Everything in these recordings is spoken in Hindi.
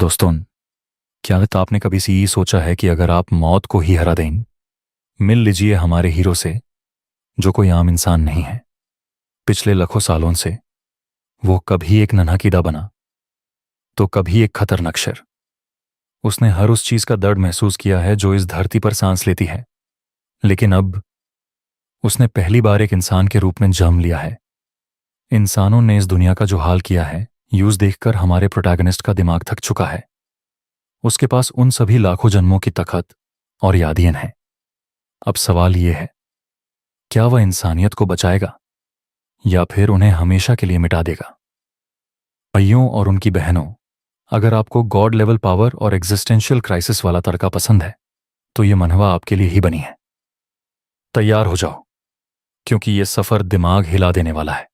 दोस्तों, क्या आपने कभी ये सोचा है कि अगर आप मौत को ही हरा दें, मिल लीजिए हमारे हीरो से जो कोई आम इंसान नहीं है। पिछले लाखों सालों से वो कभी एक नन्हा कीड़ा बना तो कभी एक खतरनाक शेर। उसने हर उस चीज का दर्द महसूस किया है जो इस धरती पर सांस लेती है, लेकिन अब उसने पहली बार एक इंसान के रूप में जन्म लिया है। इंसानों ने इस दुनिया का जो हाल किया है, यूज देखकर हमारे प्रोटैगनिस्ट का दिमाग थक चुका है। उसके पास उन सभी लाखों जन्मों की तखत और यादियां हैं। अब सवाल ये है, क्या वह इंसानियत को बचाएगा या फिर उन्हें हमेशा के लिए मिटा देगा? भाइयों और उनकी बहनों, अगर आपको गॉड लेवल पावर और एग्जिस्टेंशियल क्राइसिस वाला तड़का पसंद है तो ये मनहवा आपके लिए ही बनी है। तैयार हो जाओ, क्योंकि ये सफर दिमाग हिला देने वाला है।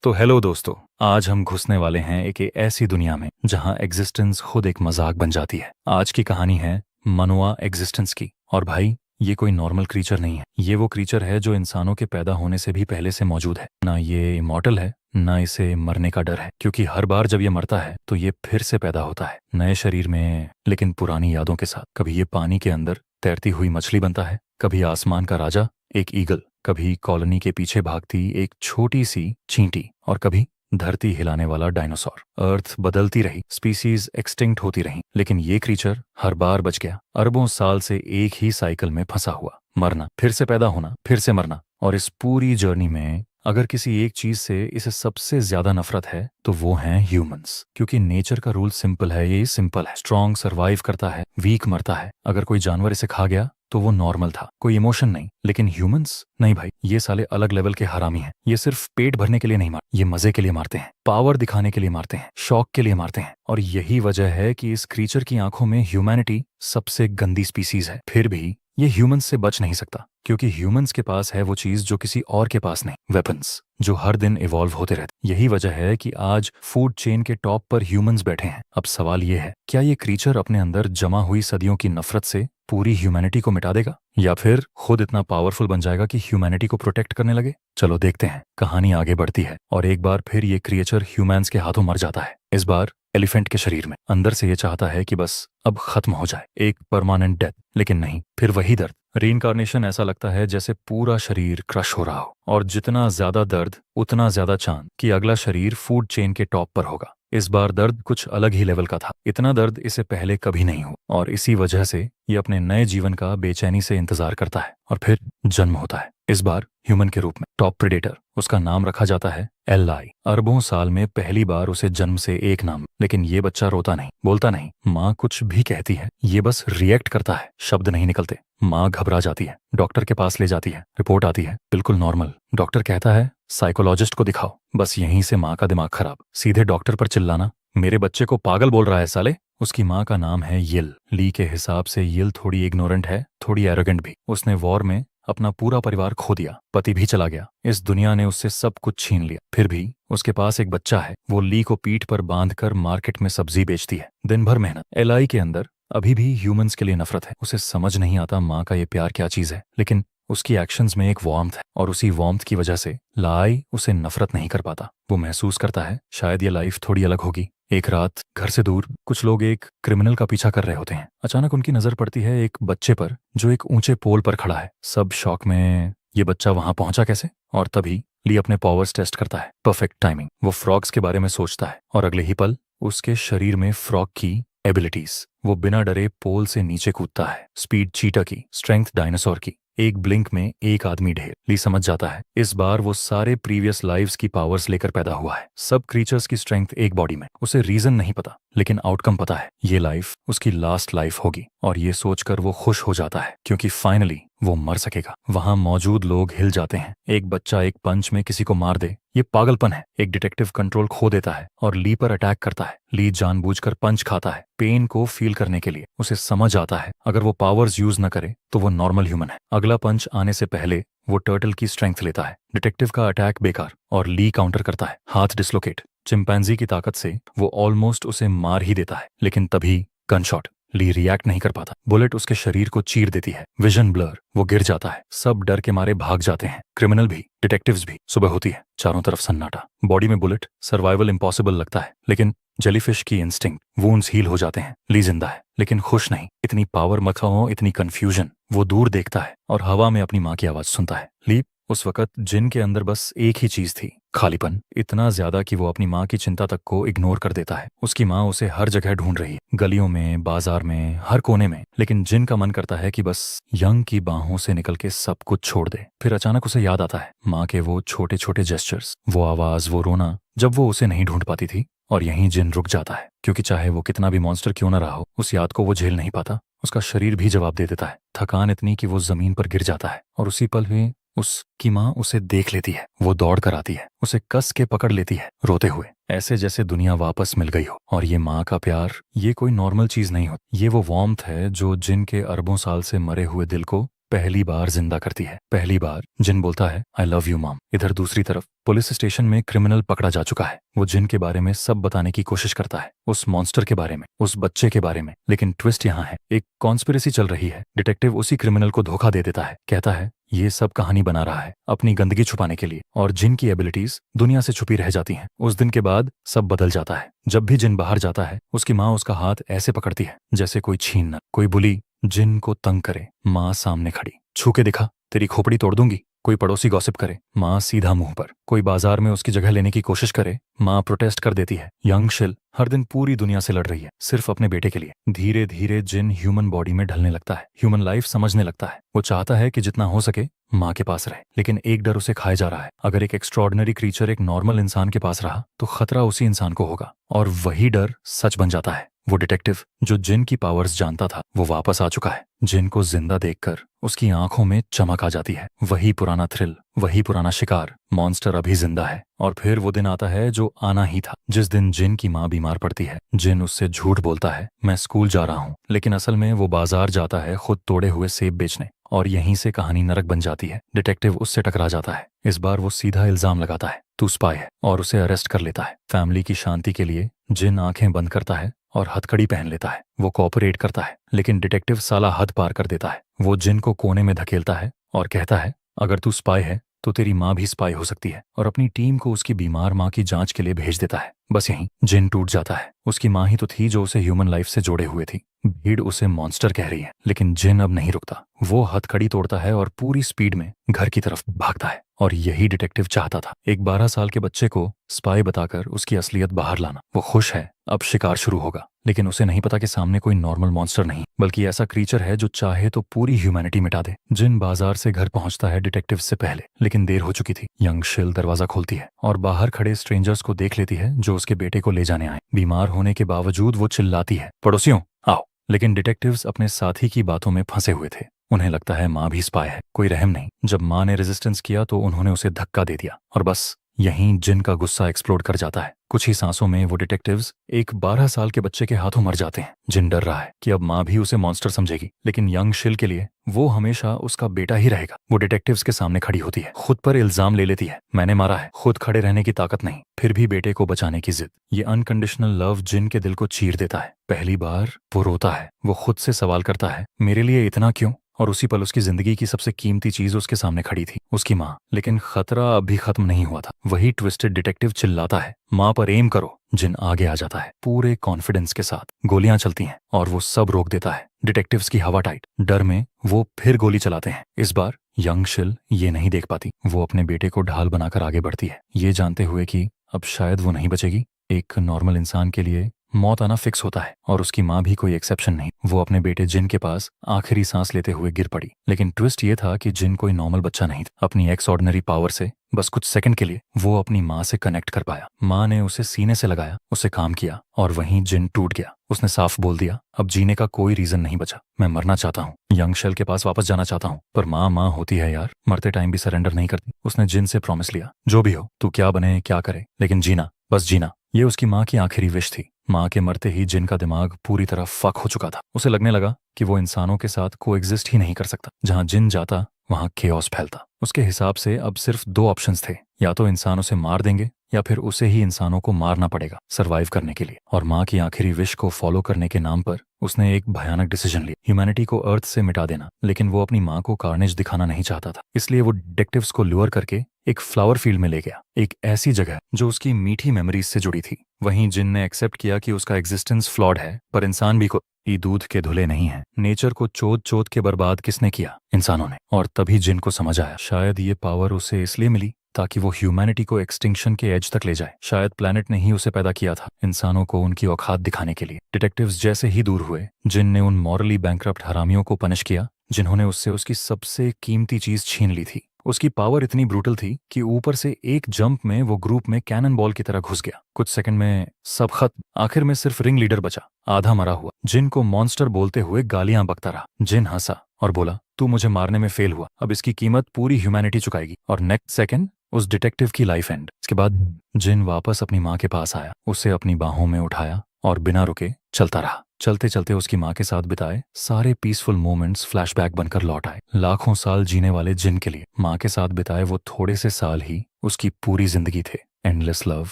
तो हेलो दोस्तों, आज हम घुसने वाले हैं एक ऐसी दुनिया में जहां एग्जिस्टेंस खुद एक मजाक बन जाती है। आज की कहानी है मनवा एग्जिस्टेंस की। और भाई, ये कोई नॉर्मल क्रीचर नहीं है। ये वो क्रीचर है जो इंसानों के पैदा होने से भी पहले से मौजूद है। ना ये इमॉर्टल है, ना इसे मरने का डर है, क्योंकि हर बार जब ये मरता है तो ये फिर से पैदा होता है नए शरीर में, लेकिन पुरानी यादों के साथ। कभी ये पानी के अंदर तैरती हुई मछली बनता है, कभी आसमान का राजा एक ईगल, कभी कॉलोनी के पीछे भागती एक छोटी सी चींटी, और कभी धरती हिलाने वाला डायनासोर। अर्थ बदलती रही, स्पीसीज एक्सटिंक्ट होती रही, लेकिन ये क्रीचर हर बार बच गया। अरबों साल से एक ही साइकिल में फंसा हुआ, मरना, फिर से पैदा होना, फिर से मरना। और इस पूरी जर्नी में अगर किसी एक चीज से इसे सबसे ज्यादा नफरत है तो वो हैं ह्यूमंस। क्योंकि नेचर का रूल सिंपल है, ये सिंपल है। स्ट्रॉन्ग सरवाइव करता है, वीक मरता है। अगर कोई जानवर इसे खा गया तो वो नॉर्मल था, कोई इमोशन नहीं। लेकिन ह्यूमंस नहीं भाई, ये साले अलग लेवल के हरामी हैं। ये सिर्फ पेट भरने के लिए नहीं मारते, ये मजे के लिए मारते हैं, पावर दिखाने के लिए मारते हैं, शौक के लिए मारते हैं। और यही वजह है कि इस क्रीचर की आंखों में ह्यूमैनिटी सबसे गंदी स्पीसीज है। फिर भी ये ह्यूमंस से बच नहीं सकता, क्योंकि ह्यूमंस के पास है वो चीज जो किसी और के पास नहीं, वेपन्स, जो हर दिन इवॉल्व होते रहते। यही वजह है कि आज फूड चेन के टॉप पर ह्यूमंस बैठे हैं। अब सवाल ये है, क्या ये क्रीचर अपने अंदर जमा हुई सदियों की नफरत से पूरी ह्यूमैनिटी को मिटा देगा, या फिर खुद इतना पावरफुल बन जाएगा कि ह्यूमैनिटी को प्रोटेक्ट करने लगे? चलो देखते हैं। कहानी आगे बढ़ती है और एक बार फिर ये क्रिएचर ह्यूमंस के हाथों मर जाता है। इस बार एलिफेंट के शरीर में। अंदर से ये चाहता है कि बस अब खत्म हो जाए, एक परमानेंट डेथ। लेकिन नहीं, फिर वही दर्द, रीइंकार्नेशन। ऐसा लगता है जैसे पूरा शरीर क्रश हो रहा हो, और जितना ज्यादा दर्द उतना ज्यादा चांद कि अगला शरीर फूड चेन के टॉप पर होगा। इस बार दर्द कुछ अलग ही लेवल का था। इतना दर्द इसे पहले कभी नहीं हुआ, और इसी वजह से ये अपने नए जीवन का बेचैनी से इंतजार करता है। और फिर जन्म होता है, इस बार ह्यूमन के रूप में, टॉप प्रेडेटर। उसका नाम रखा जाता है एल-आई। अरबों साल में पहली बार उसे जन्म से एक नाम। लेकिन ये बच्चा रोता नहीं, बोलता नहीं, माँ कुछ भी कहती है, ये बस रिएक्ट करता है, शब्द नहीं निकलते। माँ घबरा जाती है, डॉक्टर के पास ले जाती है, रिपोर्ट आती है बिल्कुल नॉर्मल। डॉक्टर कहता है साइकोलॉजिस्ट को दिखाओ। बस यहीं से माँ का दिमाग खराब, सीधे डॉक्टर पर चिल्लाना, मेरे बच्चे को पागल बोल रहा है साले। उसकी माँ का नाम है यिल। ली के हिसाब से यिल थोड़ी इग्नोरेंट है, थोड़ी एरोगेंट भी। उसने वॉर में अपना पूरा परिवार खो दिया, पति भी चला गया, इस दुनिया ने उससे सब कुछ छीन लिया। फिर भी उसके पास एक बच्चा है। वो ली को पीठ पर बांधकर मार्केट में सब्जी बेचती है, दिन भर मेहनत। एल-आई के अंदर अभी भी ह्यूमंस के लिए नफरत है। उसे समझ नहीं आता माँ का ये प्यार क्या चीज है, लेकिन उसकी एक्शंस में एक वार्मथ है, और उसी वार्मथ की वजह से लाई उसे नफरत नहीं कर पाता। वो महसूस करता है शायद ये लाइफ थोड़ी अलग होगी। एक रात घर से दूर कुछ लोग एक क्रिमिनल का पीछा कर रहे होते हैं। अचानक उनकी नजर पड़ती है एक बच्चे पर जो एक ऊंचे पोल पर खड़ा है। सब शॉक में, ये बच्चा वहां पहुंचा कैसे? और तभी ली अपने पावर्स टेस्ट करता है। Perfect timing. वो फ्रॉग्स के बारे में सोचता है, और अगले ही पल उसके शरीर में फ्रॉग की एबिलिटीज। वो बिना डरे पोल से नीचे कूदता है। स्पीड चीटा की, स्ट्रेंथ डायनासोर की। एक ब्लिंक में एक आदमी ढेर। ली समझ जाता है इस बार वो सारे प्रीवियस लाइव्स की पावर्स लेकर पैदा हुआ है। सब क्रीचर्स की स्ट्रेंथ एक बॉडी में। उसे रीजन नहीं पता, लेकिन आउटकम पता है। ये लाइफ उसकी लास्ट लाइफ होगी, और ये सोचकर वो खुश हो जाता है, क्योंकि फाइनली वो मर सकेगा। वहां मौजूद लोग हिल जाते हैं। एक बच्चा एक पंच में किसी को मार दे, ये पागलपन है। एक डिटेक्टिव कंट्रोल खो देता है और ली पर अटैक करता है। ली जानबूझकर पंच खाता है, पेन को फील करने के लिए। उसे समझ आता है अगर वो पावर्स यूज न करे तो वो नॉर्मल ह्यूमन है। अगला पंच आने से पहले वो टर्टल की स्ट्रेंथ लेता है। डिटेक्टिव का अटैक बेकार, और ली काउंटर करता है, हाथ डिसलोकेट। चिंपैंजी की ताकत से वो ऑलमोस्ट उसे मार ही देता है, लेकिन तभी गन शॉट। ली रिएक्ट नहीं कर पाता। बुलेट उसके शरीर को चीर देती है, विजन ब्लर, वो गिर जाता है। सब डर के मारे भाग जाते हैं, क्रिमिनल भी, डिटेक्टिव्स भी। सुबह होती है, चारों तरफ सन्नाटा। बॉडी में बुलेट, सर्वाइवल इम्पॉसिबल लगता है, लेकिन जेलीफिश की इंस्टिंक्ट, वुंड्स हील हो जाते हैं। ली जिंदा है, लेकिन खुश नहीं। इतनी पावर मत हो, इतनी कंफ्यूजन। वो दूर देखता है और हवा में अपनी माँ की आवाज सुनता है। ली उस वक्त जिन के अंदर बस एक ही चीज थी, खालीपन। इतना ज्यादा कि वो अपनी माँ की चिंता तक को इग्नोर कर देता है। उसकी माँ उसे हर जगह ढूंढ रही है, गलियों में, बाजार में, हर कोने में, लेकिन जिन का मन करता है कि बस यंग की बाहों से निकल के सब कुछ छोड़ दे। फिर अचानक उसे याद आता है माँ के वो छोटे छोटे जेस्चर्स, वो आवाज, वो रोना, जब वो उसे नहीं ढूंढ पाती थी। और यहीं जिन रुक जाता है, क्योंकि चाहे वो कितना भी मॉन्स्टर क्यों न रहा हो, उस याद को वो झेल नहीं पाता। उसका शरीर भी जवाब दे देता है। थकान इतनी कि वो जमीन पर गिर जाता है और उसी पल में उसकी माँ उसे देख लेती है। वो दौड़ कर आती है, उसे कस के पकड़ लेती है, रोते हुए, ऐसे जैसे दुनिया वापस मिल गई हो। और ये माँ का प्यार, ये कोई नॉर्मल चीज नहीं होती। ये वो वार्मथ है जो जिन के अरबों साल से मरे हुए दिल को पहली बार जिंदा करती है। पहली बार जिन बोलता है, आई लव यू मॉम। इधर दूसरी तरफ पुलिस स्टेशन में क्रिमिनल पकड़ा जा चुका है। वो जिन के बारे में सब बताने की कोशिश करता है, उस मॉन्स्टर के बारे में, उस बच्चे के बारे में। लेकिन ट्विस्ट यहाँ है, एक कॉन्स्पिरेसी चल रही है। डिटेक्टिव उसी क्रिमिनल को धोखा दे देता है, कहता है ये सब कहानी बना रहा है अपनी गंदगी छुपाने के लिए, और जिन की एबिलिटीज दुनिया से छुपी रह जाती हैं। उस दिन के बाद सब बदल जाता है। जब भी जिन बाहर जाता है, उसकी माँ उसका हाथ ऐसे पकड़ती है जैसे कोई छीनना, कोई बुली जिन को तंग करे। माँ सामने खड़ी, छू के दिखा, तेरी खोपड़ी तोड़ दूंगी। कोई पड़ोसी गॉसिप करे, माँ सीधा मुंह पर। कोई बाजार में उसकी जगह लेने की कोशिश करे, माँ प्रोटेस्ट कर देती है। यंग शिल हर दिन पूरी दुनिया से लड़ रही है, सिर्फ अपने बेटे के लिए। धीरे धीरे जिन ह्यूमन बॉडी में ढलने लगता है, ह्यूमन लाइफ समझने लगता है। वो चाहता है कि जितना हो सके माँ के पास रहे, लेकिन एक डर उसे खाए जा रहा है। अगर एक एक्स्ट्रॉर्डिनरी क्रीचर एक नॉर्मल इंसान के पास रहा तो खतरा उसी इंसान को होगा। और वही डर सच बन जाता है। वो डिटेक्टिव जो जिन की पावर्स जानता था, वो वापस आ चुका है। जिन को जिंदा देखकर उसकी आंखों में चमक आ जाती है। वही पुराना थ्रिल, वही पुराना शिकार। मॉन्स्टर अभी जिंदा है। और फिर वो दिन आता है जो आना ही था, जिस दिन जिन की माँ बीमार पड़ती है। जिन उससे झूठ बोलता है, मैं स्कूल जा रहा हूँ, लेकिन असल में वो बाजार जाता है खुद तोड़े हुए सेब बेचने। और यहीं से कहानी नरक बन जाती है। डिटेक्टिव उससे टकरा जाता है। इस बार वो सीधा इल्जाम लगाता है, तू स्पाई है, और उसे अरेस्ट कर लेता है। फैमिली की शांति के लिए जिन आंखें बंद करता है और हथकड़ी पहन लेता है। वो कोऑपरेट करता है, लेकिन डिटेक्टिव साला हद पार कर देता है। वो जिन को कोने में धकेलता है और कहता है, अगर तू स्पाई है तो तेरी माँ भी स्पाई हो सकती है, और अपनी टीम को उसकी बीमार माँ की जांच के लिए भेज देता है। बस यहीं जिन टूट जाता है। उसकी माँ ही तो थी जो उसे ह्यूमन लाइफ से जोड़े हुए थी। भीड़ उसे मॉन्स्टर कह रही है, लेकिन जिन अब नहीं रुकता। वो हथकड़ी तोड़ता है और पूरी स्पीड में घर की तरफ भागता है। और यही डिटेक्टिव चाहता था, एक 12 साल के बच्चे को स्पाई बताकर उसकी असलियत बाहर लाना। वो खुश है, अब शिकार शुरू होगा, लेकिन उसे नहीं पता कि सामने कोई नॉर्मल मॉन्स्टर नहीं, बल्कि ऐसा क्रीचर है जो चाहे तो पूरी ह्यूमैनिटी मिटा दे। जिन बाजार से घर पहुंचता है डिटेक्टिव से पहले, लेकिन देर हो चुकी थी। यंग शिल दरवाजा खोलती है और बाहर खड़े स्ट्रेंजर्स को देख लेती है जो उसके बेटे को ले जाने आए। बीमार होने के बावजूद वो चिल्लाती है, पड़ोसियों आओ। लेकिन डिटेक्टिव्स अपने साथी की बातों में फंसे हुए थे। उन्हें लगता है माँ भी स्पाई है, कोई रहम नहीं। जब माँ ने रेजिस्टेंस किया तो उन्होंने उसे धक्का दे दिया, और बस यहीं जिन का गुस्सा एक्सप्लोड कर जाता है। कुछ ही सांसों में वो डिटेक्टिव्स एक 12 साल के बच्चे के हाथों मर जाते हैं। जिन डर रहा है कि अब माँ भी उसे मॉन्स्टर समझेगी, लेकिन यंग शिल के लिए वो हमेशा उसका बेटा ही रहेगा। वो डिटेक्टिव्स के सामने खड़ी होती है, खुद पर इल्जाम ले लेती है, मैंने मारा है। खुद खड़े रहने की ताकत नहीं, फिर भी बेटे को बचाने की जिद। ये अनकंडीशनल लव जिन के दिल को चीर देता है। पहली बार वो रोता है, वो खुद से सवाल करता है, मेरे लिए इतना क्यों? और उसी पल उसकी जिंदगी की सबसे कीमती चीज उसके सामने खड़ी थी, उसकी माँ। लेकिन खतरा अभी खत्म नहीं हुआ था। वही ट्विस्टेड डिटेक्टिव चिल्लाता है, माँ पर एम करो। जिन आगे आ जाता है पूरे कॉन्फिडेंस के साथ। गोलियां चलती हैं और वो सब रोक देता है। डिटेक्टिव्स की हवा टाइट। डर में वो फिर गोली चलाते हैं। इस बार यंग शिल ये नहीं देख पाती। वो अपने बेटे को ढाल बनाकर आगे बढ़ती है, ये जानते हुए कि अब शायद वो नहीं बचेगी। एक नॉर्मल इंसान के लिए मौत आना फिक्स होता है, और उसकी माँ भी कोई एक्सेप्शन नहीं। वो अपने बेटे जिन के पास आखिरी सांस लेते हुए गिर पड़ी। लेकिन ट्विस्ट ये था कि जिन कोई नॉर्मल बच्चा नहीं था। अपनी एक्स ऑर्डिनरी पावर से बस कुछ सेकंड के लिए वो अपनी माँ से कनेक्ट कर पाया। माँ ने उसे सीने से लगाया, उसे काम किया, और वहीं जिन टूट गया। उसने साफ बोल दिया, अब जीने का कोई रीजन नहीं बचा, मैं मरना चाहता हूँ, यंग शेल के पास वापस जाना चाहता हूँ। पर माँ माँ होती है यार, मरते टाइम भी सरेंडर नहीं करती। उसने जिन से प्रॉमिस लिया, जो भी हो, तू क्या बने क्या करे, लेकिन जीना, बस जीना। ये उसकी माँ की आखिरी विश थी। माँ के मरते ही जिन का दिमाग पूरी तरह फक हो चुका था। उसे लगने लगा कि वो इंसानों के साथ कोएग्जिस्ट ही नहीं कर सकता। जहाँ जिन जाता वहाँ केओस फैलता। उसके हिसाब से अब सिर्फ दो ऑप्शंस थे, या तो इंसान उसे मार देंगे या फिर उसे ही इंसानों को मारना पड़ेगा सरवाइव करने के लिए। और माँ की आखिरी विश को फॉलो करने के नाम पर उसने एक भयानक डिसीजन लिया, ह्यूमैनिटी को अर्थ से मिटा देना। लेकिन वो अपनी माँ को कार्नेज दिखाना नहीं चाहता था, इसलिए वो डिटेक्टिव्स को ल्योर करके एक फ्लावर फील्ड में ले गया, एक ऐसी जगह जो उसकी मीठी मेमोरीज से जुड़ी थी। वहीं जिन ने एक्सेप्ट किया कि उसका एग्जिस्टेंस फ्लॉड है, पर इंसान भी कोई दूध के धुले नहीं है। नेचर को चोद चोद के बर्बाद किसने किया? इंसानों ने। और तभी जिन को समझ आया, शायद ये पावर उसे इसलिए मिली ताकि वो ह्यूमैनिटी को एक्सटिंक्शन के एज तक ले जाए। शायद प्लैनेट ने ही उसे पैदा किया था, इंसानों को उनकी औकात दिखाने के लिए। डिटेक्टिव्स जैसे ही दूर हुए, जिन ने उन मॉरली बैंकरप्ट हरामियों को पनिश किया जिन्होंने उससे उसकी सबसे कीमती चीज छीन ली थी। उसकी पावर इतनी ब्रूटल थी कि ऊपर से एक जंप में वो ग्रुप में कैनन बॉल की तरह घुस गया। कुछ सेकंड में सब खत्म। आखिर में सिर्फ रिंग लीडर बचा, आधा मरा हुआ, जिन को मॉन्स्टर बोलते हुए गालियां बकता रहा। जिन हंसा और बोला, तू मुझे मारने में फेल हुआ, अब इसकी कीमत पूरी ह्यूमैनिटी चुकाएगी। और नेक्स्ट सेकंड उस डिटेक्टिव की लाइफ एंड। इसके बाद जिन वापस अपनी माँ के पास आया, उसे अपनी बाहों में उठाया और बिना रुके चलता रहा। चलते चलते उसकी माँ के साथ बिताए सारे पीसफुल मोमेंट्स फ्लैशबैक बनकर लौट आए। लाखों साल जीने वाले जिन के लिए माँ के साथ बिताए वो थोड़े से साल ही उसकी पूरी जिंदगी थे। एंडलेस लव,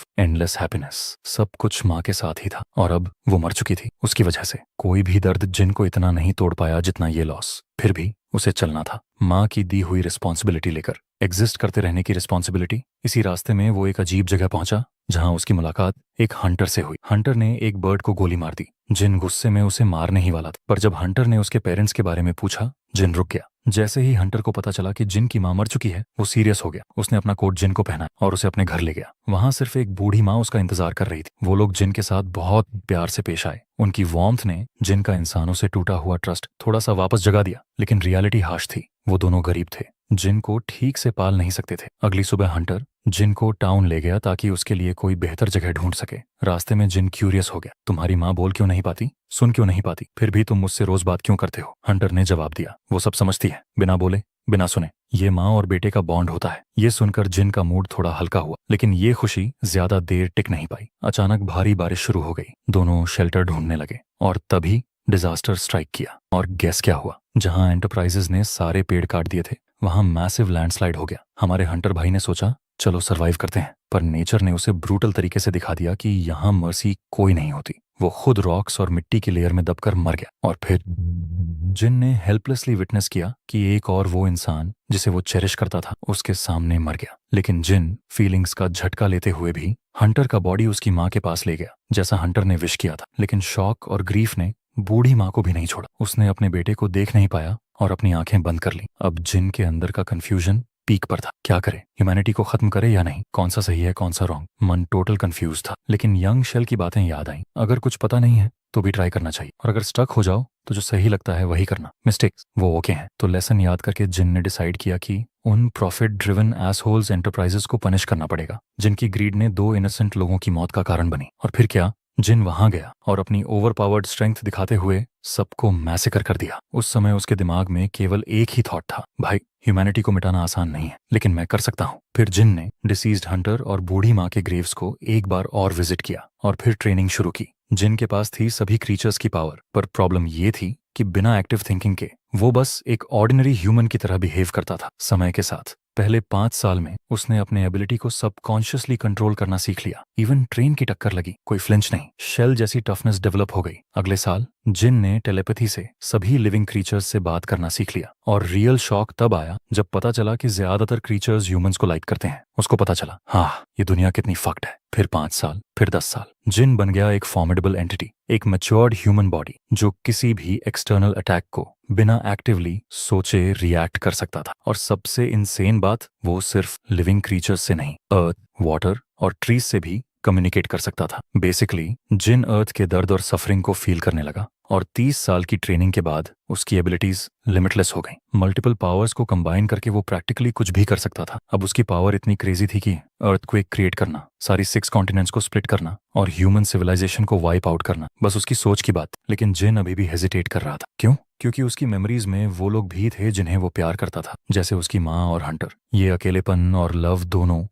एंडलेस हैप्पीनेस, सब कुछ माँ के साथ ही था। और अब वो मर चुकी थी उसकी वजह से। कोई भी दर्द जिन को इतना नहीं तोड़ पाया जितना ये लॉस। फिर भी उसे चलना था, माँ की दी हुई रिस्पॉन्सिबिलिटी लेकर, एग्जिस्ट करते रहने की रिस्पॉन्सिबिलिटी। इसी रास्ते में वो एक अजीब जगह पहुंचा जहां उसकी मुलाकात एक हंटर से हुई। हंटर ने एक बर्ड को गोली मार दी। जिन गुस्से में उसे मारने ही वाला था, पर जब हंटर ने उसके पेरेंट्स के बारे में पूछा, जिन रुक गया। जैसे ही हंटर को पता चला कि जिन की माँ मर चुकी है, वो सीरियस हो गया। उसने अपना कोट जिन को पहना और उसे अपने घर ले गया। वहां सिर्फ एक बूढ़ी माँ उसका इंतजार कर रही थी। वो लोग जिन के साथ बहुत प्यार से पेश आए। उनकी वार्मथ ने जिन का इंसानों से टूटा हुआ ट्रस्ट थोड़ा सा वापस जगा दिया। लेकिन रियलिटी हाश थी, वो दोनों गरीब थे, जिन को ठीक से पाल नहीं सकते थे। अगली सुबह हंटर जिन को टाउन ले गया ताकि उसके लिए कोई बेहतर जगह ढूंढ सके। रास्ते में जिन क्यूरियस हो गया, तुम्हारी माँ बोल क्यों नहीं पाती, सुन क्यों नहीं पाती, फिर भी तुम मुझसे रोज बात क्यों करते हो? हंटर ने जवाब दिया, वो सब समझती है, बिना बोले बिना सुने। ये माँ और बेटे का बॉन्ड होता है। ये सुनकर जिन का मूड थोड़ा हल्का हुआ, लेकिन ये खुशी ज्यादा देर टिक नहीं पाई। अचानक भारी बारिश शुरू हो गई। दोनों शेल्टर ढूंढने लगे और तभी डिजास्टर स्ट्राइक किया। और गेस क्या हुआ? जहां एंटरप्राइजेज ने सारे पेड़ काट दिए थे, वहां मैसिव लैंडस्लाइड हो गया। हमारे हंटर भाई ने सोचा, चलो सरवाइव करते हैं, पर नेचर ने उसे ब्रूटल तरीके से दिखा दिया कि यहाँ मर्सी कोई नहीं होती। वो खुद रॉक्स और मिट्टी की लेयर में दबकर मर गया। और फिर जिन ने हेल्पलेसली विटनेस किया कि एक और वो इंसान जिसे वो चेरिश करता था उसके सामने मर गया। लेकिन जिन फीलिंग्स का झटका लेते हुए भी हंटर का बॉडी उसकी माँ के पास ले गया, जैसा हंटर ने विश किया था। लेकिन शॉक और ग्रीफ ने बूढ़ी माँ को भी नहीं छोड़ा। उसने अपने बेटे को देख नहीं पाया और अपनी आंखें बंद कर ली। अब जिन के अंदर का कंफ्यूजन पीक पर था। क्या करे? ह्यूमैनिटी को खत्म करे या नहीं? कौन सा सही है, कौन सा रॉन्ग? मन टोटल कंफ्यूज था। लेकिन यंग शेल की बातें याद आई, अगर कुछ पता नहीं है तो भी ट्राई करना चाहिए, और अगर स्टक हो जाओ तो जो सही लगता है वही करना। मिस्टेक्स वो ओके हैं। तो लेसन याद करके जिन ने डिसाइड किया कि उन प्रॉफिट ड्रिवन एसहोल्स एंटरप्राइजेस को पनिश करना पड़ेगा, जिनकी ग्रीड ने 2 इनोसेंट लोगों की मौत का कारण बनी। और फिर क्या, जिन वहां गया और अपनी ओवरपावर्ड स्ट्रेंथ दिखाते हुए सबको मैसेकर कर दिया। उस समय उसके दिमाग में केवल एक ही थॉट था, भाई ह्यूमैनिटी को मिटाना आसान नहीं है, लेकिन मैं कर सकता हूँ। फिर जिन ने डिसीज्ड हंटर और बूढ़ी माँ के ग्रेव्स को एक बार और विजिट किया और फिर ट्रेनिंग शुरू की। जिन के पास थी सभी क्रीचर्स की पावर, पर प्रॉब्लम ये थी कि बिना एक्टिव थिंकिंग के वो बस एक ऑर्डिनरी ह्यूमन की तरह बिहेव करता था। समय के साथ पहले 5 साल में उसने अपने एबिलिटी को सबकॉन्शियसली कंट्रोल करना सीख लिया। इवन ट्रेन की टक्कर लगी, कोई फ्लिंच नहीं, शेल जैसी टफनेस डेवलप हो गई। अगले साल जिन ने टेलीपैथी से सभी लिविंग क्रीचर्स से बात करना सीख लिया। और रियल शॉक तब आया जब पता चला कि ज्यादातर क्रीचर्स ह्यूमंस को लाइक करते हैं। उसको पता चला, हाँ, ये दुनिया कितनी फक्ड है। फिर 5 साल, फिर 10 साल, जिन बन गया एक फॉर्मिडेबल एंटिटी, एक मैच्योर्ड ह्यूमन बॉडी जो किसी भी एक्सटर्नल अटैक को बिना एक्टिवली सोचे रिएक्ट कर सकता था। और सबसे इनसेन बात, वो सिर्फ लिविंग क्रीचर्स से नहीं, अर्थ, वाटर और ट्रीज से भी कम्युनिकेट कर सकता था। बेसिकली जिन अर्थ के दर्द और सफरिंग को फील करने लगा। और 30 साल की ट्रेनिंग के बाद उसकी एबिलिटीज लिमिटलेस हो गई। मल्टीपल पावर्स को कंबाइन करके वो प्रैक्टिकली कुछ भी कर सकता था। अब उसकी पावर इतनी क्रेजी थी कि अर्थक्वेक क्रिएट करना, सारी 6 कॉन्टिनेंट्स को स्प्लिट करना और ह्यूमन सिविलाइजेशन को वाइप आउट करना, बस उसकी सोच की बात। लेकिन जिन अभी भी हेजिटेट कर रहा था। क्यों? क्योंकि उसकी मेमोरीज में वो लोग भी थे जिन्हें वो प्यार करता था, जैसे उसकी माँ और हंटर। ये अकेलेपन और लव दोनों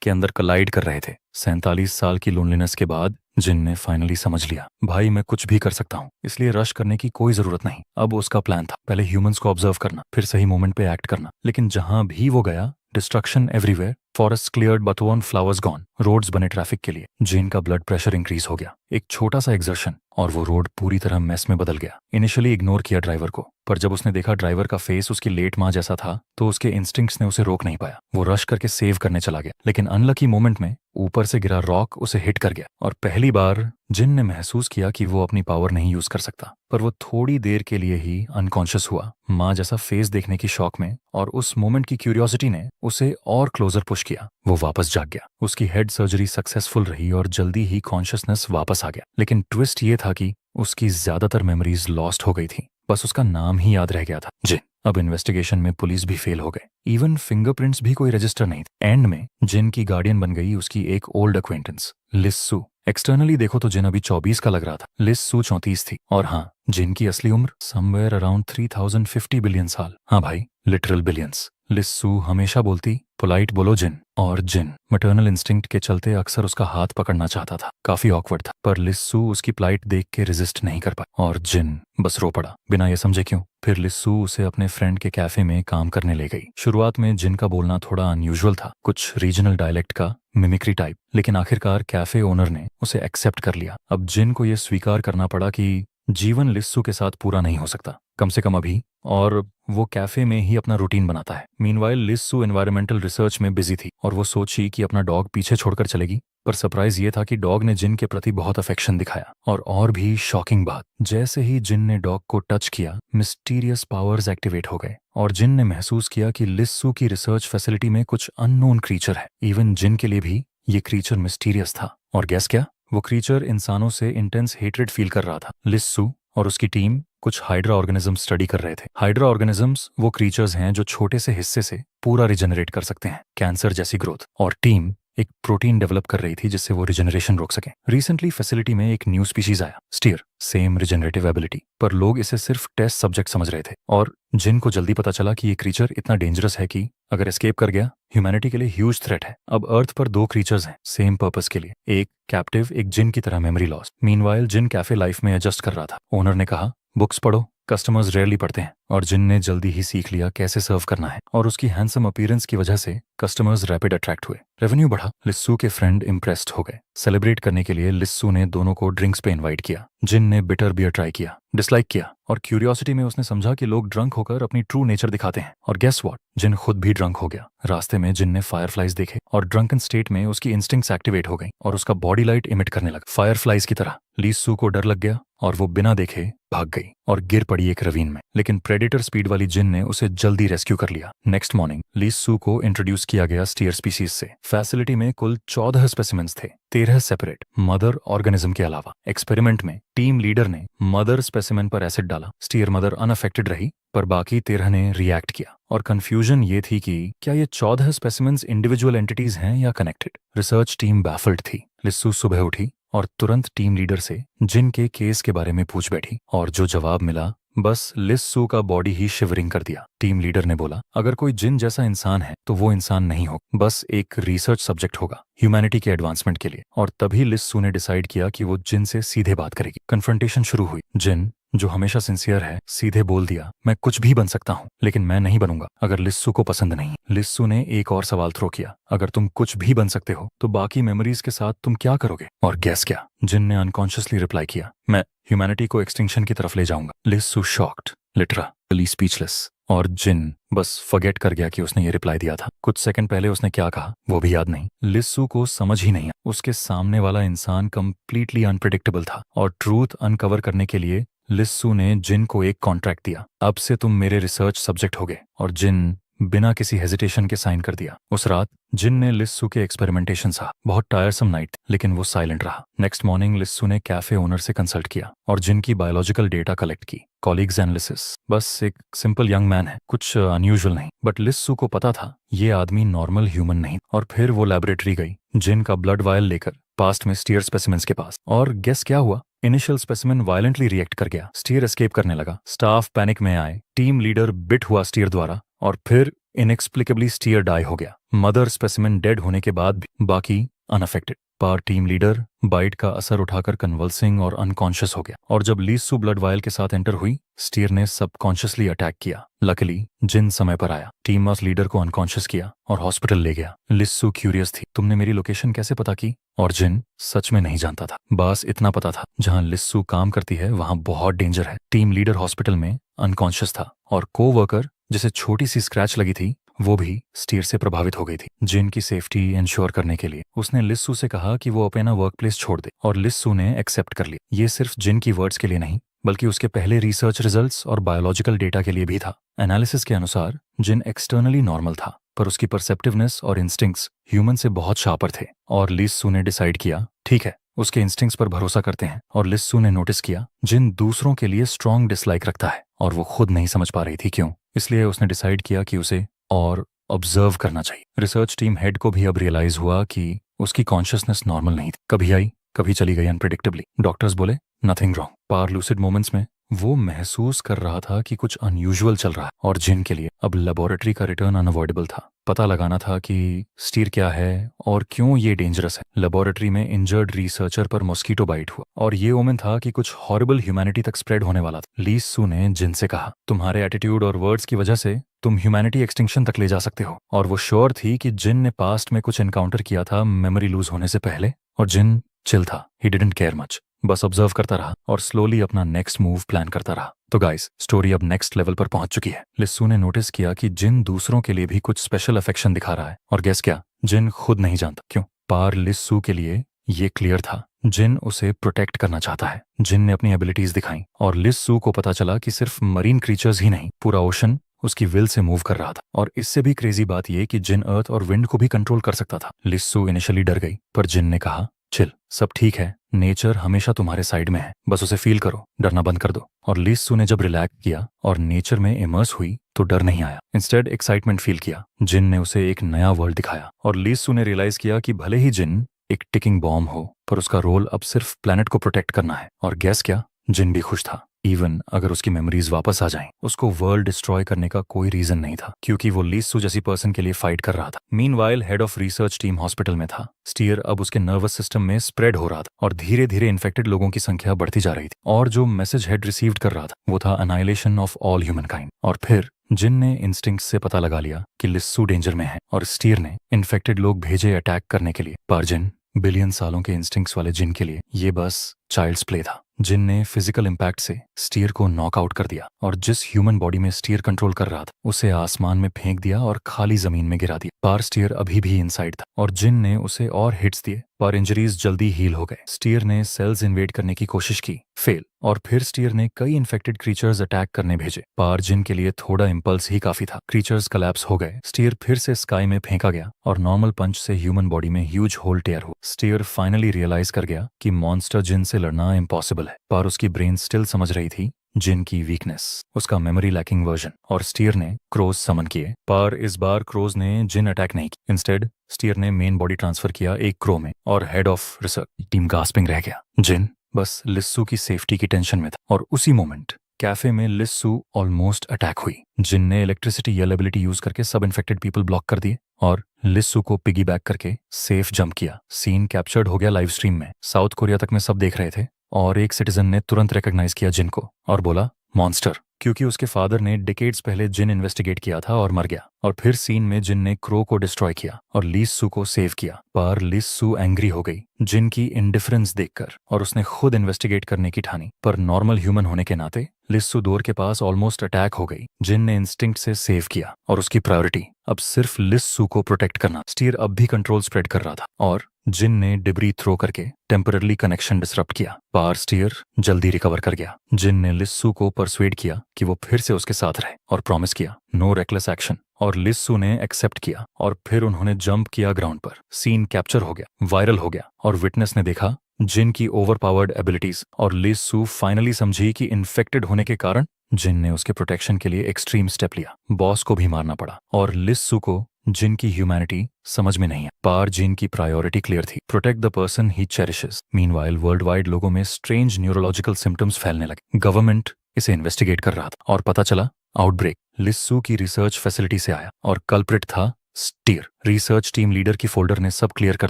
के अंदर कलाइड कर रहे थे। 47 साल की लोनलीनेस के बाद जिन ने फाइनली समझ लिया, भाई मैं कुछ भी कर सकता हूँ, इसलिए रश करने की कोई जरूरत नहीं। अब उसका प्लान था पहले ह्यूमंस को ऑब्जर्व करना, फिर सही मोमेंट पे एक्ट करना। लेकिन जहां भी वो गया, destruction everywhere, forest cleared but one flowers gone, roads बने ट्रैफिक के लिए। जिन का ब्लड प्रेशर इंक्रीज हो गया। एक छोटा सा एग्जर्शन और वो रोड पूरी तरह मेस में बदल गया। इनिशियली इग्नोर किया ड्राइवर को, पर जब उसने देखा ड्राइवर का फेस उसकी लेट माँ जैसा था, तो उसके इंस्टिंक्ट्स ने उसे रोक नहीं पाया। वो रश करके सेव करने चला गया, लेकिन अनलकी मोमेंट में ऊपर से गिरा रॉक उसे हिट कर गया और पहली बार जिन ने महसूस किया कि वो अपनी पावर नहीं यूज कर सकता। पर वो थोड़ी देर के लिए ही अनकॉन्शियस हुआ, माँ जैसा फेस देखने की शौक में, और उस मोमेंट की क्यूरियोसिटी ने उसे और क्लोजर पुश किया। वो वापस जाग गया, उसकी हेड सर्जरी सक्सेसफुल रही और जल्दी ही कॉन्शियसनेस वापस आ गया। लेकिन ट्विस्ट ये था कि उसकी ज्यादातर मेमोरीज लॉस्ट हो गई थी, बस उसका नाम ही याद रह गया था, जिन। अब इन्वेस्टिगेशन में पुलिस भी फेल हो गए, इवन फिंगरप्रिंट्स भी कोई रजिस्टर नहीं थे। एंड में जिन की गार्डियन बन गई उसकी एक ओल्ड अक्वेंटेंस लिस्सू। एक्सटर्नली देखो तो जिन अभी 24 का लग रहा था, लिस्सू 34 थी। और हाँ, जिन की असली उम्र समवेयर अराउंड 3050 बिलियन साल। हाँ भाई, लिटरल बिलियंस। लिस्सू हमेशा बोलती पोलाइट बोलो जिन, और जिन मैटरनल इंस्टिंक्ट के चलते अक्सर उसका हाथ पकड़ना चाहता था। काफी ऑकवर्ड था, पर लिस्सू उसकी प्लाइट देख के रेजिस्ट नहीं कर पाया और जिन बस रो पड़ा, बिना ये समझे क्यों। फिर लिस्सू उसे अपने फ्रेंड के कैफे में काम करने ले गई। शुरुआत में जिन का बोलना थोड़ा अनयूजुअल था, कुछ रीजनल डायलेक्ट का मिमिक्री टाइप, लेकिन आखिरकार कैफे ओनर ने उसे एक्सेप्ट कर लिया। अब जिन को यह स्वीकार करना पड़ा कि जीवन लिस्सू के साथ पूरा नहीं हो सकता, कम से कम अभी, और वो कैफे में ही अपना रूटीन बनाता है। मीनवाइल लिस्सू एनवायरमेंटल रिसर्च में बिजी थी और वो सोची कि अपना डॉग पीछे छोड़कर चलेगी, पर सरप्राइज ये था कि डॉग ने जिन के प्रति बहुत अफेक्शन दिखाया। और भी शॉकिंग बात, जैसे ही जिन ने डॉग को टच किया, मिस्टीरियस पावर्स एक्टिवेट हो गए और जिन ने महसूस किया कि लिस्सू की रिसर्च फैसिलिटी में कुछ अननोन क्रीचर है। इवन जिन के लिए भी ये क्रीचर मिस्टीरियस था। और गैस क्या, वो क्रीचर इंसानों से इंटेंस हेट्रेड फील कर रहा था। लिस्सू और उसकी टीम कुछ हाइड्रा ऑर्गेनिज्म स्टडी कर रहे थे। हाइड्रा ऑर्गेनिजम्स वो क्रीचर्स हैं जो छोटे से हिस्से से पूरा रिजेनरेट कर सकते हैं, कैंसर जैसी ग्रोथ। और टीम एक प्रोटीन डेवलप कर रही थी जिससे वो रिजेनरेशन रोक सके। रिसेंटली फैसिलिटी में एक न्यू स्पीशीज आया, स्टीयर, सेम रिजेनरेटिव एबिलिटी, पर लोग इसे सिर्फ टेस्ट सब्जेक्ट समझ रहे थे। और जिन को जल्दी पता चला कि ये क्रीचर इतना डेंजरस है कि अगर एस्केप कर गया, ह्यूमैनिटी के लिए ह्यूज थ्रेट है। अब अर्थ पर 2 क्रीचर्स हैं सेम पर्पस के लिए, एक कैप्टिव, एक जिन की तरह मेमोरी लॉस। मीनवाइल जिन कैफे लाइफ में एडजस्ट कर रहा था। ओनर ने कहा बुक्स पढ़ो, कस्टमर्स रेयरली पढ़ते हैं, और जिन ने जल्दी ही सीख लिया कैसे सर्व करना है। और उसकी हैंडसम अपीयरेंस की वजह से कस्टमर्स रैपिड अट्रैक्ट हुए, रेवेन्यू बढ़ा। लिस्सू के फ्रेंड इम्प्रेस्ड हो गए। सेलिब्रेट करने के लिए लिस्सू ने दोनों को ड्रिंक्स पे इनवाइट किया। जिन ने बिटर बियर ट्राई किया, डिसलाइक किया, और क्यूरियोसिटी में उसने समझा कि लोग ड्रंक होकर अपनी ट्रू नेचर दिखाते हैं। और गेस व्हाट, जिन खुद भी ड्रंक हो गया। रास्ते में जिन ने फायरफ्लाइज देखे और ड्रंकन स्टेट में उसकी इंस्टिंक्ट्स एक्टिवेट हो गई और उसका बॉडी लाइट इमिट करने लगा, फायरफ्लाइज की तरह। लिस्सू को डर लग गया और वो बिना देखे भाग गई और गिर पड़ी एक रवीन में, लेकिन प्रेडेटर स्पीड वाली जिन ने उसे जल्दी रेस्क्यू कर लिया। नेक्स्ट मॉर्निंग लिस्सू को इंट्रोड्यूस किया गया स्टीयर स्पीसीज से। फैसिलिटी में कुल 14 स्पेसिमेंस थे, 13 सेपरेट मदर ऑर्गेनिज्म के अलावा। एक्सपेरिमेंट में टीम लीडर ने मदर स्पेसिमेन पर एसिड डाला, स्टीयर मदर अनअफेक्टेड रही, पर बाकी 13 ने रिएक्ट किया। और कंफ्यूजन ये थी कि क्या ये 14 स्पेसिमेंस इंडिविजुअल एंटिटीज हैं या कनेक्टेड। रिसर्च टीम बैफल्ड थी। लिस्सू सुबह उठी और तुरंत टीम लीडर से जिन के केस के बारे में पूछ बैठी, और जो जवाब मिला बस लिस्सू का बॉडी ही शिवरिंग कर दिया। टीम लीडर ने बोला अगर कोई जिन जैसा इंसान है तो वो इंसान नहीं हो, बस एक रिसर्च सब्जेक्ट होगा ह्यूमैनिटी के एडवांसमेंट के लिए। और तभी लिस्सू ने डिसाइड किया कि वो जिन से सीधे बात करेगी। कन्फ्रंटेशन शुरू हुई। जिन, जो हमेशा सिंसियर है, सीधे बोल दिया मैं कुछ भी बन सकता हूँ, लेकिन मैं नहीं बनूंगा अगर लिस्सू को पसंद नहीं। लिस्सू ने एक और सवाल थ्रो किया, अगर तुम कुछ भी बन सकते हो तो बाकी मेमोरीज के साथ तुम क्या करोगे। और गैस क्या, जिन ने अनकॉन्शियसली रिप्लाई किया मैं ह्यूमैनिटी को एक्सटिंक्शन की तरफ ले जाऊंगा। लिस्सू शॉक्ड, लिटरली स्पीचलेस, और जिन बस फॉरगेट कर गया कि उसने ये रिप्लाई दिया था। कुछ सेकंड पहले उसने क्या कहा वो भी याद नहीं। लिस्सू को समझ ही नहीं आया। उसके सामने वाला इंसान कंप्लीटली अनप्रेडिक्टेबल था और ट्रूथ अनकवर करने के लिए लिस्सू ने जिन को एक कॉन्ट्रैक्ट दिया, अब से तुम मेरे रिसर्च सब्जेक्ट होगे। और जिन बिना किसी हेजिटेशन के साइन कर दिया। उस रात जिन ने लिस्सू के एक्सपेरिमेंटेशन सहा। बहुत टायरसम नाइट थी, लेकिन वो साइलेंट रहा। नेक्स्ट मॉर्निंग लिस्सू ने कैफे ओनर से कंसल्ट किया और जिन की बायोलॉजिकल डेटा कलेक्ट की। कॉलीग्स एनालिसिस, बस एक सिंपल यंग मैन है, कुछ अनयूजुअल नहीं। बट लिस्सू को पता था ये आदमी नॉर्मल ह्यूमन नहीं। और फिर वो लैबोरेटरी गई जिन का ब्लड वायल लेकर, पास्ट में स्टीयर स्पेसिमेंस के पास। और गेस क्या हुआ, इनिशियल स्पेसिमेन वायलेंटली रिएक्ट कर गया, स्टीयर एस्केप करने लगा। स्टाफ पैनिक में आए, टीम लीडर बिट हुआ स्टीयर द्वारा, और फिर इनएक्सप्लिकेबली स्टीयर डाई हो गया। मदर स्पेसिमेन डेड होने के बाद भी बाकी अनअफेक्टेड। पार टीम लीडर बाइट का असर उठाकर कन्वल्सिंग और अनकॉन्शियस हो गया, और जब लीसू ब्लड वायल के साथ एंटर हुई, स्टीयर ने सबकॉन्शियसली अटैक किया। लकीली जिन समय पर आया, टीम मास लीडर को अनकॉन्शियस किया और हॉस्पिटल ले गया। लिस्सू क्यूरियस थी, तुमने मेरी लोकेशन कैसे पता की? और जिन सच में नहीं जानता था, बस इतना पता था जहां लिस्सू काम करती है वहां बहुत डेंजर है। टीम लीडर हॉस्पिटल में अनकॉन्शियस था और कोवर्कर जिसे छोटी सी स्क्रैच लगी थी वो भी स्टीयर से प्रभावित हो गई थी। जिन की सेफ्टी इंश्योर करने के लिए उसने लिस्सू से कहा कि वो अपना वर्क प्लेस छोड़ दे, और लिस्सू ने एक्सेप्ट कर लिया। ये सिर्फ जिन की वर्ड्स के लिए नहीं बल्कि उसके पहले रिसर्च रिजल्ट्स और बायोलॉजिकल डेटा के लिए भी था। एनालिसिस के अनुसार जिन एक्सटर्नली नॉर्मल था, पर उसकी परसेप्टिवनेस और इंस्टिंक्ट्स ह्यूमन से बहुत शार्पर थे। और लिस्सू ने डिसाइड किया, ठीक है, उसके इंस्टिंक्ट्स पर भरोसा करते हैं। और लिस्सू ने नोटिस किया जिन दूसरों के लिए स्ट्रॉन्ग डिसलाइक रखता है, और वो खुद नहीं समझ पा रही थी क्यों। इसलिए उसने डिसाइड किया कि उसे और ऑब्जर्व करना चाहिए। रिसर्च टीम हेड को भी अब रियलाइज हुआ कि उसकी कॉन्शियसनेस नॉर्मल नहीं थी, कभी आई कभी चली गई अनप्रिडिक्टेबली। डॉक्टर्स बोले नथिंग रॉन्ग। पार लूसिड मोमेंट्स में वो महसूस कर रहा था कि कुछ अनयूजुअल चल रहा है, और जिन के लिए अब लेबोरेटरी का रिटर्न अनअवॉइडेबल था। पता लगाना था कि स्टीर क्या है और क्यों ये डेंजरस है। लेबोरेटरी में इंजर्ड रिसर्चर पर मॉस्किटो बाइट हुआ, और ये ओमेन था कि कुछ हॉरिबल ह्यूमैनिटी तक स्प्रेड होने वाला था। लीसू ने जिन से कहा, तुम्हारे एटीट्यूड और वर्ड्स की वजह से तुम ह्यूमैनिटी एक्सटिंक्शन तक ले जा सकते हो। और वो श्योर थी कि जिन ने पास्ट में कुछ एनकाउंटर किया था मेमोरी लूज होने से पहले, और जिन चिल था, ही डिडंट केयर मच, बस ऑब्जर्व करता रहा और स्लोली अपना नेक्स्ट मूव प्लान करता रहा। तो गाइस, स्टोरी अब नेक्स्ट लेवल पर पहुंच चुकी है। लिस्सू ने नोटिस किया कि जिन दूसरों के लिए भी कुछ स्पेशल अफेक्शन दिखा रहा है, और गेस क्या, जिन खुद नहीं जानता क्यों। पार लिस्सू के लिए ये क्लियर था, जिन उसे प्रोटेक्ट करना चाहता है। जिन ने अपनी एबिलिटीज दिखाई, और लिस्सू को पता चला कि सिर्फ मरीन क्रीचर्स ही नहीं, पूरा ओशन उसकी विल से मूव कर रहा था। और इससे भी क्रेजी बात यह कि जिन अर्थ और विंड को भी कंट्रोल कर सकता था। लिस्सू इनिशियली डर गई, पर जिन ने कहा, चिल, सब ठीक है, नेचर हमेशा तुम्हारे साइड में है, बस उसे फील करो, डरना बंद कर दो। और लिस्सू ने जब रिलैक्स किया और नेचर में इमर्स हुई तो डर नहीं आया, इंस्टेड एक्साइटमेंट फील किया। जिन ने उसे एक नया वर्ल्ड दिखाया, और लिस्सू ने रियलाइज किया कि भले ही जिन एक टिकिंग बॉम्ब हो, पर उसका रोल अब सिर्फ प्लेनेट को प्रोटेक्ट करना है। और गैस क्या, जिन भी खुश था। इवन अगर उसकी मेमोरीज वापस आ जाएं, उसको वर्ल्ड डिस्ट्रॉय करने का कोई रीजन नहीं था, क्योंकि वो लिस्सू जैसी पर्सन के लिए फाइट कर रहा था। Meanwhile head of research team hospital में था। स्टीयर अब उसके नर्वस सिस्टम में स्प्रेड हो रहा था, और धीरे धीरे इन्फेक्टेड लोगों की संख्या बढ़ती जा रही थी। और जो मैसेज हेड रिसीव्ड कर रहा था वो था annihilation of all human kind. और फिर जिन ने इंस्टिंक्ट से पता लगा लिया कि लिस्सू डेंजर में है, और स्टीयर ने इन्फेक्टेड लोग भेजे अटैक करने के लिए। पर जिन बिलियन सालों के इंस्टिंक्ट्स वाले जिन के लिए ये बस चाइल्ड्स प्ले था। जिन ने फिजिकल इम्पैक्ट से स्टीयर को नॉकआउट कर दिया, और जिस ह्यूमन बॉडी में स्टीयर कंट्रोल कर रहा था उसे आसमान में फेंक दिया और खाली जमीन में गिरा दिया। पर स्टीयर अभी भी इनसाइड था, और जिन ने उसे और हिट्स दिए, पर इंजरीज जल्दी हील हो गए। स्टीयर ने सेल्स इन्वेड करने की कोशिश की, फेल, और फिर स्टीयर ने कई इन्फेक्टेड क्रीचर्स अटैक करने भेजे। पर जिन के लिए थोड़ा इम्पल्स ही काफी था। क्रीचर्स कोलैप्स हो गए, स्टीयर फिर से स्काई में फेंका गया, और नॉर्मल पंच से ह्यूमन बॉडी में ह्यूज होल टेयर हुआ। स्टीयर फाइनली रियलाइज कर गया कि मॉन्स्टर जिन से लड़ना इम्पॉसिबल है, पर उसकी ब्रेन स्टिल समझ रही थी जिन की वीकनेस, उसका मेमोरी लैकिंग वर्जन। और स्टीयर ने क्रोज समन किए, पर इस बार क्रोज ने जिन अटैक नहीं की। इंस्टेड स्टीयर ने मेन बॉडी ट्रांसफर किया एक क्रो में, और head of research team gasping रह गया। जिन बस लिस्सू की सेफ्टी की टेंशन में था, और उसी मोमेंट कैफे में लिस्सू ऑलमोस्ट अटैक हुई। जिन ने इलेक्ट्रिसिटी येल एबिलिटी यूज करके सब इन्फेक्टेड पीपल ब्लॉक कर दिए, और लिस्सू को पिगी बैक करके सेफ जंप किया। सीन कैप्चर्ड हो गया लाइव स्ट्रीम में, साउथ कोरिया तक में सब देख रहे थे। और एक सिटीजन ने तुरंत रिकॉग्नाइज किया जिन को, और बोला मॉन्स्टर, क्योंकि उसके फादर ने डिकेड्स पहले जिन इन्वेस्टिगेट किया था और मर गया। और फिर सीन में जिन ने क्रो को डिस्ट्रॉय किया और लिस्सू को सेव किया। पर लिस्सू एंग्री हो गई जिन की इंडिफरेंस देखकर, और उसने खुद इन्वेस्टिगेट करने की ठानी। पर नॉर्मल ह्यूमन होने के नाते लिस्सू डोर के पास ऑलमोस्ट अटैक हो गई। जिन ने इंस्टिंक्ट से सेव किया, और उसकी प्रायोरिटी अब सिर्फ लिस्सू को प्रोटेक्ट करना। स्टीयर अब भी कंट्रोल स्प्रेड कर रहा था, और जिन ने डिब्री थ्रो करके टेम्पररी कनेक्शन डिसरप्ट किया। पर स्टीयर जल्दी रिकवर कर गया। जिन ने लिस्सू को परसुएड किया कि वो फिर से उसके साथ रहे, और प्रॉमिस किया नो रेकलेस एक्शन। और लिस्सू ने एक्सेप्ट किया, और फिर उन्होंने जंप किया ग्राउंड पर। सीन कैप्चर हो गया, वायरल हो गया, और विटनेस ने देखा जिन की ओवरपावर्ड एबिलिटीज। और लिस्सू फाइनली समझी कि इन्फेक्टेड होने के कारण जिन ने उसके प्रोटेक्शन के लिए एक्सट्रीम स्टेप लिया। बॉस को भी मारना पड़ा, और लिस्सू को जिन की ह्यूमैनिटी समझ में नहीं है। पर जिन की प्रायोरिटी क्लियर थी, प्रोटेक्ट द पर्सन ही चेरिशेस। मीनवाइल वर्ल्ड वाइड लोगों में स्ट्रेंज न्यूरोलॉजिकल सिम्टम्स फैलने लगे। गवर्नमेंट इसे इन्वेस्टिगेट कर रहा था, और पता चला आउटब्रेक लिस्सू की रिसर्च फैसिलिटी से आया, और कल्प्रिट था स्टीयर। रिसर्च टीम लीडर की फोल्डर ने सब क्लियर कर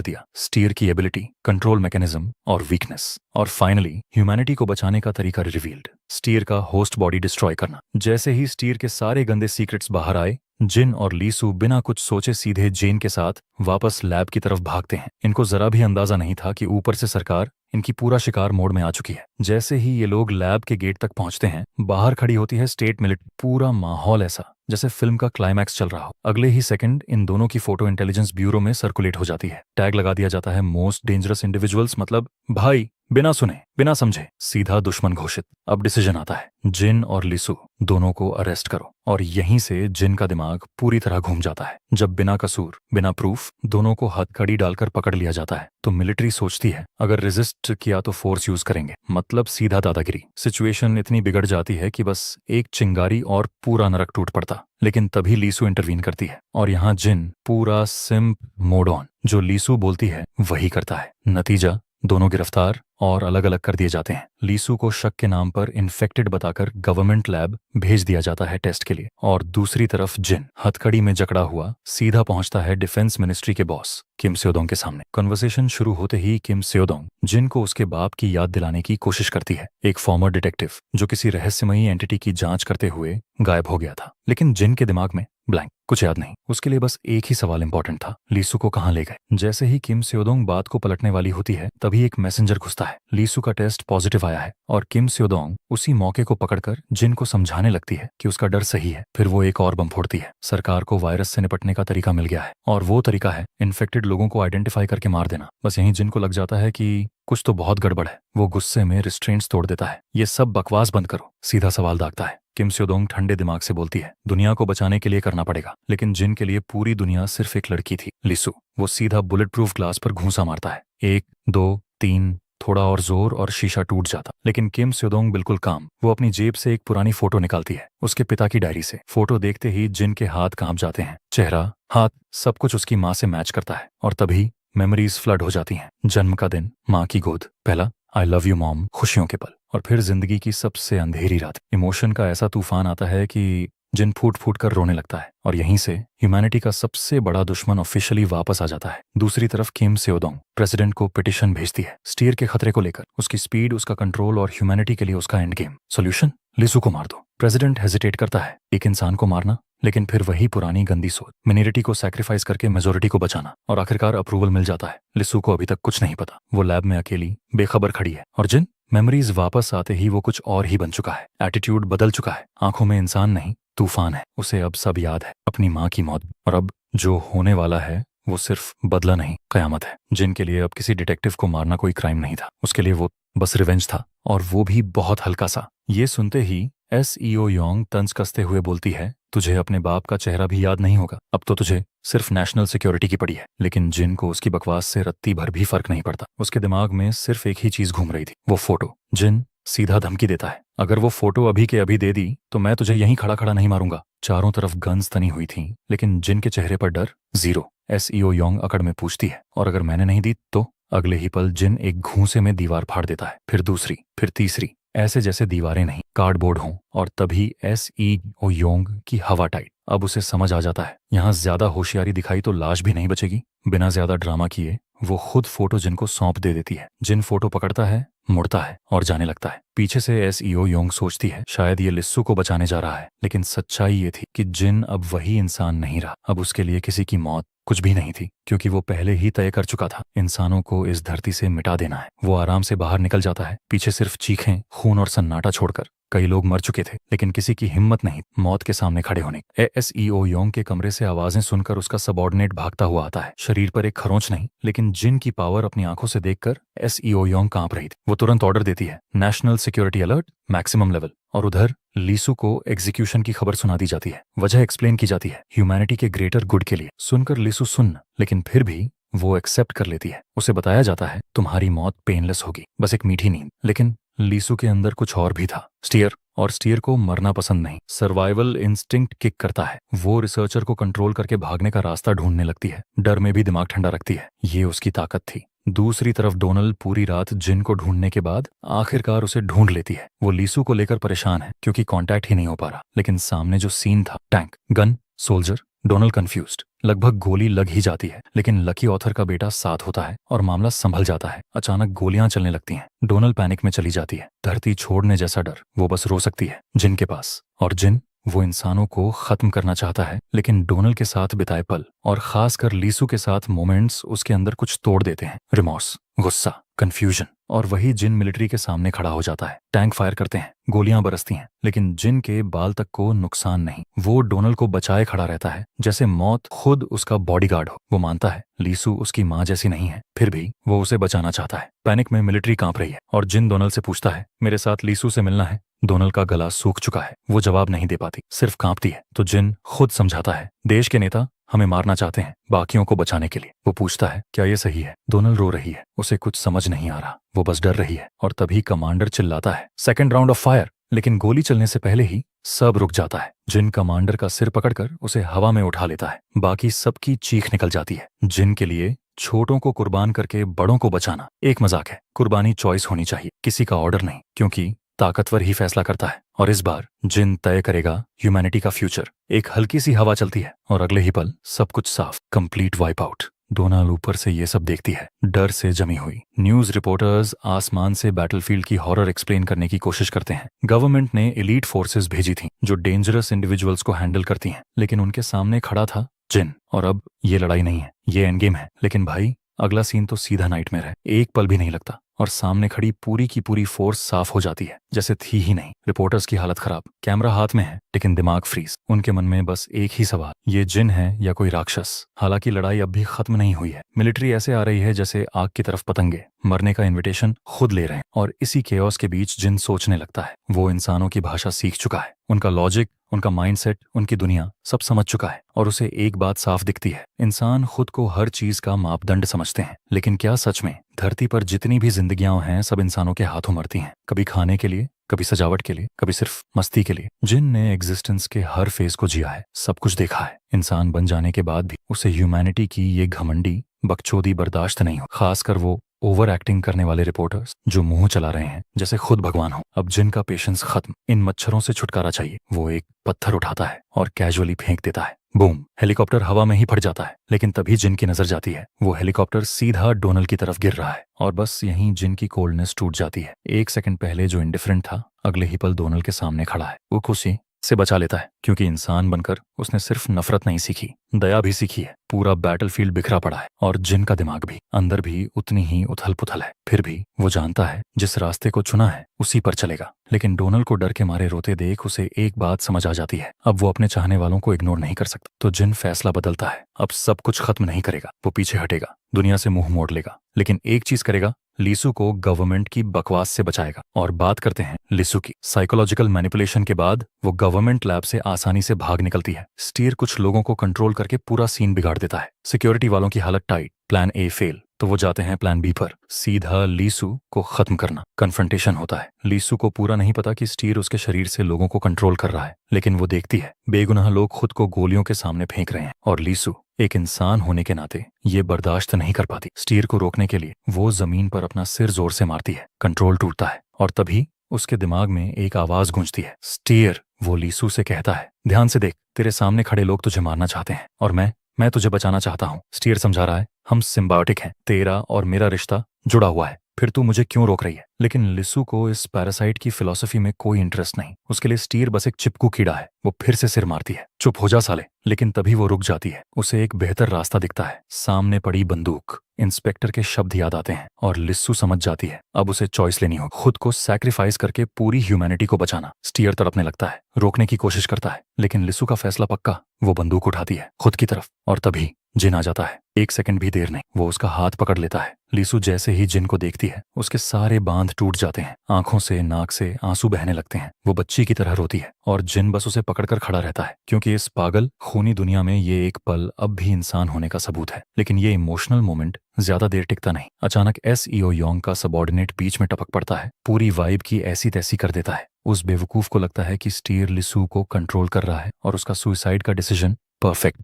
दिया, स्टीयर की एबिलिटी, कंट्रोल मैकेनिज्म और वीकनेस। और फाइनली ह्यूमैनिटी को बचाने का तरीका रिवील्ड, स्टीयर का होस्ट बॉडी डिस्ट्रॉय करना। जैसे ही स्टीयर के सारे गंदे सीक्रेट्स बाहर आए, जिन और लीसू बिना कुछ सोचे सीधे जेन के साथ वापस लैब की तरफ भागते हैं। इनको जरा भी अंदाजा नहीं था कि ऊपर से सरकार इनकी पूरा शिकार मोड में आ चुकी है। जैसे ही ये लोग लैब के गेट तक पहुंचते हैं, बाहर खड़ी होती है स्टेट मिलिट्री। पूरा माहौल ऐसा जैसे फिल्म का क्लाइमैक्स चल रहा हो। अगले ही सेकंड इन दोनों की फोटो इंटेलिजेंस ब्यूरो में सर्कुलेट हो जाती है। टैग लगा दिया जाता है, मोस्ट डेंजरस इंडिविजुअल्स, मतलब भाई बिना सुने बिना समझे सीधा दुश्मन घोषित। अब डिसीजन आता है, जिन और लिसु दोनों को अरेस्ट करो। और यहीं से जिन का दिमाग पूरी तरह घूम जाता है। जब बिना कसूर बिना प्रूफ दोनों को हथकड़ी डालकर पकड़ लिया जाता है, तो मिलिट्री सोचती है अगर रेजिस्ट किया तो फोर्स यूज करेंगे, मतलब सीधा दादागिरी। सिचुएशन इतनी बिगड़ जाती है कि बस एक चिंगारी और पूरा नरक टूट पड़ता। लेकिन तभी लीसु इंटरवीन करती है और यहाँ जिन पूरा सिम्प मोड ऑन, जो लीसु बोलती है वही करता है। नतीजा, दोनों गिरफ्तार और अलग अलग कर दिए जाते हैं। लीसु को शक के नाम पर इन्फेक्टेड बताकर गवर्नमेंट लैब भेज दिया जाता है टेस्ट के लिए। और दूसरी तरफ जिन हथकड़ी में जकड़ा हुआ सीधा पहुंचता है डिफेंस मिनिस्ट्री के बॉस किम स्योदोंग के सामने। कन्वर्सेशन शुरू होते ही किम स्योदोंग जिन को उसके बाप की याद दिलाने की कोशिश करती है, एक फॉर्मर डिटेक्टिव जो किसी रहस्यमयी एंटिटी की जांच करते हुए गायब हो गया था। लेकिन जिन के दिमाग में ब्लैंक, कुछ याद नहीं। उसके लिए बस एक ही सवाल इंपॉर्टेंट था, लीसु को कहां ले गए। जैसे ही किम स्योदोंग बात को पलटने वाली होती है, तभी एक मैसेंजर घुसता है। लीसु का टेस्ट पॉजिटिव आया है और किम स्योदोंग उसी मौके को पकड़कर जिन को समझाने लगती है कि उसका डर सही है। फिर वो एक और बम फोड़ती है, सरकार को वायरस से निपटने का तरीका मिल गया है और वो तरीका है इन्फेक्टेड लोगों को आइडेंटिफाई करके मार देना। बस यहीं जिन को लग जाता है कि कुछ तो बहुत गड़बड़ है। वो गुस्से में रिस्ट्रेंट्स तोड़ देता है, ये सब बकवास बंद करो, सीधा सवाल दागता है। किम स्योदोंग ठंडे दिमाग से बोलती है, दुनिया को बचाने के लिए करना पड़ेगा। लेकिन जिन के लिए पूरी दुनिया सिर्फ एक लड़की थी, लिसु। वो सीधा बुलेट प्रूफ ग्लास पर घूंसा मारता है, 1 2 3, थोड़ा और जोर और शीशा टूट जाता। लेकिन किम स्योदोंग बिल्कुल काम। वो अपनी जेब से एक पुरानी फोटो निकालती है, उसके पिता की डायरी से। फोटो देखते ही जिन के हाथ कांप जाते हैं, चेहरा, हाथ, सब कुछ उसकी माँ से मैच करता है। और तभी मेमोरीज फ्लड हो जाती हैं। जन्म का दिन, माँ की गोद, पहला आई लव यू मॉम, खुशियों के पल, और फिर जिंदगी की सबसे अंधेरी रात। इमोशन का ऐसा तूफान आता है कि जिन फूट फूट कर रोने लगता है। और यहीं से ह्यूमैनिटी का सबसे बड़ा दुश्मन ऑफिशियली वापस आ जाता है। दूसरी तरफ किम स्योदोंग प्रेसिडेंट को पिटिशन भेजती है, स्टीयर के खतरे को लेकर, उसकी स्पीड, उसका कंट्रोल और ह्यूमैनिटी के लिए उसका एंड गेम। सोल्यूशन, लिसु को मार दो। प्रेसिडेंट हेजिटेट करता है, एक इंसान को मारना, लेकिन फिर वही पुरानी गंदी सोच, मिनोरिटी को सैक्रिफाइस करके मेजोरिटी को बचाना। और आखिरकार अप्रूवल मिल जाता है। लिसु को अभी तक कुछ नहीं पता, वो लैब में अकेली बेखबर खड़ी है। और जिन मेमोरीज वापस आते ही वो कुछ और ही बन चुका है। एटीट्यूड बदल चुका है, आंखों में इंसान नहीं तूफान है। उसे अब सब याद है, अपनी माँ की मौत, और अब जो होने वाला है वो सिर्फ बदला नहीं, कयामत है। जिनके लिए अब किसी डिटेक्टिव को मारना कोई क्राइम नहीं था, उसके लिए वो बस रिवेंज था, और वो भी बहुत हल्का सा। ये सुनते ही एसईओ योंग तंज कसते हुए बोलती है, तुझे अपने बाप का चेहरा भी याद नहीं होगा, अब तो तुझे सिर्फ नेशनल सिक्योरिटी की पड़ी है। लेकिन जिन को उसकी बकवास से रत्ती भर भी फर्क नहीं पड़ता। उसके दिमाग में सिर्फ एक ही चीज घूम रही थी, वो फोटो। जिन सीधा धमकी देता है, अगर वो फोटो अभी के अभी दे दी तो मैं तुझे यहीं खड़ा खड़ा नहीं मारूंगा। चारों तरफ गन्स तनी हुई थी, लेकिन जिन के चेहरे पर डर जीरो। एसईओ योंग अकड़ में पूछती है, और अगर मैंने नहीं दी तो? अगले ही पल जिन एक घूंसे में दीवार फाड़ देता है, फिर दूसरी, फिर तीसरी, ऐसे जैसे दीवारें नहीं कार्डबोर्ड हों। और तभी एसईओ योंग की हवा टाइट। अब उसे समझ आ जाता है, यहाँ ज्यादा होशियारी दिखाई तो लाश भी नहीं बचेगी। बिना ज्यादा ड्रामा किए वो खुद फोटो जिन को सौंप दे देती है। जिन फोटो पकड़ता है, मुड़ता है और जाने लगता है। पीछे से एसईओ योंग सोचती है शायद ये लिस्सू को बचाने जा रहा है, लेकिन सच्चाई ये थी कि जिन अब वही इंसान नहीं रहा। अब उसके लिए किसी की मौत कुछ भी नहीं थी, क्योंकि वो पहले ही तय कर चुका था, इंसानों को इस धरती से मिटा देना है। वो आराम से बाहर निकल जाता है, पीछे सिर्फ चीखें, खून और सन्नाटा छोड़कर। कई लोग मर चुके थे, लेकिन किसी की हिम्मत नहीं मौत के सामने खड़े होने। एसईओ योंग के कमरे से आवाजें सुनकर उसका सबऑर्डिनेट भागता हुआ आता है। शरीर पर एक खरोंच नहीं, लेकिन जिन की पावर अपनी आंखों से देखकर एसईओ योंग कांप रही थी। वो तुरंत ऑर्डर देती है, national security alert, maximum level. और उधर लीसु को एग्जीक्यूशन की खबर सुना दी जाती है। वजह एक्सप्लेन की जाती है, ह्यूमैनिटी के ग्रेटर गुड के लिए। सुनकर लीसु सुन, लेकिन फिर भी वो एक्सेप्ट कर लेती है। उसे बताया जाता है, तुम्हारी मौत पेनलेस होगी, बस एक मीठी नींद। लेकिन लीसु के अंदर कुछ और भी था, स्टीयर। और स्टीयर को मरना पसंद नहीं, सर्वाइवल इंस्टिंक्ट किक करता है। वो रिसर्चर को कंट्रोल करके भागने का रास्ता ढूंढने लगती है, डर में भी दिमाग ठंडा रखती है। ये उसकी ताकत थी। दूसरी तरफ डोनल पूरी रात जिन को ढूंढने के बाद आखिरकार उसे ढूंढ लेती है। वो लीसु को लेकर परेशान है, क्योंकि कांटेक्ट ही नहीं हो पा रहा। लेकिन सामने जो सीन था, tank, gun, soldier, Donal confused. लगभग गोली लग ही जाती है, लेकिन लकी ऑथर का बेटा साथ होता है और मामला संभल जाता है। अचानक गोलियां चलने लगती हैं। डोनल पैनिक में चली जाती है। धरती छोड़ने जैसा डर। वो बस रो सकती है जिन के पास। और जिन वो इंसानों को खत्म करना चाहता है, लेकिन डोनल के साथ बिताए पल और खासकर लीसू के साथ मोमेंट्स उसके अंदर कुछ तोड़ देते हैं। रिमॉर्स, गुस्सा, कंफ्यूजन। और वही जिन मिलिट्री के सामने खड़ा हो जाता है। टैंक फायर करते हैं, गोलियां बरसती हैं, लेकिन जिन के बाल तक को नुकसान नहीं। वो डोनल को बचाए खड़ा रहता है जैसे मौत खुद उसका बॉडीगार्ड हो। वो मानता है लीसू उसकी माँ जैसी नहीं है, फिर भी वो उसे बचाना चाहता है। पैनिक में मिलिट्री कांप रही है और जिन डोनल से पूछता है, मेरे साथ लीसू से मिलना है। डोनल का गला सूख चुका है। वो जवाब नहीं दे पाती, सिर्फ कांपती है। तो जिन खुद समझाता है, देश के नेता हमें मारना चाहते हैं बाकियों को बचाने के लिए। वो पूछता है, क्या ये सही है? डोनल रो रही है। उसे कुछ समझ नहीं आ रहा। वो बस डर रही है। और तभी कमांडर चिल्लाता है, सेकंड राउंड ऑफ फायर। लेकिन गोली चलने से पहले ही सब रुक जाता है। जिन कमांडर का सिर पकड़कर उसे हवा में उठा लेता है। बाकी सबकी चीख निकल जाती है। जिन के लिए छोटों को कुर्बान करके बड़ों को बचाना एक मजाक है। कुर्बानी चॉइस होनी चाहिए, किसी का ऑर्डर नहीं, क्योंकि ताकतवर ही फैसला करता है। और इस बार जिन तय करेगा ह्यूमैनिटी का फ्यूचर। एक हल्की सी हवा चलती है और अगले ही पल सब कुछ साफ, कंप्लीट वाइप आउट। डोनाल ऊपर से ये सब देखती है, डर से जमी हुई। न्यूज रिपोर्टर्स आसमान से बैटलफील्ड की हॉरर एक्सप्लेन करने की कोशिश करते हैं। गवर्नमेंट ने एलीट फोर्सेस भेजी थी जो डेंजरस इंडिविजुअल्स को हैंडल करती हैं, लेकिन उनके सामने खड़ा था जिन। और अब ये लड़ाई नहीं है, ये एंड गेम है। लेकिन भाई, अगला सीन तो सीधा नाइटमेयर है। एक पल भी नहीं लगता और सामने खड़ी पूरी की पूरी फोर्स साफ हो जाती है जैसे थी ही नहीं। रिपोर्टर्स की हालत खराब, कैमरा हाथ में है लेकिन दिमाग फ्रीज। उनके मन में बस एक ही सवाल, ये जिन है या कोई राक्षस? हालांकि लड़ाई अब भी खत्म नहीं हुई है। मिलिट्री ऐसे आ रही है जैसे आग की तरफ पतंगे। मरने का इन्विटेशन खुद ले रहे हैं। और इसी केओस के बीच जिन सोचने लगता है। वो इंसानों की भाषा सीख चुका है। उनका लॉजिक, उनका माइंडसेट, उनकी दुनिया सब समझ चुका है। और उसे एक बात साफ दिखती है, इंसान खुद को हर चीज का मापदंड समझते हैं, लेकिन क्या सच में धरती पर जितनी भी जिंदगियां हैं सब इंसानों के हाथों मरती हैं? कभी खाने के लिए, कभी सजावट के लिए, कभी सिर्फ मस्ती के लिए। जिन ने एग्जिस्टेंस के हर फेज को जिया है, सब कुछ देखा है। इंसान बन जाने के बाद भी उसे ह्यूमैनिटी की ये घमंडी बकचोदी बर्दाश्त नहीं हो। खासकर वो ओवर एक्टिंग करने वाले रिपोर्टर्स जो मुंह चला रहे हैं जैसे खुद भगवान हो। अब जिन का पेशेंस खत्म। इन मच्छरों से छुटकारा चाहिए। वो एक पत्थर उठाता है और कैजुअली फेंक देता है। बूम! हेलीकॉप्टर हवा में ही फट जाता है। लेकिन तभी जिन की नजर जाती है। वो हेलीकॉप्टर सीधा डोनल की तरफ गिर रहा है और बस यहीं जिन की कोल्डनेस टूट जाती है। एक सेकंड पहले जो इंडिफरेंट था, अगले ही पल डोनल के सामने खड़ा है। वो खुशी से बचा लेता है, क्योंकि इंसान बनकर उसने सिर्फ नफरत नहीं सीखी, दया भी सीखी है। पूरा बैटलफील्ड बिखरा पड़ा है और जिन का दिमाग भी अंदर भी उतनी ही उथल पुथल है। फिर भी वो जानता है जिस रास्ते को चुना है उसी पर चलेगा। लेकिन डोनल को डर के मारे रोते देख उसे एक बात समझ आ जाती है, अब वो अपने चाहने वालों को इग्नोर नहीं कर सकता। तो जिन फैसला बदलता है। अब सब कुछ खत्म नहीं करेगा, वो पीछे हटेगा, दुनिया से मुंह मोड़ लेगा, लेकिन एक चीज करेगा, लीसू को गवर्नमेंट की बकवास से बचाएगा। और बात करते हैं लीसू की। साइकोलॉजिकल मैनिपुलेशन के बाद वो गवर्नमेंट लैब से आसानी से भाग निकलती है। स्टीयर कुछ लोगों को कंट्रोल करके पूरा सीन बिगाड़ देता है। सिक्योरिटी वालों की हालत टाइट। प्लान ए फेल, तो वो जाते हैं प्लान बी पर, सीधा लीसू को खत्म करना। कन्फ्रंटेशन होता है। लीसू को पूरा नहीं पता कि स्टीयर उसके शरीर से लोगों को कंट्रोल कर रहा है, लेकिन वो देखती है बेगुनाह लोग खुद को गोलियों के सामने फेंक रहे हैं और लीसू एक इंसान होने के नाते ये बर्दाश्त नहीं कर पाती। स्टीयर को रोकने के लिए वो जमीन पर अपना सिर जोर से मारती है। कंट्रोल टूटता है और तभी उसके दिमाग में एक आवाज गूंजती है, स्टीयर। वो लीसू से कहता है, ध्यान से देख, तेरे सामने खड़े लोग तुझे मारना चाहते हैं और मैं तुझे बचाना चाहता हूँ। स्टीयर समझा रहा है, हम सिम्बायोटिक हैं, तेरा और मेरा रिश्ता जुड़ा हुआ है, फिर तू मुझे क्यों रोक रही है? लेकिन लिसू को इस पैरासाइट की फिलॉसफी में कोई इंटरेस्ट नहीं। उसके लिए स्टीयर बस एक चिपकू कीड़ा है। वो फिर से सिर मारती है, चुप हो जा साले। लेकिन तभी वो रुक जाती है। उसे एक बेहतर रास्ता दिखता है, सामने पड़ी बंदूक। इंस्पेक्टर के शब्द याद आते हैं और लिस्सू समझ जाती है अब उसे चॉइस लेनी हो, खुद को सैक्रिफाइस करके पूरी ह्यूमैनिटी को बचाना। स्टीयर तड़पने लगता है, रोकने की कोशिश करता है, लेकिन लिस्सू का फैसला पक्का। वो बंदूक उठाती है खुद की तरफ और तभी जिन आ जाता है। एक सेकंड भी देर नहीं, वो उसका हाथ पकड़ लेता है। लिसू जैसे ही जिन को देखती है उसके सारे बांध टूट जाते हैं, आंखों से नाक से आंसू बहने लगते हैं। वो बच्ची की तरह रोती है और जिन बस उसे पकड़कर खड़ा रहता है, क्योंकि इस पागल खूनी दुनिया में ये एक पल अब भी इंसान होने का सबूत है। लेकिन ये इमोशनल मोमेंट ज्यादा देर टिकता नहीं। अचानक एसईओ योंग का सबॉर्डिनेट बीच में टपक पड़ता है, पूरी वाइब की ऐसी तैसी कर देता है। उस बेवकूफ को लगता है कि स्टीयर लिसू को कंट्रोल कर रहा है और उसका सुसाइड का डिसीजन परफेक्ट।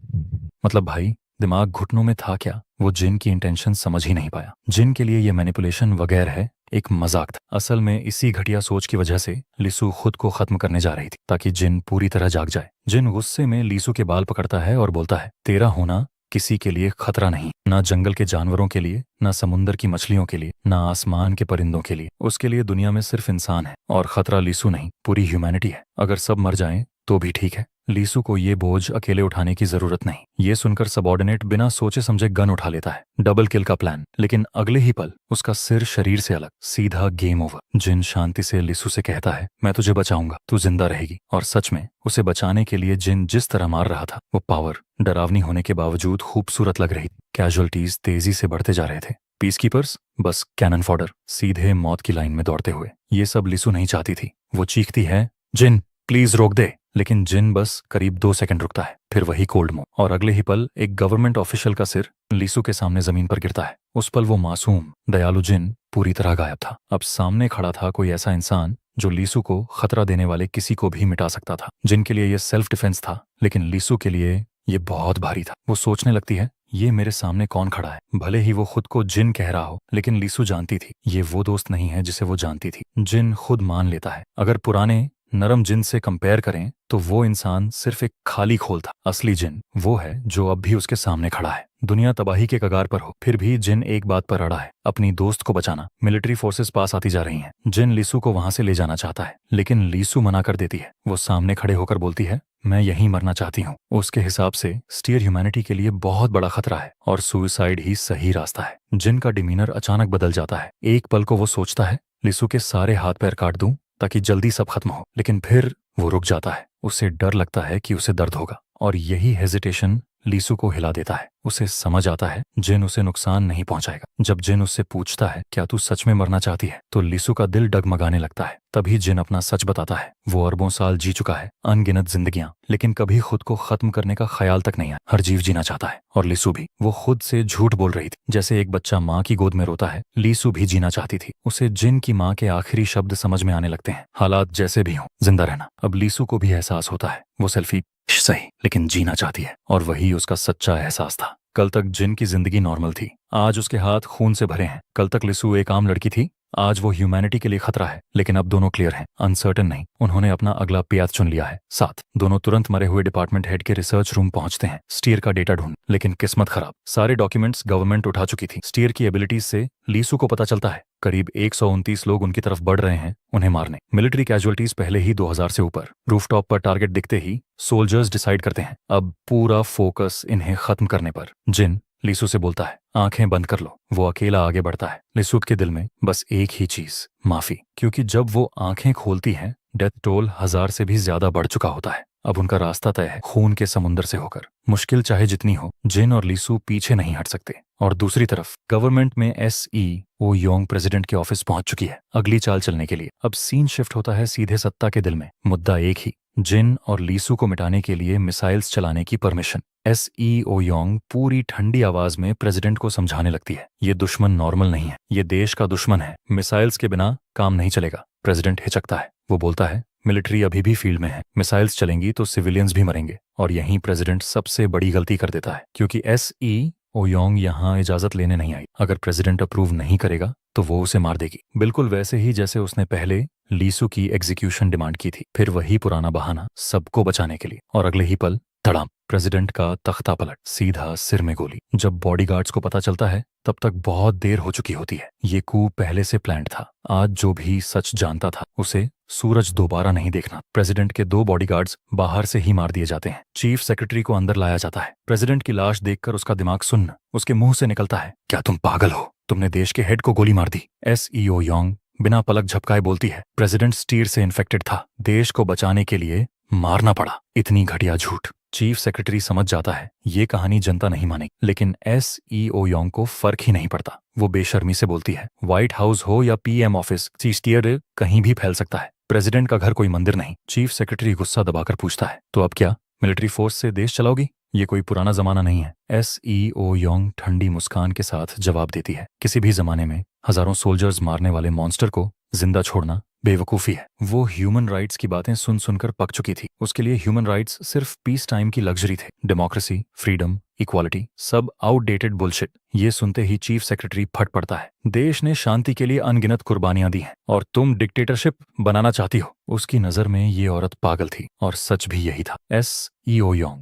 मतलब भाई, दिमाग घुटनों में था क्या? वो जिन की इंटेंशन समझ ही नहीं पाया। जिन के लिए ये मैनिपुलेशन वगैरह है, एक मजाक था। असल में इसी घटिया सोच की वजह से लिसु खुद को खत्म करने जा रही थी ताकि जिन पूरी तरह जाग जाए। जिन गुस्से में लिसु के बाल पकड़ता है और बोलता है, तेरा होना किसी के लिए खतरा नहीं, ना जंगल के जानवरों के लिए, ना समुंदर की मछलियों के लिए, ना आसमान के परिंदों के लिए। उसके लिए दुनिया में सिर्फ इंसान है और खतरा लिसु नहीं, पूरी ह्यूमैनिटी है। अगर सब मर जाएं तो भी ठीक है, लिसु को ये बोझ अकेले उठाने की जरूरत नहीं। ये सुनकर सबॉर्डिनेट बिना सोचे समझे गन उठा लेता है, डबल किल का प्लान। लेकिन अगले ही पल उसका सिर शरीर से अलग, सीधा गेम ओवर। जिन शांति से लिसु से कहता है, मैं तुझे बचाऊंगा, तू जिंदा रहेगी। और सच में उसे बचाने के लिए जिन जिस तरह मार रहा था, वो पावर डरावनी होने के बावजूद खूबसूरत लग रही थी। कैजुअल्टीज तेजी से बढ़ते जा रहे थे, पीसकीपर्स बस कैनन फॉडर, सीधे मौत की लाइन में दौड़ते हुए। ये सब लिसु नहीं चाहती थी। वो चीखती है, जिन प्लीज रोक दे। लेकिन जिन बस करीब 2 सेकंड रुकता है, फिर वही कोल्ड मुंह। और अगले ही पल एक गवर्नमेंट ऑफिशियल का सिर लिसु के सामने जमीन पर गिरता है। उस पल वो मासूम दयालु जिन पूरी तरह गायब था। अब सामने खड़ा था कोई ऐसा इंसान जो लिसु को खतरा देने वाले किसी को भी मिटा सकता था। जिनके लिए ये सेल्फ डिफेंस था, लेकिन लिसु के लिए ये बहुत भारी था। वो सोचने लगती है, ये मेरे सामने कौन खड़ा है। भले ही वो खुद को जिन कह रहा हो, लेकिन लिसु जानती थी ये वो दोस्त नहीं है जिसे वो जानती थी। जिन खुद मान लेता है, अगर पुराने नरम जिन से कंपेयर करें तो वो इंसान सिर्फ एक खाली खोल था। असली जिन वो है जो अब भी उसके सामने खड़ा है। दुनिया तबाही के कगार पर हो, फिर भी जिन एक बात पर अड़ा है, अपनी दोस्त को बचाना। मिलिट्री फोर्सेस पास आती जा रही हैं। जिन लिसु को वहां से ले जाना चाहता है, लेकिन लिसु मना कर देती है। वो सामने खड़े होकर बोलती है, मैं यहीं मरना चाहती हूँ। उसके हिसाब से स्टीयर ह्यूमैनिटी के लिए बहुत बड़ा खतरा है और सुसाइड ही सही रास्ता है। जिन का डिमीनर अचानक बदल जाता है। एक पल को वो सोचता है, लिसु के सारे हाथ पैर काट दूं ताकि जल्दी सब खत्म हो। लेकिन फिर वो रुक जाता है। उसे डर लगता है कि उसे दर्द होगा, और यही हेजिटेशन लिसु को हिला देता है। उसे समझ आता है जिन उसे नुकसान नहीं पहुंचाएगा। जब जिन उससे पूछता है, क्या तू सच में मरना चाहती है, तो लिसु का दिल डगमगाने लगता है। तभी जिन अपना सच बताता है। वो अरबों साल जी चुका है, अनगिनत जिंदगियां, लेकिन कभी खुद को खत्म करने का ख्याल तक नहीं आया। हर जीव जीना चाहता है, और लिसु भी। वो खुद से झूठ बोल रही थी। जैसे एक बच्चा माँ की गोद में रोता है, लिसु भी जीना चाहती थी। उसे जिन की माँ के आखिरी शब्द समझ में आने लगते हैं, हालात जैसे भी हों, जिंदा रहना। अब लिसु को भी एहसास होता है, वो सेल्फी सही, लेकिन जीना चाहती है। और वही उसका सच्चा एहसास था। कल तक जिन की जिंदगी नॉर्मल थी, आज उसके हाथ खून से भरे हैं। कल तक लिसु एक आम लड़की थी, आज वो ह्यूमैनिटी के लिए खतरा है। लेकिन अब दोनों क्लियर हैं, अनसर्टन नहीं। उन्होंने अपना अगला पियाद चुन लिया है। साथ दोनों तुरंत मरे हुए डिपार्टमेंट हेड के रिसर्च रूम पहुंचते हैं, स्टीयर का डेटा ढूंढ। लेकिन किस्मत खराब, सारे डॉक्यूमेंट्स गवर्नमेंट उठा चुकी थी। स्टीयर की एबिलिटीज से लिसु को पता चलता है करीब 129 लोग उनकी तरफ बढ़ रहे हैं उन्हें मारने। मिलिट्री कैजुअल्टीज पहले ही 2000 से ऊपर। रूफटॉप पर टारगेट दिखते ही सोल्जर्स डिसाइड करते हैं, अब पूरा फोकस इन्हें खत्म करने पर। जिन लिसु से बोलता है, आंखें बंद कर लो। वो अकेला आगे बढ़ता है। लिसु के दिल में बस एक ही चीज, माफी। क्योंकि जब वो आंखें खोलती हैं, डेथ टोल 1000 से भी ज्यादा बढ़ चुका होता है। अब उनका रास्ता तय है, खून के समुंदर से होकर। मुश्किल चाहे जितनी हो, जिन और लिसु पीछे नहीं हट सकते। और दूसरी तरफ गवर्नमेंट में SEO योंग प्रेसिडेंट के ऑफिस पहुंच चुकी है अगली चाल चलने के लिए। अब सीन शिफ्ट होता है सीधे सत्ता के दिल में। मुद्दा एक ही, जिन और लिसु को मिटाने के लिए मिसाइल्स चलाने की परमिशन। SEO योंग पूरी ठंडी आवाज में प्रेसिडेंट को समझाने लगती है, ये दुश्मन नॉर्मल नहीं है, ये देश का दुश्मन है। मिसाइल्स के बिना काम नहीं चलेगा। प्रेसिडेंट हिचकता है। वो बोलता है, मिलिट्री अभी भी फील्ड में है, मिसाइल्स चलेंगी तो सिविलियंस भी मरेंगे। और यहीं प्रेसिडेंट सबसे बड़ी गलती कर देता है, क्योंकि SEO योंग यहाँ इजाजत लेने नहीं आई। अगर प्रेसिडेंट अप्रूव नहीं करेगा तो वो उसे मार देगी, बिल्कुल वैसे ही जैसे उसने पहले लिसु की एग्जीक्यूशन डिमांड की थी। फिर वही पुराना बहाना, सबको बचाने के लिए। और अगले ही पल धड़ाम, प्रेसिडेंट का तख्ता पलट, सीधा सिर में गोली। जब बॉडीगार्ड्स को पता चलता है, तब तक बहुत देर हो चुकी होती है। ये कूप पहले से प्लान्ड था। आज जो भी सच जानता था, उसे सूरज दोबारा नहीं देखना। प्रेसिडेंट के 2 बॉडीगार्ड्स बाहर से ही मार दिए जाते हैं। चीफ सेक्रेटरी को अंदर लाया जाता है। प्रेसिडेंट की लाश देखकर उसका दिमाग सुन्न, उसके मुंह से निकलता है, क्या तुम पागल हो? तुमने देश के हेड को गोली मार दी। SEO योंग बिना पलक झपकाए बोलती है, प्रेसिडेंट स्टीयर से इन्फेक्टेड था, देश को बचाने के लिए मारना पड़ा। इतनी घटिया झूठ। चीफ सेक्रेटरी समझ जाता है ये कहानी जनता नहीं मानेगी, लेकिन SEO योंग को फर्क ही नहीं पड़ता। वो बेशर्मी से बोलती है, व्हाइट हाउस हो या PM ऑफिस, स्टीयर कहीं भी फैल सकता है। प्रेसिडेंट का घर कोई मंदिर नहीं। चीफ सेक्रेटरी गुस्सा दबाकर पूछता है, तो अब क्या मिलिट्री फोर्स से देश चलाओगी? ये कोई पुराना जमाना नहीं है। SEO योंग ठंडी मुस्कान के साथ जवाब देती है, किसी भी जमाने में हजारों सोल्जर्स मारने वाले मॉन्स्टर को जिंदा छोड़ना बेवकूफ़ी है। वो ह्यूमन राइट्स की बातें सुन सुनकर पक चुकी थी। उसके लिए ह्यूमन राइट्स सिर्फ पीस टाइम की लग्जरी थे। डेमोक्रेसी, फ्रीडम, इक्वालिटी सब आउटडेटेड बुलशिट। ये सुनते ही चीफ सेक्रेटरी फट पड़ता है। देश ने शांति के लिए अनगिनत कुर्बानियां दी हैं और तुम डिक्टेटरशिप बनाना चाहती हो। उसकी नजर में ये औरत पागल थी और सच भी यही था। SEO योंग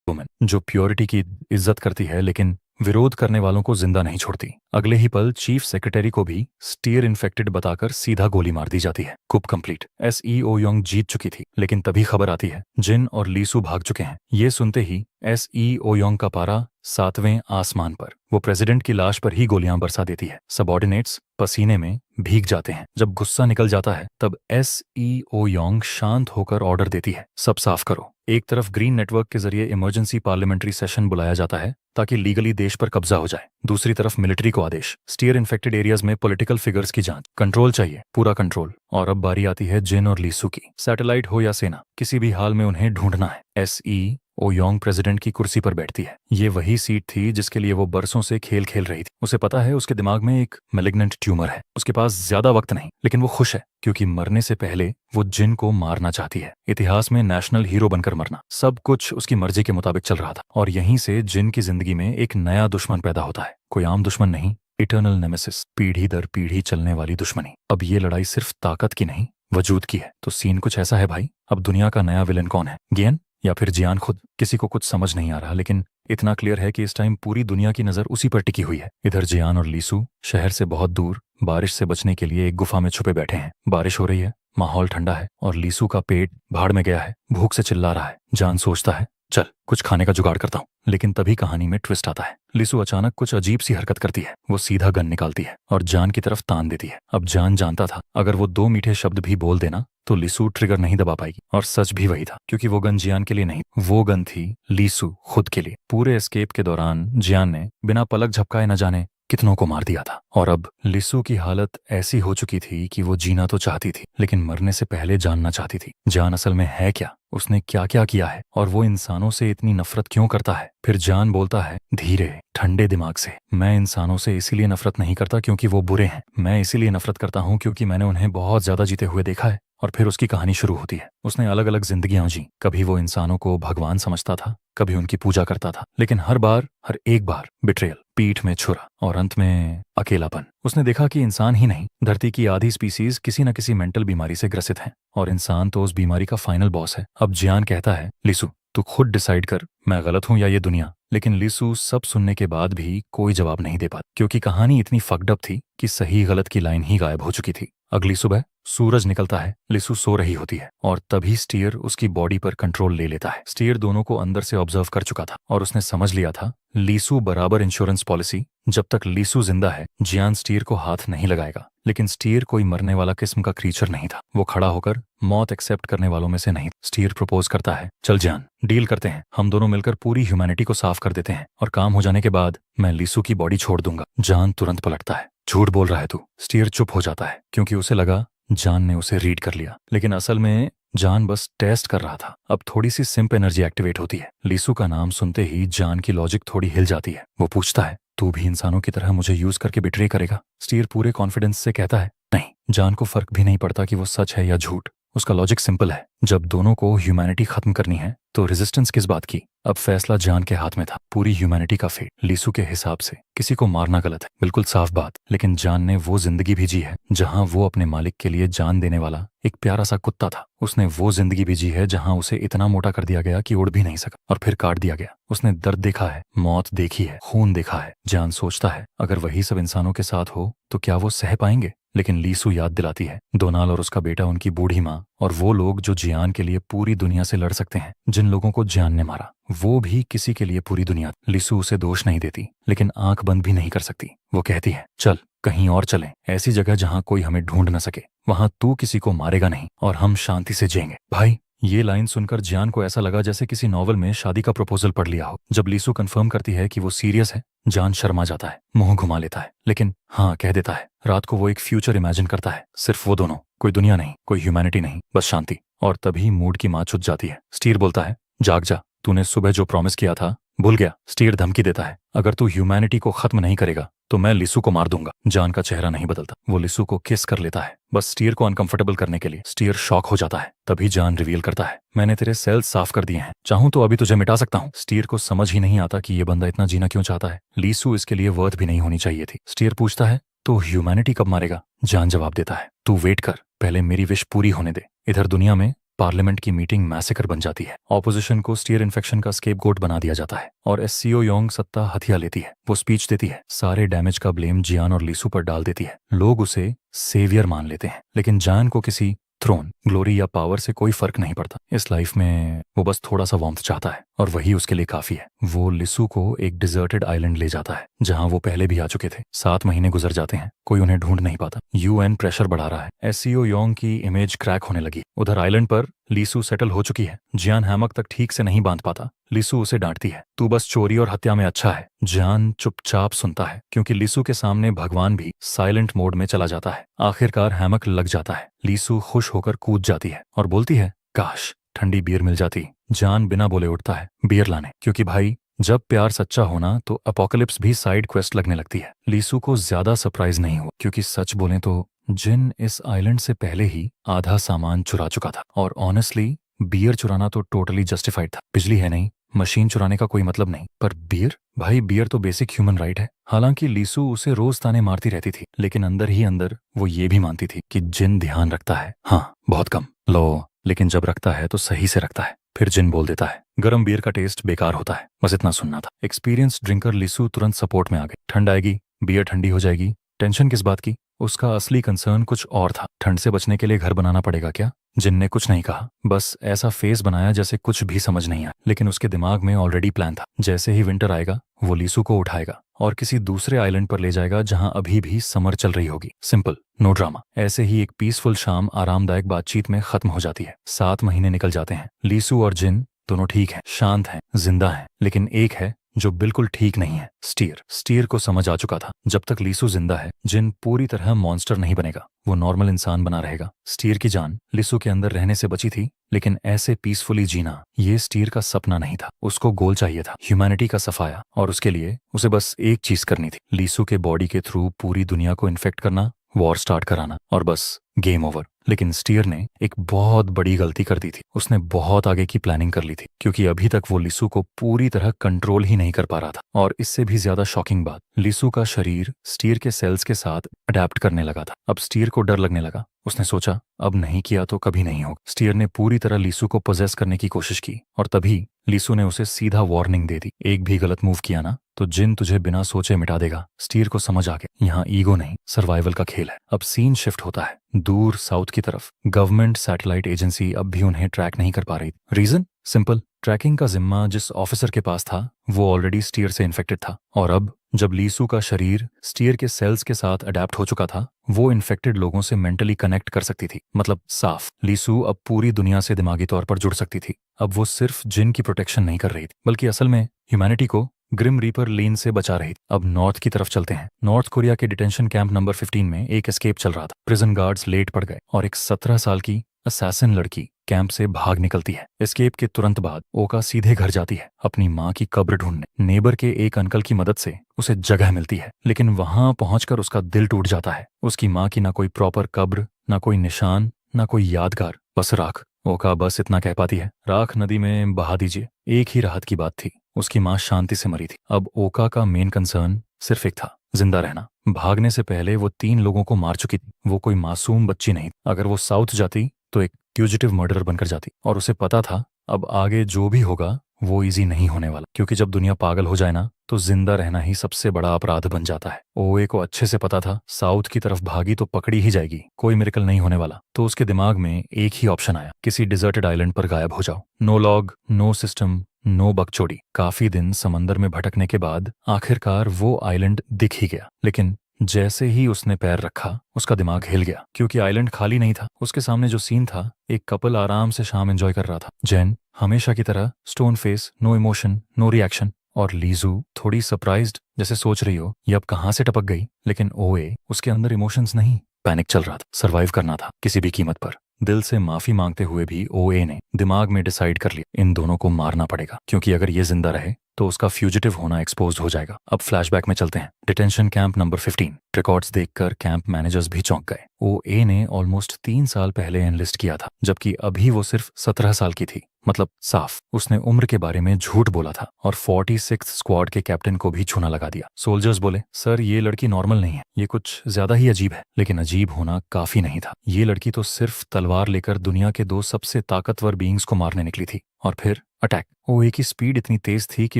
वुमेन जो प्योरिटी की इज्जत करती है लेकिन विरोध करने वालों को जिंदा नहीं छोड़ती। अगले ही पल चीफ सेक्रेटरी को भी स्टीयर इन्फेक्टेड बताकर सीधा गोली मार दी जाती है। कुप कंप्लीट। SEO योंग जीत चुकी थी लेकिन तभी खबर आती है जिन और लीसू भाग चुके हैं। ये सुनते ही SEO योंग का पारा 7वें आसमान पर। वो प्रेसिडेंट की लाश पर ही गोलियां बरसा देती है। सबॉर्डिनेट्स पसीने में भीग जाते हैं। जब गुस्सा निकल जाता है तब SEO योंग शांत होकर ऑर्डर देती है, सब साफ करो। एक तरफ ग्रीन नेटवर्क के जरिए इमरजेंसी पार्लियामेंट्री सेशन बुलाया जाता है ताकि लीगली देश पर कब्जा हो जाए। दूसरी तरफ मिलिट्री को आदेश, स्टीयर इन्फेक्टेड एरियाज में पॉलिटिकल फिगर्स की जांच, कंट्रोल चाहिए, पूरा कंट्रोल। और अब बारी आती है जिन और लीसू की। सैटेलाइट हो या सेना, किसी भी हाल में उन्हें ढूंढना है। SEO योंग प्रेसिडेंट की कुर्सी पर बैठती है। ये वही सीट थी जिसके लिए वो बरसों से खेल खेल रही थी। उसे पता है उसके दिमाग में एक मैलिग्नेंट ट्यूमर है। उसके पास ज्यादा वक्त नहीं लेकिन वो खुश है क्योंकि मरने से पहले वो जिन को मारना चाहती है। इतिहास में नेशनल हीरो बनकर मरना, सब कुछ उसकी मर्जी के मुताबिक चल रहा था। और यहीं से जिन की जिंदगी में एक नया दुश्मन पैदा होता है। कोई आम दुश्मन नहीं, इटर्नल नेमेसिस, पीढ़ी दर पीढ़ी चलने वाली दुश्मनी। अब ये लड़ाई सिर्फ ताकत की नहीं, वजूद की है। तो सीन कुछ ऐसा है भाई। अब दुनिया का नया विलन कौन है? गियन या फिर जियान खुद? किसी को कुछ समझ नहीं आ रहा लेकिन इतना क्लियर है कि इस टाइम पूरी दुनिया की नजर उसी पर टिकी हुई है। इधर जियान और लीसू शहर से बहुत दूर बारिश से बचने के लिए एक गुफा में छुपे बैठे हैं। बारिश हो रही है, माहौल ठंडा है और लीसू का पेट भाड़ में गया है, भूख से चिल्ला रहा है। जान सोचता है चल कुछ खाने का जुगाड़ करता हूँ। लेकिन तभी कहानी में ट्विस्ट आता है। लीसू अचानक कुछ अजीब सी हरकत करती है। वो सीधा गन निकालती है और जान की तरफ तान देती है। अब जान जानता था अगर वो 2 मीठे शब्द भी बोल देना तो लीसू ट्रिगर नहीं दबा पाएगी। और सच भी वही था क्योंकि वो गन जियान के लिए नहीं, वो गन थी लीसू खुद के लिए। पूरे एस्केप के दौरान जियान ने बिना पलक झपकाए न जाने कितनों को मार दिया था। और अब लिसू की हालत ऐसी हो चुकी थी कि वो जीना तो चाहती थी लेकिन मरने से पहले जानना चाहती थी जान असल में है क्या, उसने क्या क्या किया है और वो इंसानों से इतनी नफरत क्यों करता है। फिर जान बोलता है धीरे ठंडे दिमाग से, मैं इंसानों से इसीलिए नफरत नहीं करता क्योंकि वो बुरे हैं, मैं इसीलिए नफरत करता हूँ क्योंकि मैंने उन्हें बहुत ज्यादा जीते हुए देखा है। और फिर उसकी कहानी शुरू होती है। उसने अलग अलग जिंदगियां जी। कभी वो इंसानों को भगवान समझता था, कभी उनकी पूजा करता था, लेकिन हर एक बार बिट्रेयल, पीठ में छुरा और अंत में अकेलापन। उसने देखा कि इंसान ही नहीं, धरती की आधी स्पीसीज किसी न किसी मेंटल बीमारी से ग्रसित है और इंसान तो उस बीमारी का फाइनल बॉस है। अब जियान कहता है लीसू तू खुद डिसाइड कर, मैं गलत हूं या ये दुनिया। लेकिन लीसू सब सुनने के बाद भी कोई जवाब नहीं दे पाती क्योंकि कहानी इतनी फक्ड अप थी कि सही गलत की लाइन ही गायब हो चुकी थी। अगली सुबह सूरज निकलता है, लिसू सो रही होती है और तभी स्टीयर उसकी बॉडी पर कंट्रोल ले लेता है। स्टीयर दोनों को अंदर से ऑब्जर्व कर चुका था और उसने समझ लिया था लीसू बराबर इंश्योरेंस पॉलिसी। जब तक लीसू जिंदा है जियान स्टीयर को हाथ नहीं लगाएगा। लेकिन स्टीयर कोई मरने वाला किस्म का क्रीचर नहीं था। वो खड़ा होकर मौत एक्सेप्ट करने वालों में से नहीं। स्टीयर प्रपोज करता है चल जियान डील करते हैं, हम दोनों मिलकर पूरी ह्यूमैनिटी को साफ कर देते हैं और काम हो जाने के बाद मैं लीसू की बॉडी छोड़ दूंगा। जान तुरंत पलटता है, झूठ बोल रहा है तू। स्टीयर चुप हो जाता है क्योंकि उसे लगा जान ने उसे रीड कर लिया, लेकिन असल में जान बस टेस्ट कर रहा था। अब थोड़ी सी सिंप एनर्जी एक्टिवेट होती है। लीसू का नाम सुनते ही जान की लॉजिक थोड़ी हिल जाती है। वो पूछता है तू भी इंसानों की तरह मुझे यूज करके बिट्रे करेगा? स्टीयर पूरे कॉन्फिडेंस से कहता है नहीं। जान को फर्क भी नहीं पड़ता कि वो सच है या झूठ। उसका लॉजिक सिंपल है, जब दोनों को ह्यूमैनिटी खत्म करनी है तो रेजिस्टेंस किस बात की। अब फैसला जान के हाथ में था, पूरी ह्यूमैनिटी का फेट। लीसू के हिसाब से किसी को मारना गलत है, बिल्कुल साफ बात। लेकिन जान ने वो जिंदगी भी जी है जहां वो अपने मालिक के लिए जान देने वाला एक प्यारा सा कुत्ता था। उसने वो जिंदगी भी जी है जहां उसे इतना मोटा कर दिया गया कि उड़ भी नहीं सका और फिर काट दिया गया। उसने दर्द देखा है, मौत देखी है, खून देखा है। जान सोचता है अगर वही सब इंसानों के साथ हो तो क्या वो सह पाएंगे। लेकिन लीसू याद दिलाती है दोनाल और उसका बेटा, उनकी बूढ़ी माँ और वो लोग जो जियान के लिए पूरी दुनिया से लड़ सकते हैं। जिन लोगों को जियान ने मारा वो भी किसी के लिए पूरी दुनिया। लीसू उसे दोष नहीं देती लेकिन आंख बंद भी नहीं कर सकती। वो कहती है चल कहीं और चलें, ऐसी जगह जहां कोई हमें ढूंढ न सके। वहां तू किसी को मारेगा नहीं और हम शांति से जिएंगे। भाई ये लाइन सुनकर जियान को ऐसा लगा जैसे किसी नॉवल में शादी का प्रपोजल पढ़ लिया हो। जब लीसू कंफर्म करती है कि वो सीरियस है, जान शर्मा जाता है, मुंह घुमा लेता है, लेकिन हाँ कह देता है। रात को वो एक फ्यूचर इमेजिन करता है, सिर्फ वो दोनों, कोई दुनिया नहीं, कोई ह्यूमैनिटी नहीं, बस शांति। और तभी मूड की माँ छुट जाती है। स्टीयर बोलता है जाग जा, तूने सुबह जो प्रॉमिस किया था भूल गया। स्टीयर धमकी देता है अगर तू ह्यूमैनिटी को खत्म नहीं करेगा तो मैं लिसू को मार दूंगा। जान का चेहरा नहीं बदलता, वो लिसू को किस कर लेता है, बस स्टीयर को अनकंफर्टेबल करने के लिए। स्टीयर शॉक हो जाता है। तभी जान रिवील करता है, मैंने तेरे सेल्स साफ कर दिए हैं, चाहूं तो अभी तुझे मिटा सकता हूं। स्टीयर को समझ ही नहीं आता कि ये बंदा इतना जीना क्यों चाहता है। लिसू इसके लिए वर्थ भी नहीं होनी चाहिए थी। स्टीयर पूछता है, तो ह्यूमैनिटी कब मारेगा? जान जवाब देता है, तू वेट कर, पहले मेरी विश पूरी होने दे। इधर दुनिया में पार्लियामेंट की मीटिंग मैसेकर बन जाती है। ऑपोजिशन को स्टीयर इन्फेक्शन का स्केपगोट बना दिया जाता है और एससीओ योंग सत्ता हथिया लेती है। वो स्पीच देती है, सारे डैमेज का ब्लेम जियान और लीसू पर डाल देती है। लोग उसे सेवियर मान लेते हैं, लेकिन जान को किसी थ्रोन, ग्लोरी या पावर से कोई फर्क नहीं पड़ता। इस लाइफ में वो बस थोड़ा सा वार्मथ चाहता है और वही उसके लिए काफी है। वो लिसू को एक डिजर्टेड आइलैंड ले जाता है जहां वो पहले भी आ चुके थे। 7 महीने गुजर जाते हैं, कोई उन्हें ढूंढ नहीं पाता। यूएन प्रेशर बढ़ा रहा है, एससीओ योंग की इमेज क्रैक होने लगी। उधर आइलैंड पर लीसू सेटल हो चुकी है। जियान हैमक तक ठीक से नहीं बांध पाता। लिसू उसे डांटती है, तू बस चोरी और हत्या में अच्छा है। जियान चुपचाप सुनता है क्योंकि लिसू के सामने भगवान भी साइलेंट मोड में चला जाता है। आखिरकार हैमक लग जाता है। लिसू खुश होकर कूद जाती है और बोलती है, काश ठंडी बियर मिल जाती। जान बिना बोले उठता है बियर लाने, क्योंकि भाई जब प्यार सच्चा होना तो अपोकलिप्स भी साइड क्वेस्ट लगने लगती है। लिसू को ज्यादा सरप्राइज नहीं हुआ क्योंकि सच बोले तो जिन इस आइलैंड से पहले ही आधा सामान चुरा चुका था और ऑनेस्टली बियर चुराना तो टोटली जस्टिफाइड था। बिजली है नहीं, मशीन चुराने का कोई मतलब नहीं, पर बियर, भाई बियर तो बेसिक ह्यूमन राइट है। हालांकि लीसू उसे रोज ताने मारती रहती थी, लेकिन अंदर ही अंदर वो ये भी मानती थी कि जिन ध्यान रखता है, हाँ बहुत कम लो, लेकिन जब रखता है तो सही से रखता है। फिर जिन बोल देता है, गरम बियर का टेस्ट बेकार होता है। बस इतना सुनना था। एक्सपीरियंस ड्रिंकर लिसू तुरंत सपोर्ट में आ गई। ठंड आएगी, बियर ठंडी हो जाएगी, टेंशन किस बात की? उसका असली कंसर्न कुछ और था। ठंड से बचने के लिए घर बनाना पड़ेगा क्या? जिन ने कुछ नहीं कहा, बस ऐसा फेस बनाया जैसे कुछ भी समझ नहीं आया, लेकिन उसके दिमाग में ऑलरेडी प्लान था। जैसे ही विंटर आएगा वो लीसू को उठाएगा और किसी दूसरे आइलैंड पर ले जाएगा जहां अभी भी समर चल रही होगी। Simple, no drama. ऐसे ही एक पीसफुल शाम आरामदायक बातचीत में खत्म हो जाती है। 7 महीने निकल जाते हैं। लीसू और जिन दोनों ठीक हैं, शांत हैं, जिंदा हैं, लेकिन एक है जो बिल्कुल ठीक नहीं है, स्टीयर। स्टीयर को समझ आ चुका था, जब तक लीसू जिंदा है जिन पूरी तरह मॉन्स्टर नहीं बनेगा, वो नॉर्मल इंसान बना रहेगा। स्टीयर की जान लिसू के अंदर रहने से बची थी, लेकिन ऐसे पीसफुली जीना ये स्टीयर का सपना नहीं था। उसको गोल चाहिए था, ह्यूमैनिटी का सफाया, और उसके लिए उसे बस एक चीज करनी थी, लीसू के बॉडी के थ्रू पूरी दुनिया को इन्फेक्ट करना, वॉर स्टार्ट कराना, और बस गेम ओवर। लेकिन स्टीयर ने एक बहुत बड़ी गलती कर दी थी। उसने बहुत आगे की प्लानिंग कर ली थी, क्योंकि अभी तक वो लिसू को पूरी तरह कंट्रोल ही नहीं कर पा रहा था। और इससे भी ज्यादा शॉकिंग बात, लिसू का शरीर स्टीयर के सेल्स के साथ अडेप्ट करने लगा था। अब स्टीयर को डर लगने लगा। उसने सोचा, अब नहीं किया तो कभी नहीं होगा। स्टीयर ने पूरी तरह लिसू को पोजेस करने की कोशिश की, और तभी लिसू ने उसे सीधा वार्निंग दे दी, एक भी गलत मूव किया ना तो जिन तुझे बिना सोचे मिटा देगा। स्टीयर को समझ आ गया, यहाँ ईगो नहीं, सर्वाइवल का खेल है। अब सीन शिफ्ट होता है दूर साउथ की तरफ। गवर्नमेंट सैटेलाइट एजेंसी अब भी उन्हें ट्रैक नहीं कर पा रही। रीजन सिंपल, ट्रैकिंग का जिम्मा जिस ऑफिसर के पास था वो ऑलरेडी स्टीयर से इन्फेक्टेड था, और अब जब लीसू का शरीर स्टीयर के सेल्स के साथ अडेप्ट हो चुका था, वो इन्फेक्टेड लोगों से मेंटली कनेक्ट कर सकती थी। मतलब साफ, लीसू अब पूरी दुनिया से दिमागी तौर पर जुड़ सकती थी। अब वो सिर्फ जिन की प्रोटेक्शन नहीं कर रही थी, बल्कि असल में ह्यूमैनिटी को ग्रिम रीपर लेन से बचा रही थी। अब नॉर्थ की तरफ चलते हैं। नॉर्थ कोरिया के डिटेंशन कैंप नंबर 15 में एक एस्केप चल रहा था। प्रिजन गार्ड्स लेट पड़ गए और एक 17 साल की असैसिन लड़की कैंप से भाग निकलती है। एस्केप के तुरंत बाद ओका सीधे घर जाती है अपनी माँ की कब्र ढूंढने। नेबर के एक अंकल की मदद से उसे जगह मिलती है, लेकिन वहां पहुंचकर उसका दिल टूट जाता है। उसकी माँ की ना कोई प्रॉपर कब्र, ना कोई निशान, ना कोई यादगार, बस राख। ओका बस इतना कह पाती है, राख नदी में बहा दीजिए। एक ही राहत की बात थी, उसकी माँ शांति से मरी थी। अब ओका का मेन कंसर्न सिर्फ एक था, जिंदा रहना। भागने से पहले वो 3 लोगों को मार चुकी थी। वो कोई मासूम बच्ची नहीं। अगर वो साउथ जाती तो एक फ्यूजिटिव मर्डरर बनकर जाती, और उसे पता था अब आगे जो भी होगा वो इजी नहीं होने वाला, क्योंकि जब दुनिया पागल हो जाए ना तो जिंदा रहना ही सबसे बड़ा अपराध बन जाता है। ओए को अच्छे से पता था साउथ की तरफ भागी तो पकड़ी ही जाएगी, कोई मिरेकल नहीं होने वाला। तो उसके दिमाग में एक ही ऑप्शन आया, किसी डिजर्टेड आइलैंड पर गायब हो जाओ। No log, no system, no बकचोदी। काफी दिन समंदर में भटकने के बाद आखिरकार वो आइलैंड दिख ही गया, लेकिन जैसे ही उसने पैर रखा उसका दिमाग हिल गया, क्योंकि आइलैंड खाली नहीं था। उसके सामने जो सीन था, एक कपल आराम से शाम एंजॉय कर रहा था। जैन हमेशा की तरह stone face, no emotion, no reaction, और लीजू थोड़ी सरप्राइज्ड, जैसे सोच रही हो ये अब कहां से टपक गई। लेकिन ओए उसके अंदर इमोशंस नहीं, पैनिक चल रहा था, सर्वाइव करना था किसी भी कीमत पर। दिल से माफी मांगते हुए भी ओए ने दिमाग में डिसाइड कर लिया, इन दोनों को मारना पड़ेगा, क्योंकि अगर ये जिंदा रहे तो उसका फ्यूजिटिव होना एक्सपोज हो जाएगा। अब फ्लैशबैक में चलते हैं। Detention camp number 15। रिकॉर्ड्स देखकर कैंप मैनेजर्स भी चौंक गए। ओए ने ऑलमोस्ट 3 साल पहले एनलिस्ट किया था, जबकि अभी वो सिर्फ 17 साल की थी। मतलब साफ उसने उम्र के बारे में झूठ बोला था और 46th स्क्वाड के कैप्टन को भी छूना लगा दिया। सोल्जर्स बोले, सर ये लड़की नॉर्मल नहीं है, ये कुछ ज्यादा ही अजीब है। लेकिन अजीब होना काफी नहीं था। ये लड़की तो सिर्फ तलवार लेकर दुनिया के 2 सबसे ताकतवर बीइंग्स को मारने निकली थी। और फिर अटैक। ओए की स्पीड इतनी तेज थी कि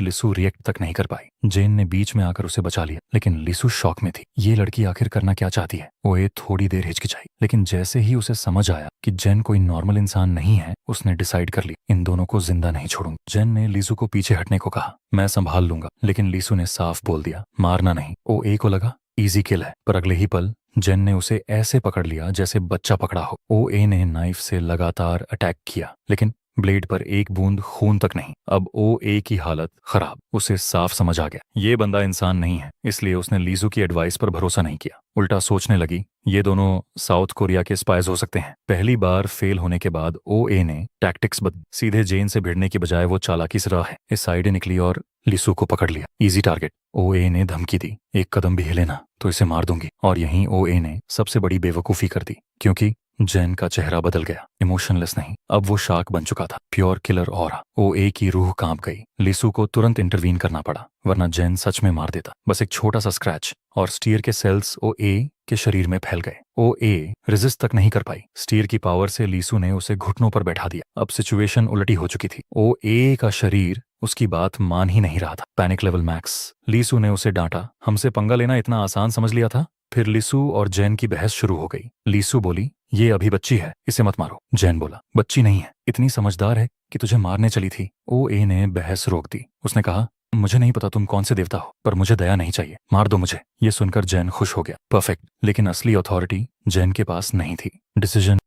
लिसु रिएक्ट तक नहीं कर पाई। जेन ने बीच में आकर उसे बचा लिया, लेकिन लिसु शॉक में थी। ये लड़की आखिर करना क्या चाहती है? ओए थोड़ी देर हिचकिचाई, लेकिन जैसे ही उसे समझ आया कि जेन कोई नॉर्मल इंसान नहीं है, उसने डिसाइड कर ली, इन दोनों को जिंदा नहीं छोड़ूंगी। जेन ने लिसु को पीछे हटने को कहा, मैं संभाल लूंगा, लेकिन लिसु ने साफ बोल दिया, मारना नहीं। ओए को लगा इजी किल है, पर अगले ही पल जेन ने उसे ऐसे पकड़ लिया जैसे बच्चा पकड़ा हो। ओए ने नाइफ से लगातार अटैक किया, लेकिन ब्लेड पर एक बूंद खून तक नहीं। अब ओए की हालत खराब। उसे साफ समझ आ गया, ये बंदा इंसान नहीं है। इसलिए उसने लीजू की एडवाइस पर भरोसा नहीं किया। उल्टा सोचने लगी, ये दोनों साउथ कोरिया के स्पाइज हो सकते हैं। पहली बार फेल होने के बाद ओए ने टैक्टिक्स बदली। सीधे जेन से भिड़ने की बजाय वो चालाकी से राह इस साइड निकली और लिसु को पकड़ लिया। Easy target. ओए ने धमकी दी, एक कदम भी हिले ना तो इसे मार दूंगी। और यहीं ओए ने सबसे बड़ी बेवकूफी कर दी, क्योंकि जेन का चेहरा बदल गया। इमोशनलेस नहीं, अब वो शार्क बन चुका था। Pure killer aura. ओए की रूह कांप गई। लिसु को तुरंत इंटरवीन करना पड़ा, वरना जेन सच में मार देता। बस एक छोटा सा स्क्रैच और स्टीयर के सेल्स ओए के शरीर में फैल गए। ओए रेजिस्ट तक नहीं कर पाई। स्टीयर की पावर से लिसु ने उसे घुटनों पर बैठा दिया। अब सिचुएशन उलटी हो चुकी थी। ओए का शरीर उसकी बात मान ही नहीं रहा था। Panic level max. लिसु ने उसे डांटा, हमसे पंगा लेना इतना आसान समझ लिया था? फिर लिसु और जेन की बहस शुरू हो गई। लिसु बोली, ये अभी बच्ची है, इसे मत मारो। जेन बोला, बच्ची नहीं है, इतनी समझदार है कि तुझे मारने चली थी। ओए ने बहस रोक दी। उसने कहा, मुझे नहीं पता तुम कौन से देवता हो, पर मुझे दया नहीं चाहिए, मार दो मुझे। ये सुनकर जेन खुश हो गया। परफेक्ट। लेकिन असली अथॉरिटी जेन के पास नहीं थी। डिसीजन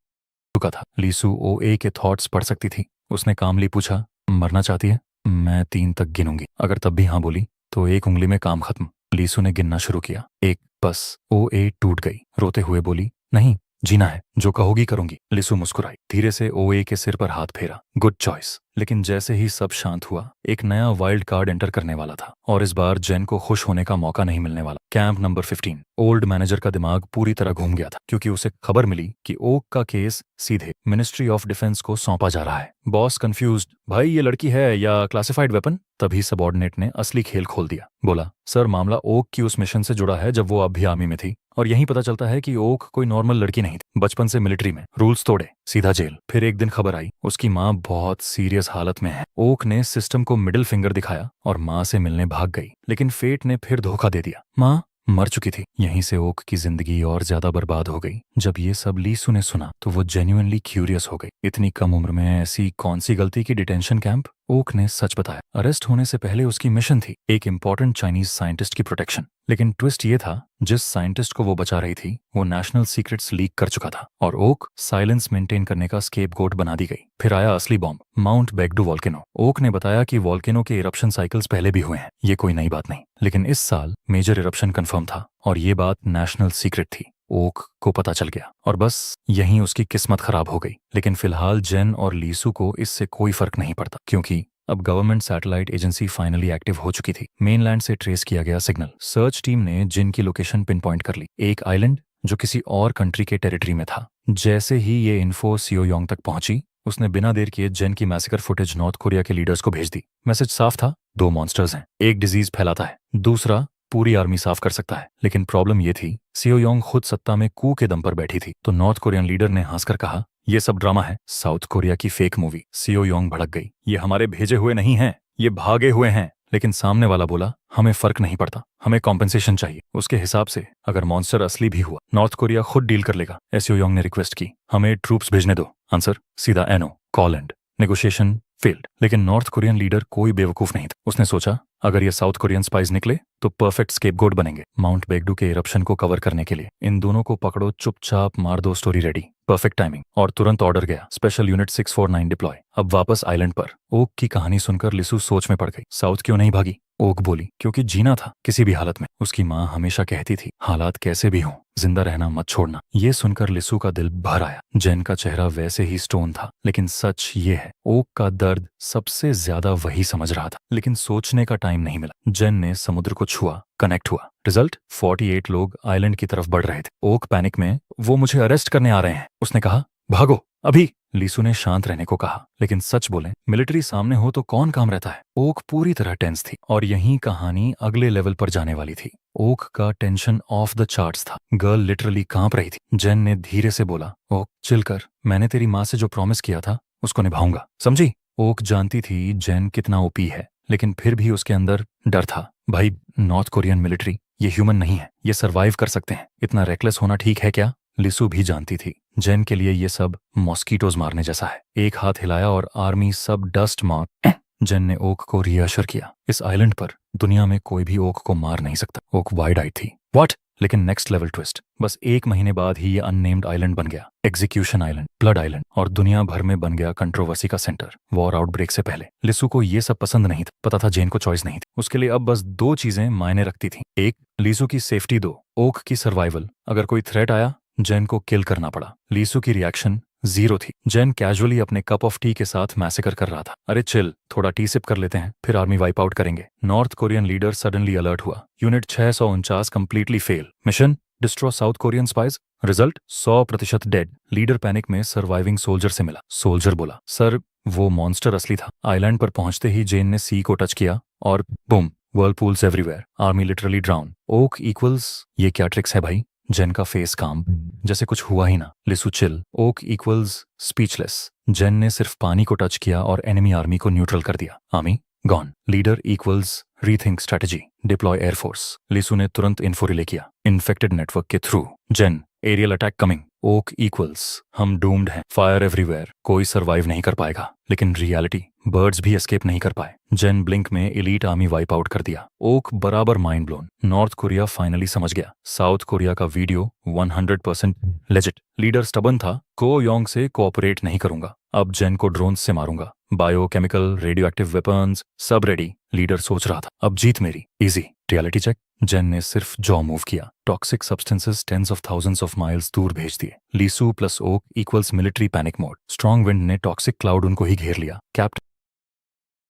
का था। लिसु ओए के थॉट्स पढ़ सकती थी। उसने कामली पूछा, मरना चाहती है? मैं 3 तक गिनूंगी, अगर तब भी हाँ बोली तो एक उंगली में काम खत्म। लिसु ने गिनना शुरू किया। 1, बस। ओए टूट गई। रोते हुए बोली, नहीं, जीना है, जो कहोगी करूंगी। लिसु मुस्कुराई, धीरे से ओए के सिर पर हाथ फेरा। Good choice. लेकिन जैसे ही सब शांत हुआ, एक नया वाइल्ड कार्ड एंटर करने वाला था, और इस बार जेन को खुश होने का मौका नहीं मिलने वाला। Camp number 15। ओल्ड मैनेजर का दिमाग पूरी तरह घूम गया था, क्योंकि उसे खबर मिली कि ओक का केस सीधे मिनिस्ट्री ऑफ डिफेंस को सौंपा जा रहा है। बॉस कंफ्यूज्ड, भाई ये लड़की है या क्लासिफाइड वेपन? तभी सबॉर्डिनेट ने असली खेल खोल दिया। बोला, सर मामला ओक की उस मिशन से जुड़ा है जब वो अब भी आर्मी में थी, और यहीं पता चलता है कि ओक कोई नॉर्मल लड़की नहीं थी। बचपन से मिलिट्री में, रूल्स तोड़े, सीधा जेल। फिर एक दिन खबर आई, उसकी माँ बहुत सीरियस हालत में है। ओक ने सिस्टम को मिडिल फिंगर दिखाया और माँ से मिलने भाग गई, लेकिन फेट ने फिर धोखा दे दिया। माँ मर चुकी थी। यहीं से ओक की जिंदगी और ज्यादा बर्बाद हो गई। जब ये सब लीसु ने सुना तो वो जेन्युइनली क्यूरियस हो गई। इतनी कम उम्र में ऐसी कौन सी गलती की डिटेंशन कैंप? ओक ने सच बताया, अरेस्ट होने से पहले उसकी मिशन थी एक इंपॉर्टेंट चाइनीज साइंटिस्ट की प्रोटेक्शन। लेकिन ट्विस्ट ये था, जिस साइंटिस्ट को वो बचा रही थी वो नेशनल सीक्रेट्स लीक कर चुका था, और ओक साइलेंस मेंटेन करने का स्केपगोट बना दी गई। फिर आया असली बॉम्ब, माउंट बेगडू वॉल्केनो। ओक ने बताया कि वॉल्केनो के इरप्शन साइकिल्स पहले भी हुए हैं, ये कोई नई बात नहीं। लेकिन इस साल मेजर इरप्शन कंफर्म था, और ये बात नेशनल सीक्रेट थी। ओक को पता चल गया, और बस यहीं उसकी किस्मत खराब हो गई। लेकिन फिलहाल जेन और लीसु को इससे कोई फर्क नहीं पड़ता, क्योंकि अब government satellite agency finally active हो चुकी थी। मेनलैंड से ट्रेस किया गया सिग्नल। सर्च टीम ने जिन की लोकेशन पिन पॉइंट कर ली, एक आइलैंड जो किसी और कंट्री के टेरिटरी में था। जैसे ही ये इन्फो सियोयोंग तक पहुंची, उसने बिना देर किए जेन की मैसेकर फुटेज नॉर्थ कोरिया के लीडर्स को भेज दी। मैसेज साफ था, 2 मॉन्स्टर्स हैं, एक डिजीज फैलाता है, दूसरा पूरी आर्मी साफ कर सकता है। लेकिन प्रॉब्लम ये थी, सियोयोंग खुद सत्ता में कू के दम पर बैठी थी। तो नॉर्थ कोरियन लीडर ने हंसकर कहा, ये सब ड्रामा है, साउथ कोरिया की फेक मूवी। सियोयोंग भड़क गई, ये हमारे भेजे हुए नहीं हैं, ये भागे हुए हैं। लेकिन सामने वाला बोला, हमें फर्क नहीं पड़ता, हमें कॉम्पेंसेशन चाहिए। उसके हिसाब से अगर मॉन्स्टर असली भी हुआ, नॉर्थ कोरिया खुद डील कर लेगा। सियोयोंग ने रिक्वेस्ट की, हमें ट्रूप्स भेजने दो। आंसर सीधा एनो, कॉल एंड। Negotiation failed. लेकिन नॉर्थ कोरियन लीडर कोई बेवकूफ नहीं था। उसने सोचा, अगर ये साउथ कोरियन स्पाइस निकले तो परफेक्ट स्केपगोट बनेंगे माउंट बेगडू के इरप्शन को कवर करने के लिए। इन दोनों को पकड़ो, चुपचाप मार दो, स्टोरी रेडी। Perfect timing. और तुरंत ऑर्डर गया, स्पेशल यूनिट 649 डिप्लॉय। अब वापस आइलैंड पर। ओक की कहानी सुनकर लिसु सोच में पड़ गई। साउथ क्यों नहीं भागी? ओक बोली, क्योंकि जीना था किसी भी हालत में। उसकी माँ हमेशा कहती थी, हालात कैसे भी हों, जिंदा रहना मत छोड़ना। ये सुनकर लिसु का दिल भर आया। जेन का चेहरा वैसे ही स्टोन था, लेकिन सच ये है, ओक का दर्द सबसे ज्यादा वही समझ रहा था। लेकिन सोचने का टाइम नहीं मिला। जेन ने समुद्र को छुआ, कनेक्ट हुआ। रिजल्ट 48 लोग आइलैंड की तरफ बढ़ रहे थे। ओक पैनिक में, वो मुझे अरेस्ट करने आ रहे हैं, उसने कहा। भागो अभी। लीसु ने शांत रहने को कहा, लेकिन सच बोले, मिलिट्री सामने हो तो कौन काम रहता है। ओक पूरी तरह टेंस थी और यही कहानी अगले लेवल पर जाने वाली थी। ओक का टेंशन ऑफ द चार्ट्स था। गर्ल लिटरली कांप रही थी। जेन ने धीरे से बोला, ओक चिल कर, मैंने तेरी माँ से जो प्रॉमिस किया था उसको निभाऊंगा, समझी। ओक जानती थी जेन कितना ओपी है, लेकिन फिर भी उसके अंदर डर था। भाई, नॉर्थ कोरियन मिलिट्री ये ह्यूमन नहीं है, ये सर्वाइव कर सकते हैं। इतना रेकलेस होना ठीक है क्या। लिसु भी जानती थी जेन के लिए ये सब मॉस्किटोज मारने जैसा है। एक हाथ हिलाया और आर्मी सब डस्ट मार। जेन ने ओक को रियश्योर किया, इस आइलैंड पर दुनिया में कोई भी ओक को मार नहीं सकता। ओक वाइड आई थी। व्हाट। लेकिन नेक्स्ट लेवल ट्विस्ट। बस 1 महीने बाद ही ये अननेम्ड आइलैंड बन गया एग्जीक्यूशन आइलैंड, ब्लड आइलैंड, और दुनिया भर में बन गया कंट्रोवर्सी का सेंटर। वॉर आउटब्रेक से पहले लिसु को ये सब पसंद नहीं था। पता था जेन को चॉइस नहीं थी। उसके लिए अब बस 2 चीजें मायने रखती थी। एक, लीसु की सेफ्टी, 2, ओक की सर्वाइवल। अगर कोई थ्रेट आया, जेन को किल करना पड़ा। लीसु की रिएक्शन 0 थी। जेन कैजुअली अपने कप ऑफ टी के साथ मैसेकर कर रहा था। अरे चिल, थोड़ा टी सिप कर लेते हैं, फिर आर्मी वाइप आउट करेंगे। North Korean leader suddenly alert हुआ। Unit 649 completely fail. Mission destroy South Korean spies. Result 100% dead. Leader panic में सर्वाइविंग सोल्जर से मिला। सोल्जर बोला, सर वो मॉन्स्टर असली था। आइलैंड पर पहुंचते ही जेन ने सी को टच किया और boom, whirlpools everywhere, army literally drown. Oak equals, ये क्या ट्रिक्स है भाई। जेन का फेस काम, जैसे कुछ हुआ ही ना। Lisu chill. Oak equals speechless. Jen ने सिर्फ पानी को टच किया और एनिमी आर्मी को न्यूट्रल कर दिया। Army gone. Leader equals rethink strategy, deploy air force. Lisu ने तुरंत इन्फो रिले किया, इन्फेक्टेड नेटवर्क के through. Jen, aerial attack coming. Oak equals, हम डूम्ड हैं, फायर एवरीवेयर, कोई सरवाइव नहीं कर पाएगा। लेकिन रियलिटी, बर्ड्स भी एस्केप नहीं कर पाए। जेन ब्लिंक में एलीट आर्मी वाइप आउट कर दिया। ओक बराबर mind blown. North Korea finally समझ गया। साउथ कोरिया का वीडियो 100% लेजिट। लीडर स्टबन था, को योंग से कोऑपरेट नहीं करूंगा, अब जेन को ड्रोन से मारूंगा। बायोकेमिकल, रेडियो एक्टिव वेपन्स सब रेडी। लीडर सोच रहा था, अब जीत मेरी, इजी। Reality check. जेन ने सिर्फ जॉ मूव किया, toxic substances tens of thousands of miles दूर भेज दिए। Lisu plus Oak equals military panic mode. Strong wind ने टॉक्सिक क्लाउड उनको ही घेर लिया। कैप्टन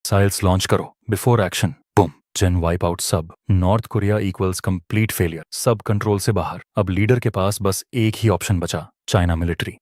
साइल्स लॉन्च करो, before action. Boom, Jen wipe out सब। North Korea equals complete failure, सब कंट्रोल से बाहर। अब लीडर के पास बस एक ही ऑप्शन बचा, चाइना मिलिट्री।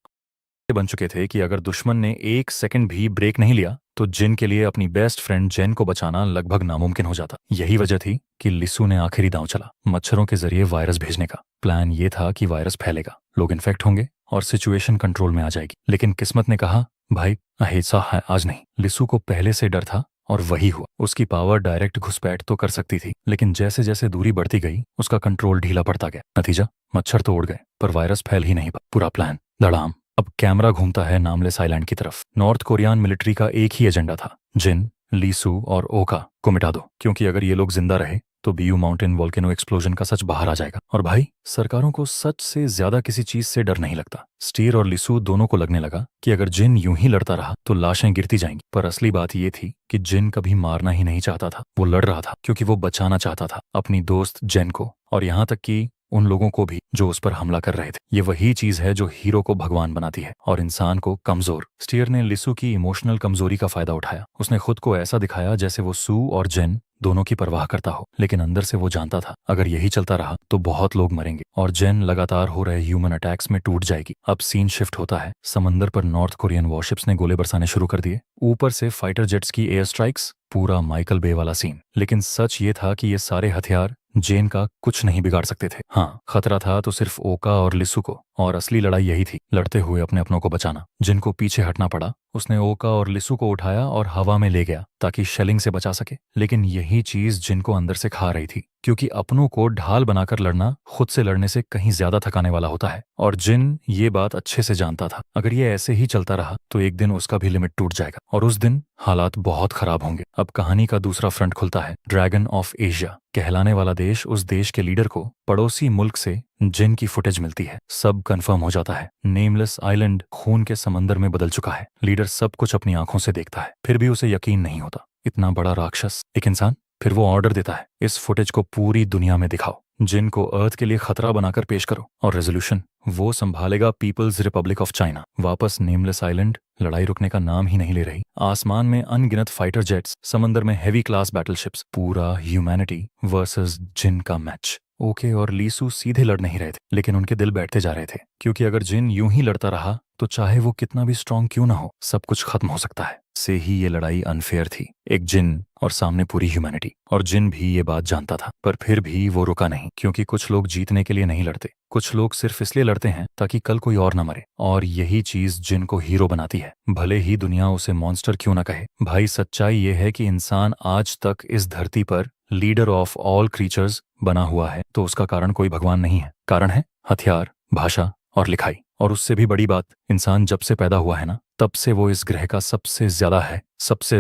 बन चुके थे कि अगर दुश्मन ने 1 सेकंड भी ब्रेक नहीं लिया तो जिन के लिए अपनी बेस्ट फ्रेंड जेन को बचाना लगभग नामुमकिन हो जाता। यही वजह थी कि लिसु ने आखिरी दांव चला, मच्छरों के जरिए वायरस भेजने का। प्लान ये था कि वायरस फैलेगा, लोग इन्फेक्ट होंगे और सिचुएशन कंट्रोल में आ जाएगी। लेकिन किस्मत ने कहा, भाई ऐसा है आज नहीं। लिसु को पहले से डर था और वही हुआ। उसकी पावर डायरेक्ट घुसपैठ तो कर सकती थी, लेकिन जैसे जैसे दूरी बढ़ती गई उसका कंट्रोल ढीला पड़ता गया। नतीजा, मच्छर तो उड़ गए पर वायरस फैल ही नहीं पा। पूरा प्लान धड़ाम। अब कैमरा घूमता है नामलेस आइलैंड की तरफ। नॉर्थ कोरियन मिलिट्री का एक ही एजेंडा था, जिन, लीसु और ओका को मिटा दो, क्योंकि अगर ये लोग जिंदा रहे तो बीयू माउंटेन वोल्केनो एक्सप्लोजन का सच बाहर आ जाएगा। और भाई, सरकारों को सच से ज्यादा किसी चीज से डर नहीं लगता। स्टीर और लिसु दोनों को लगने लगा कि अगर जिन यूं ही लड़ता रहा तो लाशें गिरती जाएंगी। पर असली बात ये थी कि जिन कभी मारना ही नहीं चाहता था। वो लड़ रहा था क्योंकि वो बचाना चाहता था अपनी दोस्त जेन को, और यहाँ तक कि उन लोगों को भी जो उस पर हमला कर रहे थे। ये वही चीज है जो हीरो को भगवान बनाती है और इंसान को कमजोर। स्टीयर ने लिसु की इमोशनल कमजोरी का फायदा उठाया। उसने खुद को ऐसा दिखाया जैसे वो सू और जेन दोनों की परवाह करता हो, लेकिन अंदर से वो जानता था अगर यही चलता रहा तो बहुत लोग मरेंगे और जेन लगातार हो रहे ह्यूमन अटैक्स में टूट जाएगी। अब सीन शिफ्ट होता है। समंदर पर नॉर्थ कोरियन वॉरशिप्स ने गोले बरसाने शुरू कर दिए, ऊपर से फाइटर जेट्स की एयर स्ट्राइक्स, पूरा माइकल बे वाला सीन। लेकिन सच ये था कि ये सारे हथियार जेन का कुछ नहीं बिगाड़ सकते थे। हाँ, खतरा था तो सिर्फ ओका और लिसु को, और असली लड़ाई यही थी, लड़ते हुए अपने अपनों को बचाना। जिनको पीछे हटना पड़ा, उसने ओका और लिसु को उठाया और हवा में ले गया ताकि शेलिंग से बचा सके। लेकिन यही चीज जिनको अंदर से खा रही थी, क्योंकि अपनों को ढाल बनाकर लड़ना खुद से लड़ने से कहीं ज्यादा थकाने वाला होता है। और जिन ये बात अच्छे से जानता था, अगर ये ऐसे ही चलता रहा तो एक दिन उसका भी लिमिट टूट जाएगा और उस दिन हालात बहुत खराब होंगे। अब कहानी का दूसरा फ्रंट खुलता है। ड्रैगन ऑफ एशिया कहलाने वाला देश, उस देश के लीडर को पड़ोसी मुल्क से जिन की फुटेज मिलती है। सब कंफर्म हो जाता है, नेमलेस आइलैंड खून के समंदर में बदल चुका है। लीडर सब कुछ अपनी आंखों से देखता है, फिर भी उसे यकीन नहीं होता। इतना बड़ा राक्षस एक इंसान। फिर वो ऑर्डर देता है, इस फुटेज को पूरी दुनिया में दिखाओ, जिन को अर्थ के लिए खतरा बनाकर पेश करो। और रेजोल्यूशन, वो संभालेगा पीपल्स रिपब्लिक ऑफ चाइना। वापस नेमलेस आइलैंड, लड़ाई रुकने का नाम ही नहीं ले रही। आसमान में अनगिनत फाइटर जेट्स, समंदर में हेवी क्लास बैटलशिप्स, पूरा ह्यूमैनिटी वर्सेस जिन का मैच। ओके और लीसू सीधे लड़ नहीं रहे थे, लेकिन उनके दिल बैठते जा रहे थे, क्योंकि अगर जिन यूं ही लड़ता रहा तो चाहे वो कितना भी स्ट्रांग क्यों ना हो, सब कुछ खत्म हो सकता है। से ही ये लड़ाई अनफेयर थी, एक जिन और सामने पूरी ह्यूमैनिटी। और जिन भी ये बात जानता था, पर फिर भी वो रुका नहीं, क्योंकि कुछ लोग जीतने के लिए नहीं लड़ते, कुछ लोग सिर्फ इसलिए लड़ते हैं ताकि कल कोई और ना मरे। और यही चीज जिन को हीरो बनाती है, भले ही दुनिया उसे मॉन्स्टर क्यों ना कहे। भाई सच्चाई ये है कि इंसान आज तक इस धरती पर लीडर ऑफ ऑल क्रीचर्स बना हुआ है, तो उसका कारण कोई भगवान नहीं है, कारण है हथियार, भाषा और लिखाई। और उससे भी बड़ी बात, इंसान जब से पैदा हुआ है ना, तब से वो इस ग्रह का सबसे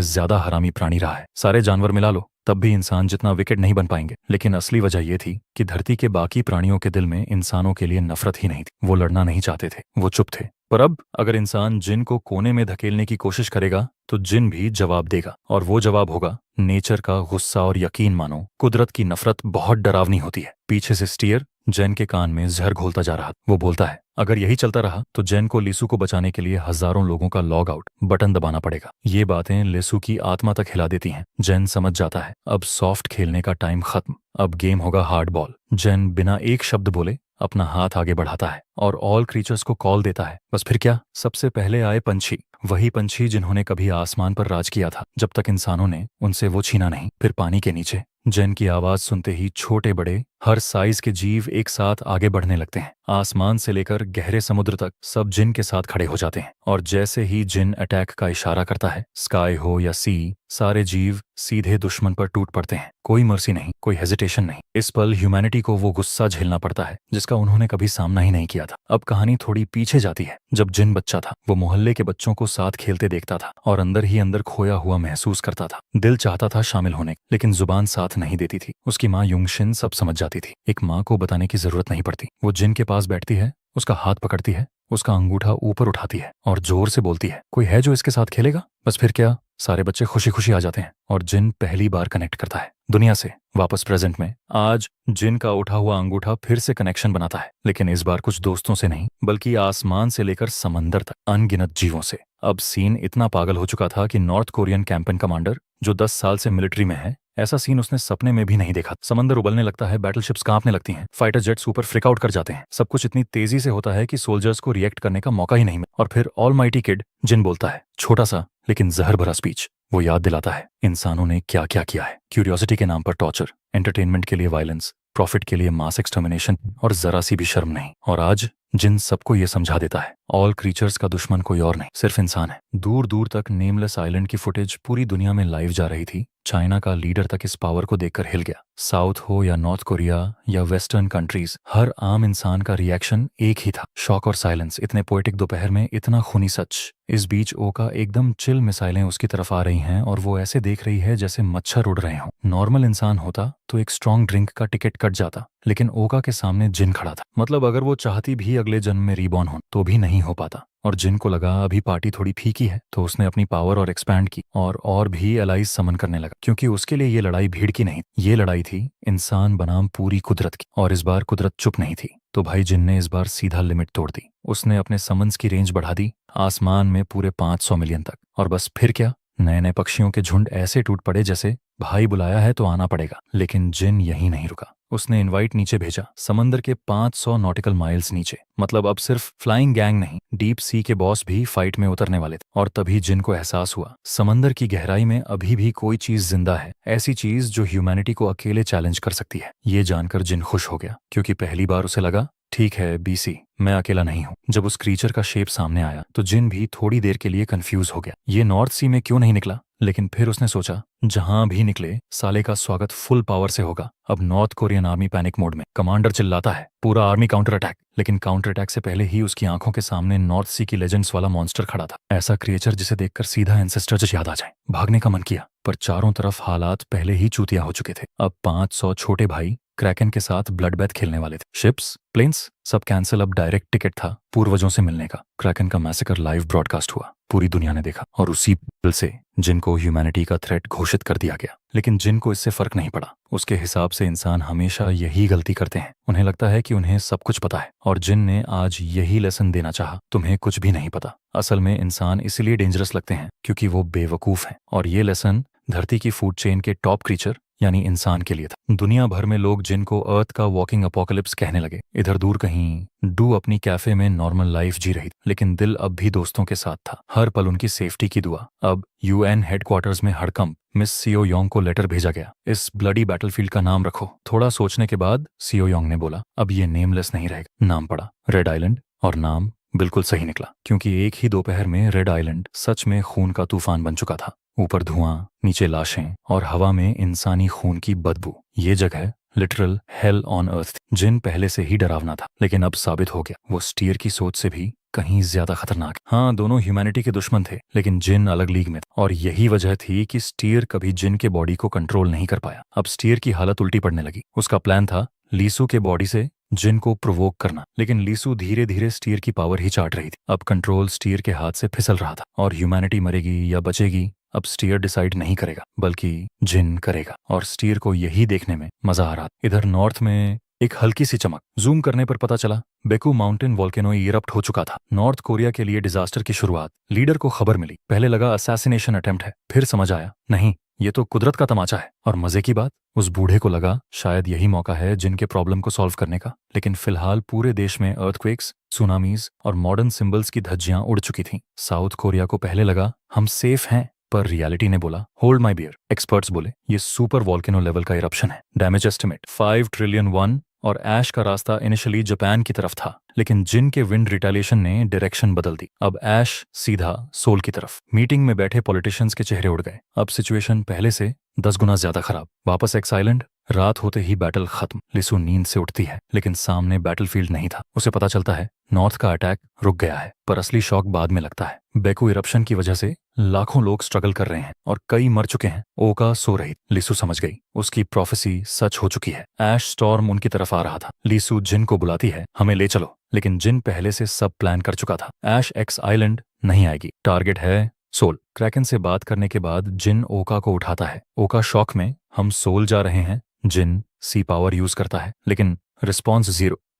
ज्यादा हरामी प्राणी रहा है। सारे जानवर मिला लो तब भी इंसान जितना विकेट नहीं बन पाएंगे। लेकिन असली वजह यह थी कि धरती के बाकी प्राणियों के दिल में इंसानों के लिए नफरत ही नहीं थी, वो लड़ना नहीं चाहते थे, वो चुप थे। पर अब अगर इंसान जिन को कोने में धकेलने की कोशिश करेगा तो जिन भी जवाब देगा, और वो जवाब होगा नेचर का गुस्सा। और यकीन मानो, कुदरत की नफरत बहुत डरावनी होती है। पीछे से स्टीयर जैन के कान में जहर घोलता जा रहा। वो बोलता है, अगर यही चलता रहा तो जैन को लीसू को बचाने के लिए हजारों लोगों का लॉग आउट बटन दबाना पड़ेगा। ये बातें लीसू की आत्मा तक हिला देती हैं। जैन समझ जाता है, अब सॉफ्ट खेलने का टाइम खत्म, अब गेम होगा हार्ड बॉल। जैन बिना एक शब्द बोले अपना हाथ आगे बढ़ाता है और ऑल क्रीचर्स को कॉल देता है। बस फिर क्या, सबसे पहले आए पंछी, वही पंछी जिन्होंने कभी आसमान पर राज किया था जब तक इंसानों ने उनसे वो छीना नहीं। फिर पानी के नीचे जैन की आवाज सुनते ही छोटे बड़े हर साइज के जीव एक साथ आगे बढ़ने लगते हैं। आसमान से लेकर गहरे समुद्र तक सब जिन के साथ खड़े हो जाते हैं। और जैसे ही जिन अटैक का इशारा करता है, स्काई हो या सी, सारे जीव सीधे दुश्मन पर टूट पड़ते हैं। कोई मर्सी नहीं, कोई हेजिटेशन नहीं। इस पल ह्यूमैनिटी को वो गुस्सा झेलना पड़ता है जिसका उन्होंने कभी सामना ही नहीं किया था। अब कहानी थोड़ी पीछे जाती है। जब जिन बच्चा था, वो मोहल्ले के बच्चों को साथ खेलते देखता था और अंदर ही अंदर खोया हुआ महसूस करता था। दिल चाहता था शामिल होने, लेकिन जुबान साथ नहीं देती थी। उसकी माँ युंगशिन सब समझ जाती थी। एक माँ को बताने की जरूरत नहीं पड़ती। वो जिन के पास बैठती है, उसका हाथ पकड़ती है, उसका अंगूठा ऊपर उठाती है और जोर से बोलती है, कोई है जो इसके साथ खेलेगा? बस फिर क्या, सारे बच्चे खुशी खुशी आ जाते हैं और जिन पहली बार कनेक्ट करता है दुनिया से वापस प्रेजेंट में। आज जिन का उठा हुआ अंगूठा फिर से कनेक्शन बनाता है, लेकिन इस बार कुछ दोस्तों से नहीं, बल्कि आसमान से लेकर समंदर तक अनगिनत जीवों से। अब सीन इतना पागल हो चुका था कि नॉर्थ कोरियन कैंपेन कमांडर, जो 10 साल से मिलिट्री में है, ऐसा सीन उसने सपने में भी नहीं देखा। समंदर उबलने लगता है, बैटलशिप्स कांपने लगती हैं, फाइटर जेट्स ऊपर फ्रिक आउट कर जाते हैं। सब कुछ इतनी तेजी से होता है कि सोल्जर्स को रिएक्ट करने का मौका ही नहीं मिला। और फिर ऑलमाइटी किड जिन बोलता है, छोटा सा लेकिन जहर भरा स्पीच। वो याद दिलाता है इंसानों ने क्या क्या किया है। क्यूरियोसिटी के नाम पर टॉर्चर, एंटरटेनमेंट के लिए वायलेंस, प्रॉफिट के लिए मास एक्सटर्मिनेशन, और जरा सी भी शर्म नहीं। और आज जिन सबको ये समझा देता है, ऑल क्रीचर्स का दुश्मन कोई और नहीं, सिर्फ इंसान है। दूर दूर तक नेमलेस आइलैंड की फुटेज पूरी दुनिया में लाइव जा रही थी। चाइना का लीडर तक इस पावर को देखकर हिल गया। साउथ हो या नॉर्थ कोरिया या वेस्टर्न कंट्रीज, हर आम इंसान का रिएक्शन एक ही था, शॉक और साइलेंस। इतने पोएटिक दोपहर में इतना खूनी सच। इस बीच ओका एकदम चिल मिसाइलें उसकी तरफ आ रही हैं और वो ऐसे देख रही है जैसे मच्छर उड़ रहे हों। नॉर्मल इंसान होता तो एक स्ट्रॉन्ग ड्रिंक का टिकट कट जाता, लेकिन ओका के सामने जिन खड़ा था। मतलब अगर वो चाहती भी अगले जन्म में रीबॉर्न हो तो भी नहीं हो पाता। और जिन को लगा अभी पार्टी थोड़ी फीकी है, तो उसने अपनी पावर और एक्सपैंड की और भी एलाइज समन करने लगा, क्योंकि उसके लिए ये लड़ाई भीड़ की नहीं, ये लड़ाई थी इंसान बनाम पूरी कुदरत की। और इस बार कुदरत चुप नहीं थी। तो भाई जिन ने इस बार सीधा लिमिट तोड़ दी। उसने अपने समन्स की रेंज बढ़ा दी आसमान में पूरे 500 मिलियन तक। और बस फिर क्या, नए नए पक्षियों के झुंड ऐसे टूट पड़े जैसे भाई बुलाया है तो आना पड़ेगा। लेकिन जिन यहीं नहीं रुका। उसने इनवाइट नीचे भेजा, समंदर के 500 नॉटिकल माइल्स नीचे। मतलब अब सिर्फ फ्लाइंग गैंग नहीं, डीप सी के बॉस भी फाइट में उतरने वाले थे। और तभी जिन को एहसास हुआ, समंदर की गहराई में अभी भी कोई चीज जिंदा है, ऐसी चीज जो ह्यूमैनिटी को अकेले चैलेंज कर सकती है। ये जानकर जिन खुश हो गया, क्योंकि पहली बार उसे लगा, ठीक है बीसी, मैं अकेला नहीं हूँ। जब उस क्रीचर का शेप सामने आया तो जिन भी थोड़ी देर के लिए कंफ्यूज हो गया। ये नॉर्थ सी में क्यों नहीं निकला? लेकिन फिर उसने सोचा, जहां भी निकले साले का स्वागत फुल पावर से होगा। अब north Korean army panic mode में, कमांडर चिल्लाता है, पूरा आर्मी काउंटर अटैक। लेकिन काउंटर अटैक से पहले ही उसकी आंखों के सामने नॉर्थ सी की लेजेंड्स वाला मॉन्स्टर खड़ा था। ऐसा क्रिएचर जिसे देखकर सीधा एंसेस्टर्स याद आ जाए। भागने का मन किया, पर चारों तरफ हालात पहले ही चूतिया हो चुके थे। अब 500 छोटे भाई क्रैकन के साथ ब्लड बैथ खेलने वाले थे। शिप्स, प्लेन्स सब कैंसिल। अब डायरेक्ट टिकट था पूर्वजों से मिलने का। क्रैकन का मैसेकर लाइव ब्रॉडकास्ट हुआ, पूरी दुनिया ने देखा। और उसी पल से जिन को ह्यूमैनिटी का थ्रेट घोषित कर दिया गया। लेकिन जिन को इससे फर्क नहीं पड़ा। उसके हिसाब से इंसान हमेशा यही गलती करते हैं, उन्हें लगता है कि उन्हें सब कुछ पता है, और जिन ने आज यही लेसन देना चाहा, तुम्हें कुछ भी नहीं पता। असल में इंसान इसलिए डेंजरस लगते हैं क्योंकि वो बेवकूफ हैं, और ये लेसन धरती की फूड चेन के टॉप क्रीचर यानी इंसान के लिए था। दुनिया भर में लोग जिनको अर्थ का वॉकिंग अपोकलिप्स कहने लगे। इधर दूर कहीं डू अपनी कैफे में नॉर्मल लाइफ जी रही थी, लेकिन दिल अब भी दोस्तों के साथ था, हर पल उनकी सेफ्टी की दुआ। अब यूएन हेडक्वार्टर्स में हड़कंप मिस सियो योंग को लेटर भेजा गया, इस ब्लडी बैटलफील्ड का नाम रखो। थोड़ा सोचने के बाद सियो योंग ने बोला, अब ये नेमलेस नहीं रहेगा। नाम पड़ा रेड आइलैंड, और नाम बिल्कुल सही निकला, क्योंकि एक ही दोपहर में रेड आइलैंड सच में खून का तूफान बन चुका था। ऊपर धुआं, नीचे लाशें, और हवा में इंसानी खून की बदबू। ये जगह लिटरल हेल ऑन अर्थ थी। जिन पहले से ही डरावना था, लेकिन अब साबित हो गया वो स्टीयर की सोच से भी कहीं ज्यादा खतरनाक। हाँ, दोनों ह्यूमैनिटी के दुश्मन थे, लेकिन जिन अलग लीग में था, और यही वजह थी कि स्टीयर कभी जिन के बॉडी को कंट्रोल नहीं कर पाया। अब स्टीयर की हालत उल्टी पड़ने लगी। उसका प्लान था लीसू के बॉडी से जिन को प्रोवोक करना, लेकिन लीसू धीरे धीरे स्टीयर की पावर ही चाट रही थी। अब कंट्रोल स्टीयर के हाथ से फिसल रहा था, और ह्यूमैनिटी मरेगी या बचेगी अब स्टीयर डिसाइड नहीं करेगा, बल्कि जिन करेगा। और स्टीयर को यही देखने में मजा आ रहा। इधर नॉर्थ में एक हल्की सी चमक। जूम करने पर पता चला बेकू माउंटेन वोल्केनो इरप्ट हो चुका था। नॉर्थ कोरिया के लिए डिजास्टर की शुरुआत। लीडर को खबर मिली, पहले लगा असैसिनेशन अटेम्प्ट है, फिर समझ आया नहीं, ये तो कुदरत का तमाचा है। और मजे की बात, उस बूढ़े को लगा शायद यही मौका है जिनके प्रॉब्लम को सॉल्व करने का। लेकिन फिलहाल पूरे देश में अर्थक्वेक्स, सुनामीज और मॉडर्न सिंबल्स की धज्जियां उड़ चुकी थीं। साउथ कोरिया को पहले लगा हम सेफ हैं, पर रियलिटी ने बोला होल्ड माई बियर। एक्सपर्ट्स बोले ये सुपर वॉल्केनो लेवल का इरप्शन है, डैमेज एस्टिमेट 5 ट्रिलियन वॉन, और ऐश का रास्ता इनिशियली जापान की तरफ था, लेकिन जिन के विंड रिटेलिएशन ने डायरेक्शन बदल दी। अब ऐश सीधा सोल की तरफ। मीटिंग में बैठे पॉलिटिशियंस के चेहरे उड़ गए। अब सिचुएशन पहले से 10 गुना ज्यादा खराब। वापस एक्स आइलैंड। रात होते ही बैटल खत्म। लिसु नींद से उठती है, लेकिन सामने बैटलफील्ड नहीं था। उसे पता चलता है नॉर्थ का अटैक रुक गया है, पर असली शॉक बाद में लगता है। बेकू इरप्शन की वजह से लाखों लोग स्ट्रगल कर रहे हैं और कई मर चुके हैं। ओका सो रही। लिसु समझ गई, उसकी प्रोफेसी सच हो चुकी है। ऐश स्टॉर्म उनकी तरफ आ रहा था। लिसु जिन को बुलाती है, हमें ले चलो, लेकिन जिन पहले से सब प्लान कर चुका था। ऐश एक्स आइलैंड नहीं आएगी, टारगेट है सोल। क्रैकन से बात करने के बाद जिन ओका को उठाता है। ओका शॉक में, हम सोल जा रहे हैं। जिन सी पावर यूज करता है, लेकिन रिस्पॉन्स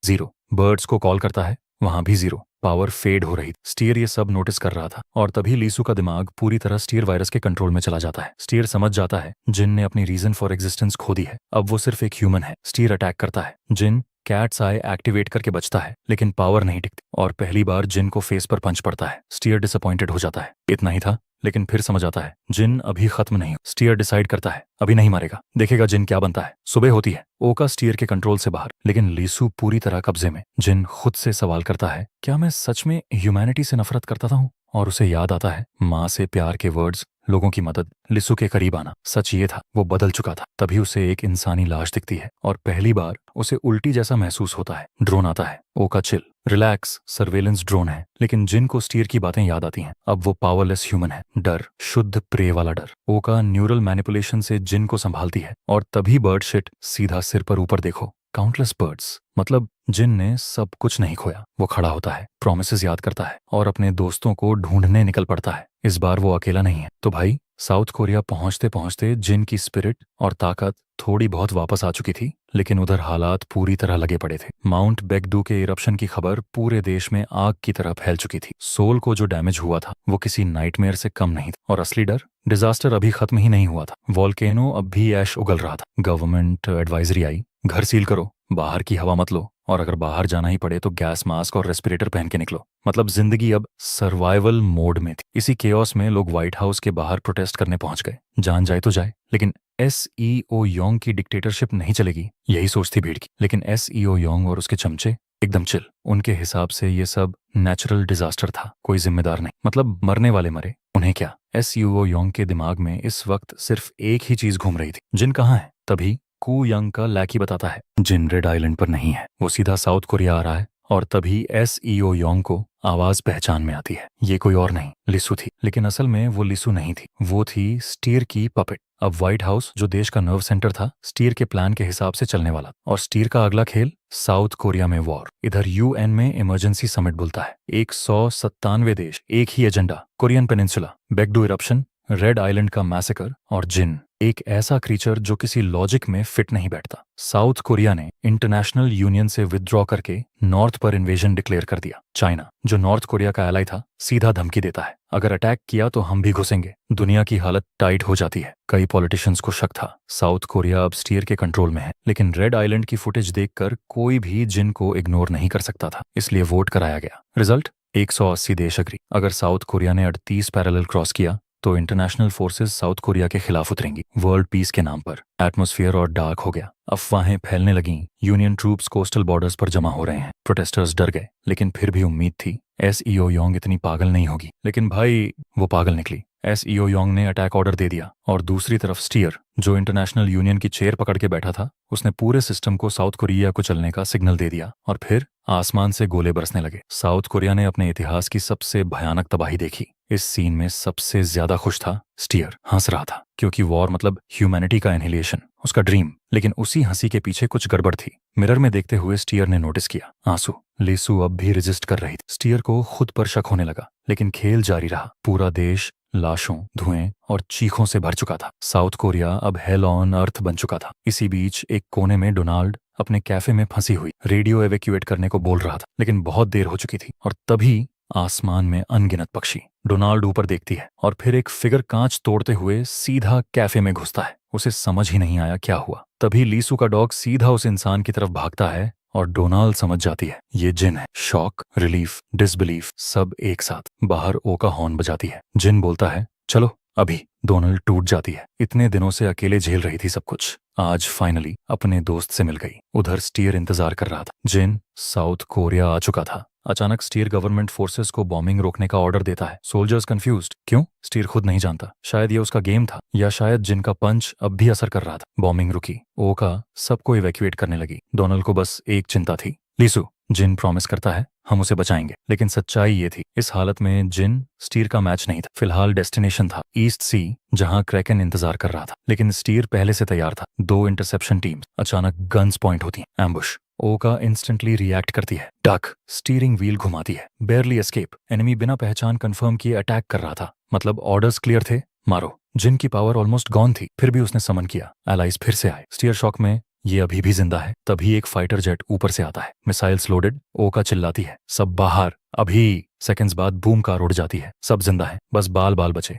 जीरो। बर्ड्स को कॉल करता है, वहां भी जीरो। पावर फेड हो रही। स्टीयर ये सब नोटिस कर रहा था, और तभी लीसू का दिमाग पूरी तरह स्टीयर वायरस के कंट्रोल में चला जाता है। स्टीयर समझ जाता है जिन ने अपनी रीजन फॉर एग्जिस्टेंस खो दी है, अब वो सिर्फ एक ह्यूमन है। स्टीयर अटैक करता है। जिन कैट्स आई एक्टिवेट करके बचता है, लेकिन पावर नहीं टिकती, और पहली बार जिन को फेस पर पंच पड़ता है। स्टीयर डिसअपॉइंटेड हो जाता है। इतना ही था, लेकिन फिर समझ आता है जिन अभी खत्म नहीं। स्टीयर डिसाइड करता है अभी नहीं मारेगा, देखेगा जिन क्या बनता है। सुबह होती है। ओका स्टीयर के कंट्रोल से बाहर, लेकिन लीसू पूरी तरह कब्जे में। जिन खुद से सवाल करता है, क्या मैं सच में ह्यूमैनिटी से नफरत करता था? और उसे याद आता है माँ से प्यार के वर्ड्स, लोगों की मदद, लिसु के करीब आना। सच ये था, वो बदल चुका था। तभी उसे एक इंसानी लाश दिखती है, और पहली बार उसे उल्टी जैसा महसूस होता है। ड्रोन आता है। ओका चिल, रिलैक्स, सर्वेलेंस ड्रोन है। लेकिन जिन को स्टीयर की बातें याद आती हैं। अब वो पावरलेस ह्यूमन है। डर, शुद्ध प्रे वाला डर। ओका न्यूरल मैनिपुलेशन से जिन को संभालती है, और तभी बर्ड शिट सीधा सिर पर ऊपर देखो। काउंटलेस बर्ड्स, मतलब जिन ने सब कुछ नहीं खोया। वो खड़ा होता है, प्रोमिसेस याद करता है, और अपने दोस्तों को ढूंढने निकल पड़ता है। इस बार वो अकेला नहीं है। तो भाई, साउथ कोरिया पहुंचते पहुंचते जिन की स्पिरिट और ताकत थोड़ी बहुत वापस आ चुकी थी, लेकिन उधर हालात पूरी तरह लगे पड़े थे। माउंट बेगडू के इरप्शन की खबर पूरे देश में आग की तरह फैल चुकी थी। सोल को जो डैमेज हुआ था वो किसी नाइटमेयर से कम नहीं था। और असली डर, डिजास्टर अभी खत्म ही नहीं हुआ था। वॉल्केनो अब भी ऐश उगल रहा था। गवर्नमेंट एडवाइजरी आई, घर सील करो, बाहर की हवा मत लो, और अगर बाहर जाना ही पड़े तो गैस मास्क और रेस्पिरेटर पहन के निकलो। मतलब जिंदगी अब सर्वाइवल मोड में थी। इसी केओस में लोग व्हाइट हाउस के बाहर प्रोटेस्ट करने पहुंच गए। जान जाए तो जाए, लेकिन एसईओ योंग की डिक्टेटरशिप नहीं चलेगी, यही सोच थी भीड़ की। लेकिन एसईओ योंग और उसके चमचे एकदम चिल। उनके हिसाब से ये सब नेचुरल डिजास्टर था, कोई जिम्मेदार नहीं। मतलब मरने वाले मरे, उन्हें क्या। एसईओ योंग के दिमाग में इस वक्त सिर्फ एक ही चीज घूम रही थी, जिन कहाँ है। तभी कू यंग का लैकी बताता है जिन रेड आइलैंड पर नहीं है, वो सीधा साउथ कोरिया आ रहा है। और तभी एसईओ योंग को आवाज पहचान में आती है। ये कोई और नहीं, लिसु थी। लेकिन असल में वो लिसु नहीं थी, वो थी स्टीयर की पपेट। अब व्हाइट हाउस, जो देश का नर्व सेंटर था, स्टीयर के प्लान के हिसाब से चलने वाला, और स्टीयर का अगला खेल साउथ कोरिया में वॉर। इधर यूएन में इमरजेंसी समिट बुलता है। 197 देश, एक ही agenda, Korean peninsula, Baekdu eruption, red island का मैसेकर, और जिन। एक ऐसा क्रीचर जो किसी लॉजिक में फिट नहीं बैठता। साउथ कोरिया ने इंटरनेशनल यूनियन से विथड्रॉ करके नॉर्थ पर इन्वेजन डिक्लेयर कर दिया। चाइना, जो नॉर्थ कोरिया का एलाई था, सीधा धमकी देता है, अगर अटैक किया तो हम भी घुसेंगे। दुनिया की हालत टाइट हो जाती है। कई पॉलिटिशियंस को शक था साउथ कोरिया अब स्टीयर के कंट्रोल में है, लेकिन रेड आइलैंड की फुटेज देखकर कोई भी जिन को इग्नोर नहीं कर सकता था, इसलिए वोट कराया गया। रिजल्ट 180 देश अग्री। अगर साउथ कोरिया ने 38 पैरेलल क्रॉस किया तो इंटरनेशनल फोर्सेस साउथ कोरिया के खिलाफ उतरेंगी, वर्ल्ड पीस के नाम पर। एटमॉस्फेयर और डार्क हो गया। अफवाहें फैलने लगीं, यूनियन ट्रूप्स कोस्टल बॉर्डर्स पर जमा हो रहे हैं। प्रोटेस्टर्स डर गए, लेकिन फिर भी उम्मीद थी एसईओ योंग इतनी पागल नहीं होगी। लेकिन भाई, वो पागल निकली। एसईओ योंग ने अटैक ऑर्डर दे दिया और दूसरी तरफ स्टीयर, जो इंटरनेशनल यूनियन की चेयर पकड़ के बैठा था, उसने पूरे सिस्टम को साउथ कोरिया को चलने का सिग्नल दे दिया और फिर आसमान से गोले बरसने लगे। साउथ कोरिया ने अपने इतिहास की सबसे भयानक तबाही देखी। इस सीन में सबसे ज्यादा खुश था स्टीयर। हंस रहा था क्योंकि वॉर मतलब ह्यूमैनिटी का एनिहिलेशन, उसका ड्रीम। लेकिन उसी हंसी के पीछे कुछ गड़बड़ थी। मिरर में देखते हुए स्टीयर ने नोटिस किया आंसू। लीसू अब भी रेजिस्ट कर रही थी। स्टीयर को खुद पर शक होने लगा, लेकिन खेल जारी रहा। पूरा देश लाशों, धुएं और चीखों से भर चुका था। साउथ कोरिया अब हेल ऑन अर्थ बन चुका था। इसी बीच एक कोने में डोनाल्ड अपने कैफे में फंसी हुई रेडियो एवेक्यूएट करने को बोल रहा था, लेकिन बहुत देर हो चुकी थी। और तभी आसमान में अनगिनत पक्षी। डोनाल्ड ऊपर देखती है और फिर एक फिगर कांच तोड़ते हुए सीधा कैफे में घुसता है। उसे समझ ही नहीं आया क्या हुआ। तभी लीसू का डॉग सीधा उस इंसान की तरफ भागता है और डोनाल्ड समझ जाती है ये जिन है। शॉक, रिलीफ, डिसबिलीफ सब एक साथ। बाहर ओ का हॉर्न बजाती है। जिन बोलता है चलो अभी। डोनाल्ड टूट जाती है। इतने दिनों से अकेले झेल रही थी सब कुछ, आज फाइनली अपने दोस्त से मिल गई। उधर स्टीयर इंतजार कर रहा था। जिन साउथ कोरिया आ चुका था। अचानक स्टीयर गवर्नमेंट फोर्सेस को बॉम्बिंग रोकने का ऑर्डर देता है। Soldiers confused. क्यों? स्टीयर खुद नहीं जानता। शायद ये उसका गेम था, या शायद जिनका पंच अब भी असर कर रहा था। बॉम्बिंग रुकी। ओका सबको इवैक्यूएट करने लगी। डोनाल्ड को बस एक चिंता थी, लीसू। जिन प्रॉमिस करता है हम उसे बचाएंगे, लेकिन सच्चाई ये थी, इस हालत में जिन स्टीयर का मैच नहीं था। फिलहाल डेस्टिनेशन था ईस्ट सी, जहां क्रैकन इंतजार कर रहा था। लेकिन स्टीयर पहले से तैयार था। 2 इंटरसेप्शन टीम्स। अचानक गन्स पॉइंट होती हैं। एम्बुश। ओका इंस्टेंटली रिएक्ट करती है। डक। स्टीयरिंग व्हील घुमाती है। बेयरली एस्केप। एनिमी बिना पहचान कंफर्म किए अटैक कर रहा था। मतलब ऑर्डर्स क्लियर थे, मारो। जिन की पावर ऑलमोस्ट गॉन थी, फिर भी उसने समन किया। एलाइज फिर से आए। स्टीयर शॉक में ये अभी भी जिंदा है। तभी एक फाइटर जेट ऊपर से आता है। Missiles loaded. ओका चिल्लाती है सब बाहर अभी। सेकंड्स बाद बूम कार उड़ जाती है। सब जिंदा है, बस बाल बाल बचे।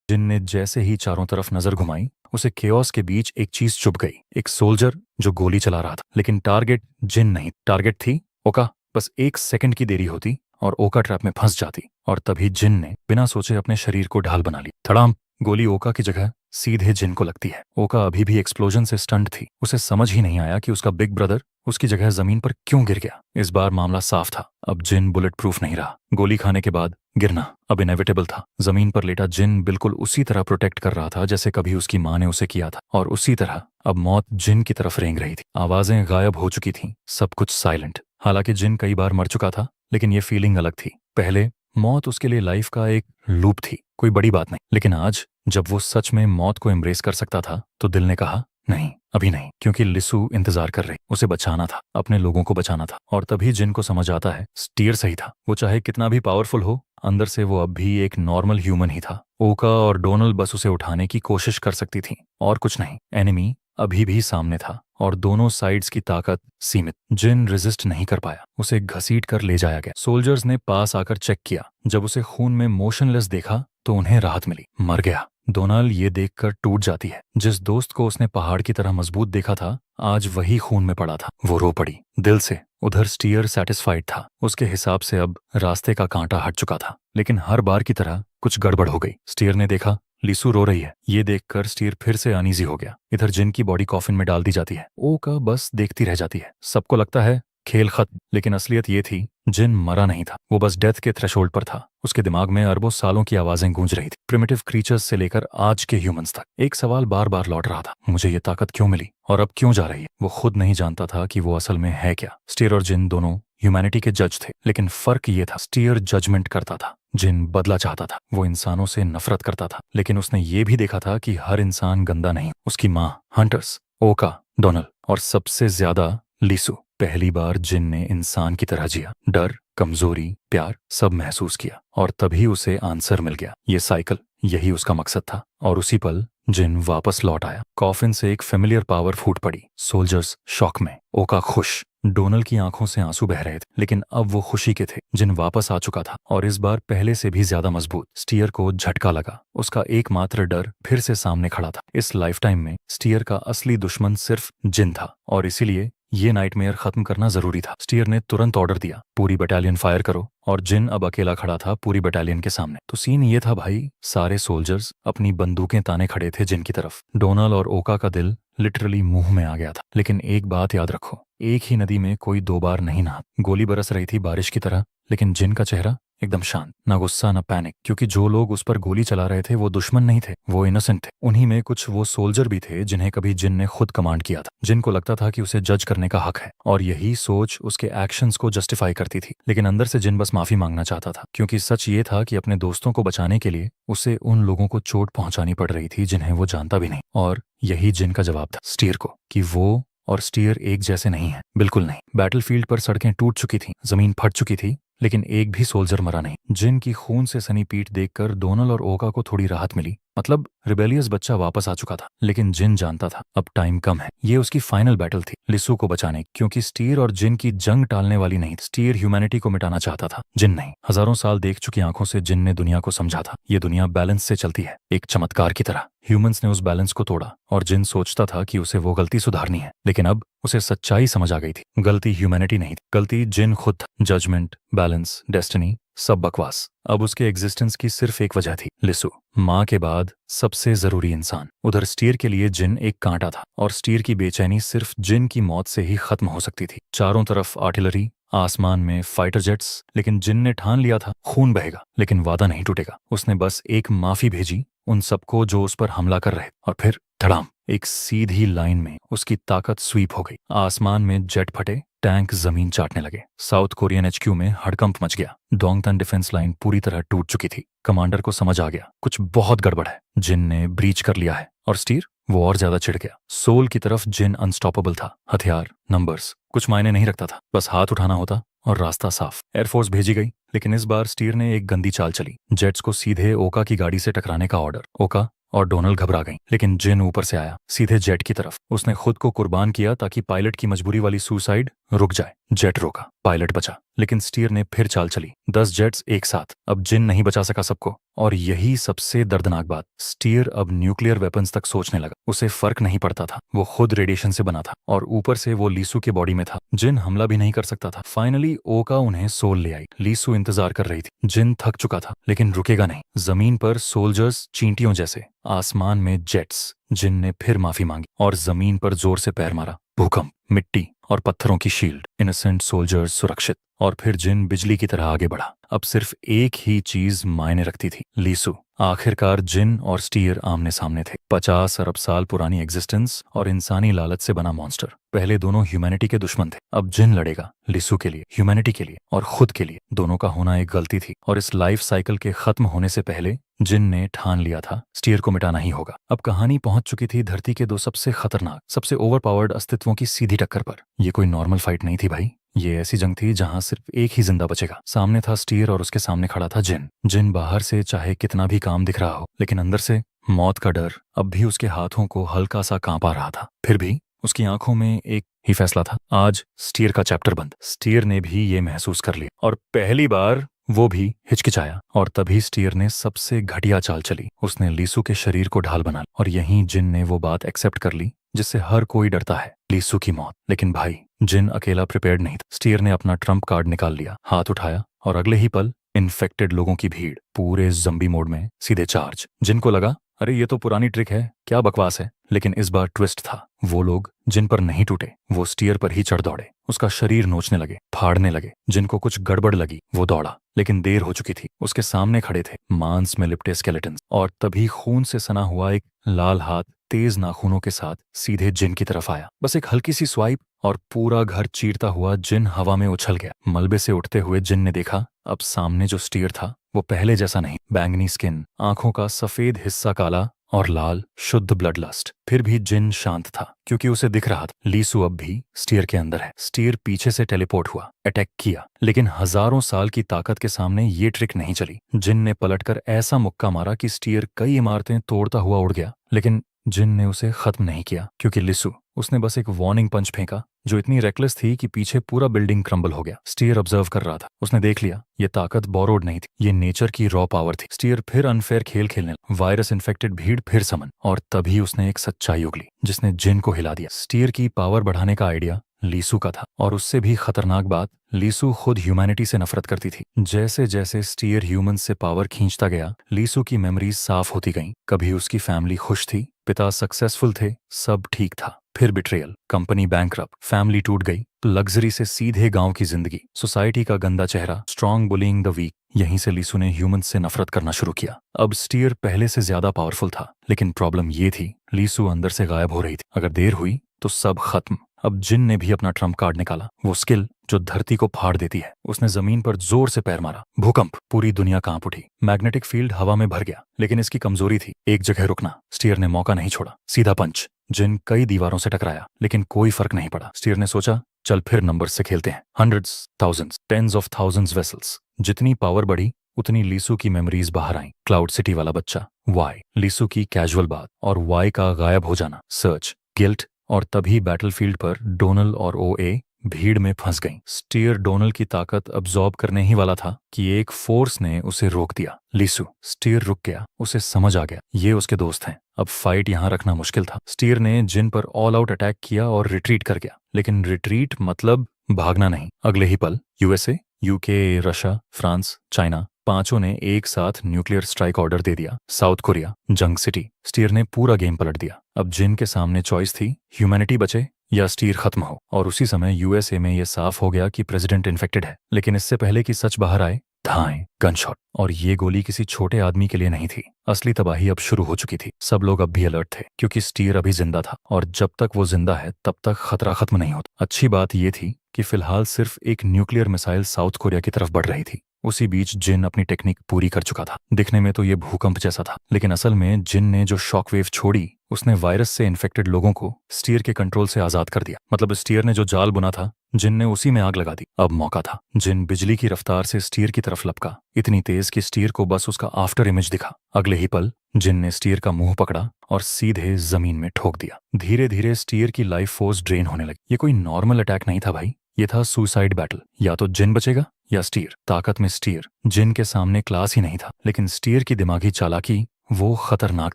जिन ने जैसे ही चारों तरफ नजर घुमाई, उसे केओस के बीच एक चीज चुभ गई। एक सोल्जर जो गोली चला रहा था, लेकिन टारगेट जिन नहीं, टारगेट थी ओका। बस 1 सेकंड की देरी होती और ओका ट्रैप में फंस जाती। और तभी जिन ने बिना सोचे अपने शरीर को ढाल बना ली। थड़ाम। गोली ओका की जगह सीधे जिन को लगती है। ओका अभी भी एक्सप्लोजन से स्टंट थी। उसे समझ ही नहीं आया कि उसका बिग ब्रदर उसकी जगह जमीन पर क्यों गिर गया। इस बार मामला साफ था। अब जिन बुलेट प्रूफ नहीं रहा। गोली खाने के बाद गिरना अब इनेविटेबल था। जमीन पर लेटा जिन बिल्कुल उसी तरह प्रोटेक्ट कर रहा था जैसे कभी उसकी माँ ने उसे किया था। और उसी तरह अब मौत जिन की तरफ रेंग रही थी। आवाजें गायब हो चुकी थीं, सब कुछ साइलेंट। हालांकि जिन कई बार मर चुका था, लेकिन ये फीलिंग अलग थी। पहले मौत उसके लिए लाइफ का एक लूप थी, कोई बड़ी बात नहीं। लेकिन आज जब वो सच में मौत को एम्ब्रेस कर सकता था, तो दिल ने कहा नहीं, अभी नहीं। क्योंकि लिसू इंतजार कर रही। उसे बचाना था, अपने लोगों को बचाना था। और तभी जिन को समझ आता है स्टीयर सही था। वो चाहे कितना भी पावरफुल हो, अंदर से वो अब भी एक नॉर्मल ह्यूमन ही था। ओका और डोनाल्ड बस उसे उठाने की कोशिश कर सकती थी, और कुछ नहीं। एनिमी अभी भी सामने था और दोनों साइड्स की ताकत सीमित। जिन रेजिस्ट नहीं कर पाया। उसे घसीट कर ले जाया गया। सोल्जर्स ने पास आकर चेक किया। जब उसे खून में मोशनलेस देखा तो उन्हें राहत मिली। मर गया। डोनाल्ड ये देखकर टूट जाती है। जिस दोस्त को उसने पहाड़ की तरह मजबूत देखा था, आज वही खून में पड़ा था। वो रो पड़ी दिल से। उधर स्टीयर सेटिस्फाइड था। उसके हिसाब से अब रास्ते का कांटा हट चुका था। लेकिन हर बार की तरह कुछ गड़बड़ हो गई। स्टीयर ने देखा लीसू रो रही है। ये देखकर स्टीयर फिर से अनईजी हो गया। इधर जिन की बॉडी कॉफिन में डाल दी जाती है। ओका बस देखती रह जाती है। सबको लगता है खेल खत्म, लेकिन असलियत ये थी जिन मरा नहीं था। वो बस डेथ के थ्रेशोल्ड पर था। उसके दिमाग में अरबों सालों की आवाजें गूंज रही थी, प्रिमिटिव क्रीचर्स से लेकर आज के ह्यूमंस तक। एक सवाल बार बार लौट रहा था, मुझे ये ताकत क्यों मिली और अब क्यों जा रही है। वो खुद नहीं जानता था कि वो असल में है क्या। स्टीयर और जिन दोनों ह्यूमैनिटी के जज थे, लेकिन फर्क ये था स्टीयर जजमेंट करता था, जिन बदला चाहता था। वो इंसानों से नफरत करता था, लेकिन उसने ये भी देखा था कि हर इंसान गंदा नहीं। उसकी माँ, हंटर्स, ओका, डोनाल्ड और सबसे ज्यादा लीसू। पहली बार जिन ने इंसान की तरह जिया। डर, कमजोरी, प्यार सब महसूस किया और तभी उसे आंसर मिल गया। ये साइकिल, यही उसका मकसद था। और उसी पल जिन वापस लौट आया। कॉफिन से एक फेमिलियर पावर फूट पड़ी। सोल्जर्स शॉक में, ओका खुश। डोनल की आंखों से आंसू बह रहे थे, लेकिन अब वो खुशी के थे। जिन वापस आ चुका था और इस बार पहले से भी ज्यादा मजबूत। स्टीयर को झटका लगा। उसका एकमात्र डर फिर से सामने खड़ा था। इस लाइफटाइम में स्टीयर का असली दुश्मन सिर्फ जिन था और इसीलिए ये नाइटमेयर खत्म करना जरूरी था। स्टीयर ने तुरंत ऑर्डर दिया, पूरी बटालियन फायर करो। और जिन अब अकेला खड़ा था पूरी बटालियन के सामने। तो सीन ये था भाई, सारे सोल्जर्स अपनी बंदूकें ताने खड़े थे जिन की तरफ। डोनाल और ओका का दिल लिटरली मुंह में आ गया था। लेकिन एक बात याद रखो, एक ही नदी में कोई दो बार नहीं नहा। गोली बरस रही थी बारिश की तरह, लेकिन जिन का चेहरा एकदम शांत, ना गुस्सा ना पैनिक। क्योंकि जो लोग उस पर गोली चला रहे थे वो दुश्मन नहीं थे, वो इनोसेंट थे। उन्हीं में कुछ वो सोल्जर भी थे जिन्हें कभी जिन ने खुद कमांड किया था। जिन को लगता था कि उसे जज करने का हक है और यही सोच उसके एक्शंस को जस्टिफाई करती थी। लेकिन अंदर से जिन बस माफी मांगना चाहता था, क्योंकि सच ये था कि अपने दोस्तों को बचाने के लिए उसे उन लोगों को चोट पहुंचानी पड़ रही थी जिन्हें वो जानता भी नहीं। और यही जिन का जवाब था स्टीयर को, कि वो और स्टीयर एक जैसे नहीं है, बिल्कुल नहीं। बैटलफील्ड पर सड़कें टूट चुकी थीं, जमीन फट चुकी थी, लेकिन एक भी सोल्जर मरा नहीं। जिन की खून से सनी पीठ देखकर डोनल और ओका को थोड़ी राहत मिली। मतलब रिबेलियस बच्चा वापस आ चुका था। लेकिन जिन जानता था अब टाइम कम है। ये उसकी फाइनल बैटल थी लिसू को बचाने की, क्योंकि स्टीयर और जिन की जंग टालने वाली नहीं। स्टीयर ह्यूमैनिटी को मिटाना चाहता था, जिन नहीं। हजारों साल देख चुकी आंखों से जिन ने दुनिया को समझा था, ये दुनिया बैलेंस से चलती है, एक चमत्कार की तरह। ह्यूमंस ने उस बैलेंस को तोड़ा और जिन सोचता था कि उसे वो गलती सुधारनी है। लेकिन अब उसे सच्चाई समझ आ गई थी, गलती ह्यूमैनिटी नहीं थी, गलती जिन खुद था। जजमेंट, बैलेंस, डेस्टिनी, सब बकवास। अब उसके एग्जिस्टेंस की सिर्फ एक वजह थी, लिसू। माँ के बाद सबसे जरूरी इंसान। उधर स्टीयर के लिए जिन एक कांटा था और स्टीयर की बेचैनी सिर्फ जिन की मौत से ही खत्म हो सकती थी। चारों तरफ आर्टिलरी, आसमान में फाइटर जेट्स, लेकिन जिन ने ठान लिया था खून बहेगा लेकिन वादा नहीं टूटेगा। उसने बस एक माफी भेजी उन सबको जो उस पर हमला कर रहे, और फिर धड़ाम, एक सीधी लाइन में उसकी ताकत स्वीप हो गई। आसमान में जेट फटे, टैंक जमीन चाटने लगे। साउथ कोरियन एचक्यू में हड़कंप मच गया। डोंगतन डिफेंस लाइन पूरी तरह टूट चुकी थी। कमांडर को समझ आ गया कुछ बहुत गड़बड़ है, जिन ने ब्रीच कर लिया है। और स्टीर, वो और ज्यादा चिढ़ गया। सोल की तरफ जिन अनस्टॉपेबल था। हथियार, नंबर्स कुछ मायने नहीं रखता था, बस हाथ उठाना होता और रास्ता साफ। एयरफोर्स भेजी गई, लेकिन इस बार स्टीर ने एक गंदी चाल चली। जेट्स को सीधे ओका की गाड़ी से टकराने का ऑर्डर। ओका और डोनल घबरा गई, लेकिन जिन ऊपर से आया सीधे जेट की तरफ। उसने खुद को कुर्बान किया ताकि पायलट की मजबूरी वाली सुसाइड रुक जाए। जेट रोका, पायलट बचा, लेकिन स्टीयर ने फिर चाल चली। 10 जेट्स एक साथ। अब जिन नहीं बचा सका सबको। और यही सबसे दर्दनाक बात, स्टीयर अब न्यूक्लियर वेपन्स तक सोचने लगा। उसे फर्क नहीं पड़ता था, वो खुद रेडिएशन से बना था और ऊपर से वो लीसू के बॉडी में था। जिन हमला भी नहीं कर सकता था। फाइनली ओका उन्हें सोल ले आई। लीसू इंतजार कर रही थी। जिन थक चुका था, लेकिन रुकेगा नहीं। जमीन पर सोल्जर्स चींटियों जैसे, आसमान में जेट्स। जिन ने फिर माफी मांगी और जमीन पर जोर से पैर मारा। भूकंप, मिट्टी और पत्थरों की शील्ड, इनोसेंट सोल्जर्स सुरक्षित। और फिर जिन बिजली की तरह आगे बढ़ा। अब सिर्फ एक ही चीज मायने रखती थी, लीसू। आखिरकार जिन और स्टीयर आमने सामने थे। 50 अरब साल पुरानी एग्जिस्टेंस और इंसानी लालच से बना मॉन्स्टर। पहले दोनों ह्यूमैनिटी के दुश्मन थे, अब जिन लड़ेगा लिसू के लिए, ह्यूमैनिटी के लिए और खुद के लिए। दोनों का होना एक गलती थी और इस लाइफ साइकिल के खत्म होने से पहले जिन ने ठान लिया था स्टीयर को मिटाना ही होगा। अब कहानी पहुंच चुकी थी धरती के दो सबसे खतरनाक, सबसे ओवरपावर्ड अस्तित्वों की सीधी टक्कर पर। यह कोई नॉर्मल फाइट नहीं थी भाई, ये ऐसी जंग थी जहां सिर्फ एक ही जिंदा बचेगा। सामने था स्टीयर और उसके सामने खड़ा था जिन। जिन बाहर से चाहे कितना भी काम दिख रहा हो, लेकिन अंदर से मौत का डर अब भी उसके हाथों को हल्का सा कांपा रहा था। फिर भी उसकी आंखों में एक ही फैसला था, आज स्टीयर का चैप्टर बंद। स्टीयर ने भी ये महसूस कर लिया और पहली बार वो भी हिचकिचाया। और तभी स्टीयर ने सबसे घटिया चाल चली। उसने लीसू के शरीर को ढाल बना लिया। और यहीं जिन ने वो बात एक्सेप्ट कर ली जिससे हर कोई डरता है, लीसू की मौत। लेकिन भाई, जिन अकेला प्रिपेयर्ड नहीं था। स्टीयर ने अपना ट्रम्प कार्ड निकाल लिया, हाथ उठाया और अगले ही पल इन्फेक्टेड लोगों की भीड़, पूरे जंबी मोड में सीधे चार्ज। जिनको लगा अरे ये तो पुरानी ट्रिक है, क्या बकवास है। लेकिन इस बार ट्विस्ट था। वो लोग जिन पर नहीं टूटे, वो स्टीयर पर ही चढ़ दौड़े। उसका शरीर नोचने लगे, फाड़ने लगे। जिनको कुछ गड़बड़ लगी वो दौड़ा, लेकिन देर हो चुकी थी। उसके सामने खड़े थे मांस में लिपटे स्केलेटन्स। और तभी खून से सना हुआ एक लाल हाथ तेज नाखूनों के साथ सीधे जिन की तरफ आया। बस एक हल्की सी स्वाइप और पूरा घर चीरता हुआ जिन हवा में उछल गया। मलबे से उठते हुए जिन ने देखा अब सामने जो स्टीयर था वो पहले जैसा नहीं। बैंगनी स्किन, आंखों का सफेद हिस्सा काला और लाल शुद्ध ब्लड लस्ट। फिर भी जिन शांत था क्योंकि उसे दिख रहा था लीसु अब भी स्टीयर के अंदर है। स्टीयर पीछे से टेलीपोर्ट हुआ, अटैक किया, लेकिन हजारों साल की ताकत के सामने ये ट्रिक नहीं चली। जिन ने पलटकर ऐसा मुक्का मारा कि स्टीयर कई इमारतें तोड़ता हुआ उड़ गया, लेकिन जिन ने उसे खत्म नहीं किया क्योंकि लिसु उसने बस एक वार्निंग पंच फेंका जो इतनी रेकलेस थी कि पीछे पूरा बिल्डिंग क्रम्बल हो गया। स्टीयर ऑब्जर्व कर रहा था। उसने देख लिया ये ताकत बोरोड नहीं थी, ये नेचर की रॉ पावर थी। स्टीयर फिर अनफेयर खेल खेलने लगा। वायरस इन्फेक्टेड भीड़ फिर समन, और तभी उसने एक सच्चाई उगली जिसने जिन को हिला दिया। स्टीयर की पावर बढ़ाने का आइडिया लीसु का था, और उससे भी खतरनाक बात, लीसु खुद ह्यूमैनिटी से नफरत करती थी। जैसे जैसे स्टीयर ह्यूमन से पावर खींचता गया, लीसु की मेमोरीज साफ होती गईं। कभी उसकी फैमिली खुश थी, पिता सक्सेसफुल थे, सब ठीक था। फिर बिट्रेयल, कंपनी बैंकरप्ट, फैमिली टूट गई, लग्जरी से सीधे गांव की जिंदगी, सोसाइटी का गंदा चेहरा, स्ट्रॉन्ग बुलिंग द वीक। यहीं से लीसु ने ह्यूमन से नफरत करना शुरू किया। अब स्टीयर पहले से ज्यादा पावरफुल था, लेकिन प्रॉब्लम ये थी लीसु अंदर से गायब हो रही थी। अगर देर हुई तो सब खत्म। अब जिन ने भी अपना ट्रम्प कार्ड निकाला, वो स्किल जो धरती को फाड़ देती है। उसने जमीन पर जोर से पैर मारा, भूकंप, पूरी दुनिया कांप उठी। मैग्नेटिक फील्ड हवा में भर गया, लेकिन इसकी कमजोरी थी एक जगह रुकना। स्टीयर ने मौका नहीं छोड़ा, सीधा पंच। जिन कई दीवारों से टकराया, लेकिन कोई फर्क नहीं पड़ा। स्टीयर ने सोचा, चल फिर नंबर से खेलते हैं। Hundreds, thousands, tens of thousands vessels. जितनी पावर बढ़ी उतनी लीसु की मेमोरीज बाहर आईं। क्लाउड सिटी वाला बच्चा, वाई, लीसु की कैजुअल बात, और वाई का गायब हो जाना, सर्च, गिल्ट। और तभी बैटलफील्ड पर डोनल और ओए भीड़ में फंस गईं। स्टीयर डोनल की ताकत अब्सॉर्ब करने ही वाला था कि एक फोर्स ने उसे रोक दिया। लीसु, स्टीयर रुक गया। उसे समझ आ गया ये उसके दोस्त हैं, अब फाइट यहां रखना मुश्किल था। स्टीयर ने जिन पर ऑल आउट अटैक किया और रिट्रीट कर गया, लेकिन रिट्रीट मतलब भागना नहीं। अगले ही पल USA, UK, Russia, France, China, पांचों ने एक साथ न्यूक्लियर स्ट्राइक ऑर्डर दे दिया। साउथ कोरिया, जंग सिटी। स्टीयर ने पूरा गेम पलट दिया। अब जिन के सामने चॉइस थी, ह्यूमैनिटी बचे या स्टीयर खत्म हो। और उसी समय यूएसए में यह साफ हो गया कि प्रेसिडेंट इन्फेक्टेड है। लेकिन इससे पहले कि सच बाहर आए, धाएं, गनशॉट। और ये गोली किसी छोटे आदमी के लिए नहीं थी। असली तबाही अब शुरू हो चुकी थी। सब लोग अब भी अलर्ट थे क्योंकि स्टीयर अभी जिंदा था, और जब तक वो जिंदा है तब तक खतरा खत्म नहीं होता। अच्छी बात ये थी कि फिलहाल सिर्फ एक न्यूक्लियर मिसाइल साउथ कोरिया की तरफ बढ़ रही थी। उसी बीच जिन अपनी टेक्निक पूरी कर चुका था। दिखने में तो ये भूकंप जैसा था, लेकिन असल में जिन ने जो शॉकवेव छोड़ी, उसने वायरस से इन्फेक्टेड लोगों को स्टीयर के कंट्रोल से आजाद कर दिया। मतलब स्टीयर ने जो जाल बुना था, जिन ने उसी में आग लगा दी। अब मौका था। जिन बिजली की रफ्तार से स्टीयर की तरफ लपका, इतनी तेज कि स्टीयर को बस उसका आफ्टर इमेज दिखा। अगले ही पल जिन ने स्टीयर का मुंह पकड़ा और सीधे जमीन में ठोक दिया। धीरे धीरे स्टीयर की लाइफ फोर्स ड्रेन होने लगी। ये कोई नॉर्मल अटैक नहीं था भाई, ये था सुसाइड बैटल। या तो जिन बचेगा या स्टीयर। ताकत में स्टीयर जिन के सामने क्लास ही नहीं था, लेकिन स्टीयर की दिमागी चालाकी वो खतरनाक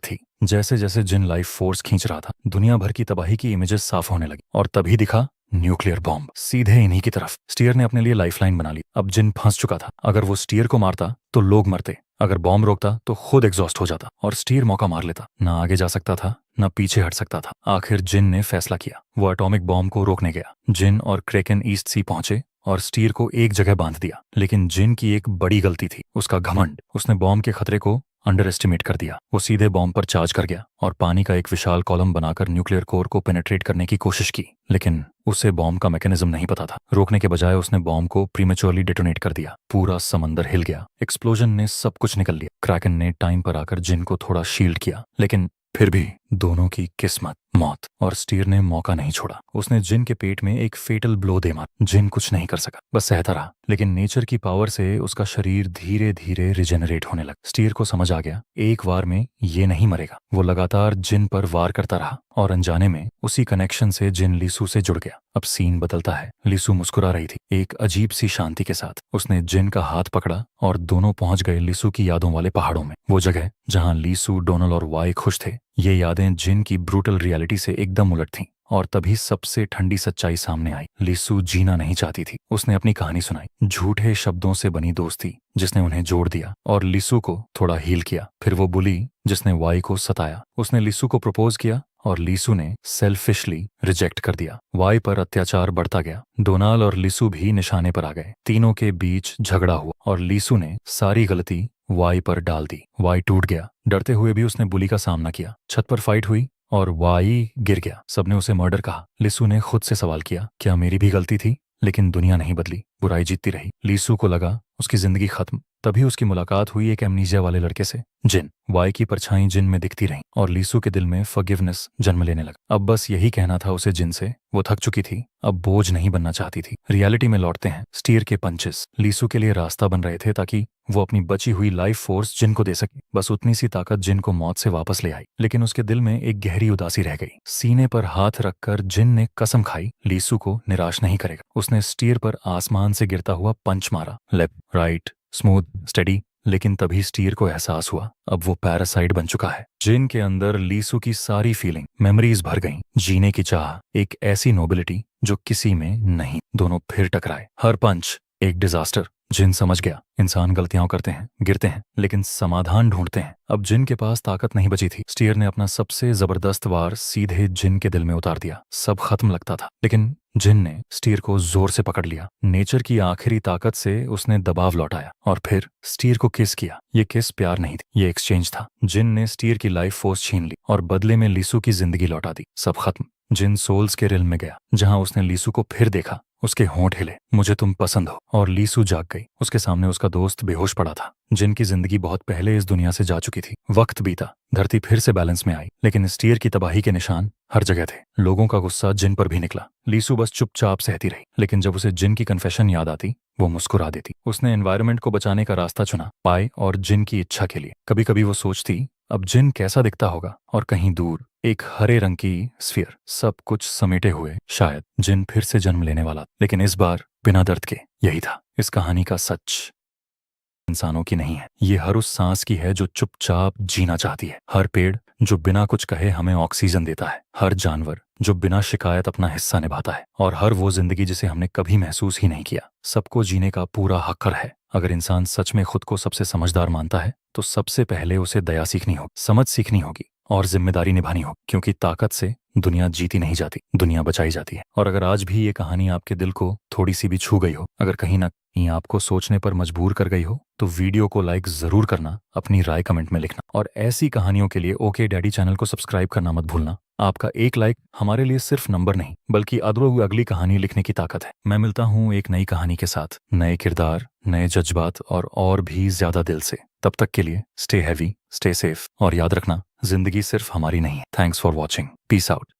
थी। जैसे जैसे जिन लाइफ फोर्स खींच रहा था, दुनिया भर की तबाही की इमेजेस साफ होने लगी, और तभी दिखा न्यूक्लियर बॉम्ब सीधे इन्हीं की तरफ। स्टीयर ने अपने लिए लाइफलाइन बना ली। अब जिन फंस चुका था। अगर वो स्टीयर को मारता तो लोग मरते, अगर बॉम्ब रोकता तो खुद एग्जॉस्ट हो जाता, और स्टीयर मौका मार लेता। ना आगे जा सकता था, ना पीछे हट सकता था। आखिर जिन ने फैसला किया, वो एटॉमिक बॉम्ब को रोकने गया। जिन और क्रेकन ईस्ट सी पहुंचे और स्टीयर को एक जगह बांध दिया। लेकिन जिन की एक बड़ी गलती थी, उसका घमंड। उसने बॉम्ब के खतरे को अंडर एस्टिमेट कर दिया। वो सीधे बॉम्ब पर चार्ज कर गया और पानी का एक विशाल कॉलम बनाकर न्यूक्लियर कोर को पेनेट्रेट करने की कोशिश की। लेकिन उसे बॉम्ब का मैकेनिज्म नहीं पता था। रोकने के बजाय उसने बॉम्ब को प्रीमेच्योरली डेटोनेट कर दिया। पूरा समंदर हिल गया। एक्सप्लोजन ने सब कुछ निकल लिया। क्रैकन ने टाइम पर आकर जिन को थोड़ा शील्ड किया, लेकिन फिर भी दोनों की किस्मत मौत। और स्टीयर ने मौका नहीं छोड़ा। उसने जिन के पेट में एक फेटल ब्लो दे मारा। जिन कुछ नहीं कर सका, बस सहता रहा। लेकिन नेचर की पावर से उसका शरीर धीरे धीरे रिजेनरेट होने लगा। स्टीयर को समझ आ गया, एक वार में ये नहीं मरेगा। वो लगातार जिन पर वार करता रहा, और अनजाने में उसी कनेक्शन से जिन लीसु से जुड़ गया। अब सीन बदलता है। लीसु मुस्कुरा रही थी, एक अजीब सी शांति के साथ। उसने जिन का हाथ पकड़ा और दोनों पहुंच गए लीसु की यादों वाले पहाड़ों में। वो जगह जहां लीसु, डोनल और वाई खुश थे। ये यादें जिन की ब्रूटल रियलिटी से एकदम उलट थीं। और तभी सबसे ठंडी सच्चाई सामने आई। लीसु जीना नहीं चाहती थी। उसने अपनी कहानी सुनाई, झूठे शब्दों से बनी दोस्ती जिसने उन्हें जोड़ दिया और लीसु को थोड़ा हील किया। फिर वो बुली जिसने वाई को सताया। उसने लीसु को प्रपोज किया और लीसु ने सेल्फिशली रिजेक्ट कर दिया। वाई पर अत्याचार बढ़ता गया। डोनाल और लीसु भी निशाने पर आ गए। तीनों के बीच झगड़ा हुआ और लीसु ने सारी गलती वाई पर डाल दी। वाई टूट गया। डरते हुए भी उसने बुली का सामना किया। छत पर फाइट हुई और वाई गिर गया। सबने उसे मर्डर कहा। लीसु ने खुद से सवाल किया, क्या मेरी भी गलती थी? लेकिन दुनिया नहीं बदली, बुराई जीतती रही। लीसु को लगा उसकी जिंदगी खत्म। तभी उसकी मुलाकात हुई एक एमनीजिया वाले लड़के से। जिन वाई की परछाई जिन में दिखती रही और लीसू के दिल में फॉरगिवनेस जन्म लेने लगा। अब बस यही कहना था उसे जिन से। वो थक चुकी थी, अब बोझ नहीं बनना चाहती थी। रियलिटी में लौटते हैं। स्टीयर के पंचेस लीसू के लिए रास्ता बन रहे थे ताकि वो अपनी बची हुई लाइफ फोर्स जिन को दे सके। बस उतनी सी ताकत जिन को मौत से वापस ले आई, लेकिन उसके दिल में एक गहरी उदासी रह गई। सीने पर हाथ रखकर जिन ने कसम खाई लीसू को निराश नहीं करेगा। उसने स्टीयर पर आसमान से गिरता हुआ पंच मारा, लेफ्ट राइट स्मूथ स्टेडी। लेकिन तभी स्टीयर को एहसास हुआ अब वो पैरासाइट बन चुका है। जिन के अंदर लीसू की सारी फीलिंग मेमोरीज भर गईं, जीने की चाह, एक ऐसी नोबिलिटी जो किसी में नहीं। दोनों फिर टकराए। हर पंच एक डिजास्टर। जिन समझ गया इंसान गलतियां करते हैं, गिरते हैं, लेकिन समाधान ढूंढते हैं। अब जिन के पास ताकत नहीं बची थी। स्टीयर ने अपना सबसे जबरदस्त वार सीधे जिन के दिल में उतार दिया। सब खत्म लगता था, लेकिन जिन ने स्टीयर को जोर से पकड़ लिया। नेचर की आखिरी ताकत से उसने दबाव लौटाया और फिर स्टीयर को किस किया। ये किस प्यार नहीं थी, ये एक्सचेंज था। जिन ने स्टीयर की लाइफ फोर्स छीन ली और बदले में लीसू की जिंदगी लौटा दी। सब खत्म। जिन सोल्स के रिल्म में गया, जहां उसने लीसू को फिर देखा। उसके होंठ हिले, मुझे तुम पसंद हो। और लीसू जाग गई। उसके सामने उसका दोस्त बेहोश पड़ा था। जिनकी जिंदगी बहुत पहले इस दुनिया से जा चुकी थी। वक्त बीता, धरती फिर से बैलेंस में आई, लेकिन स्टीयर की तबाही के निशान हर जगह थे। लोगों का गुस्सा जिन पर भी निकला। लीसू बस चुपचाप सहती रही, लेकिन जब उसे जिन की कन्फेशन याद आती वो मुस्कुरा देती। उसने एनवायरनमेंट को बचाने का रास्ता चुना, पाए और जिन की इच्छा के लिए। कभी कभी वो सोचती अब जिन कैसा दिखता होगा, और कहीं दूर एक हरे रंग की स्फीयर, सब कुछ समेटे हुए। शायद जिन फिर से जन्म लेने वाला, लेकिन इस बार बिना दर्द के। यही था इस कहानी का सच। इंसानों की नहीं है, ये हर उस सांस की है जो चुपचाप जीना चाहती है। हर पेड़ जो बिना कुछ कहे हमें ऑक्सीजन देता है। हर जानवर जो बिना शिकायत अपना हिस्सा निभाता है। और हर वो जिंदगी जिसे हमने कभी महसूस ही नहीं किया। सबको जीने का पूरा हक है। अगर इंसान सच में खुद को सबसे समझदार मानता है तो सबसे पहले उसे दया सीखनी होगी, समझ सीखनी होगी और जिम्मेदारी निभानी होगी। क्योंकि ताकत से दुनिया जीती नहीं जाती, दुनिया बचाई जाती है। और अगर आज भी ये कहानी आपके दिल को थोड़ी सी भी छू गई हो, अगर कहीं ना कहीं आपको सोचने पर मजबूर कर गई हो, तो वीडियो को लाइक जरूर करना, अपनी राय कमेंट में लिखना और ऐसी कहानियों के लिए ओके डैडी चैनल को सब्सक्राइब करना मत भूलना। आपका एक लाइक हमारे लिए सिर्फ नंबर नहीं, बल्कि अगली कहानी लिखने की ताकत है। मैं मिलता हूँ एक नई कहानी के साथ, नए किरदार, नए जज्बात और भी ज्यादा दिल से। तब तक के लिए स्टे हैवी, स्टे सेफ और याद रखना जिंदगी सिर्फ हमारी नहीं है। Thanks for watching. Peace out.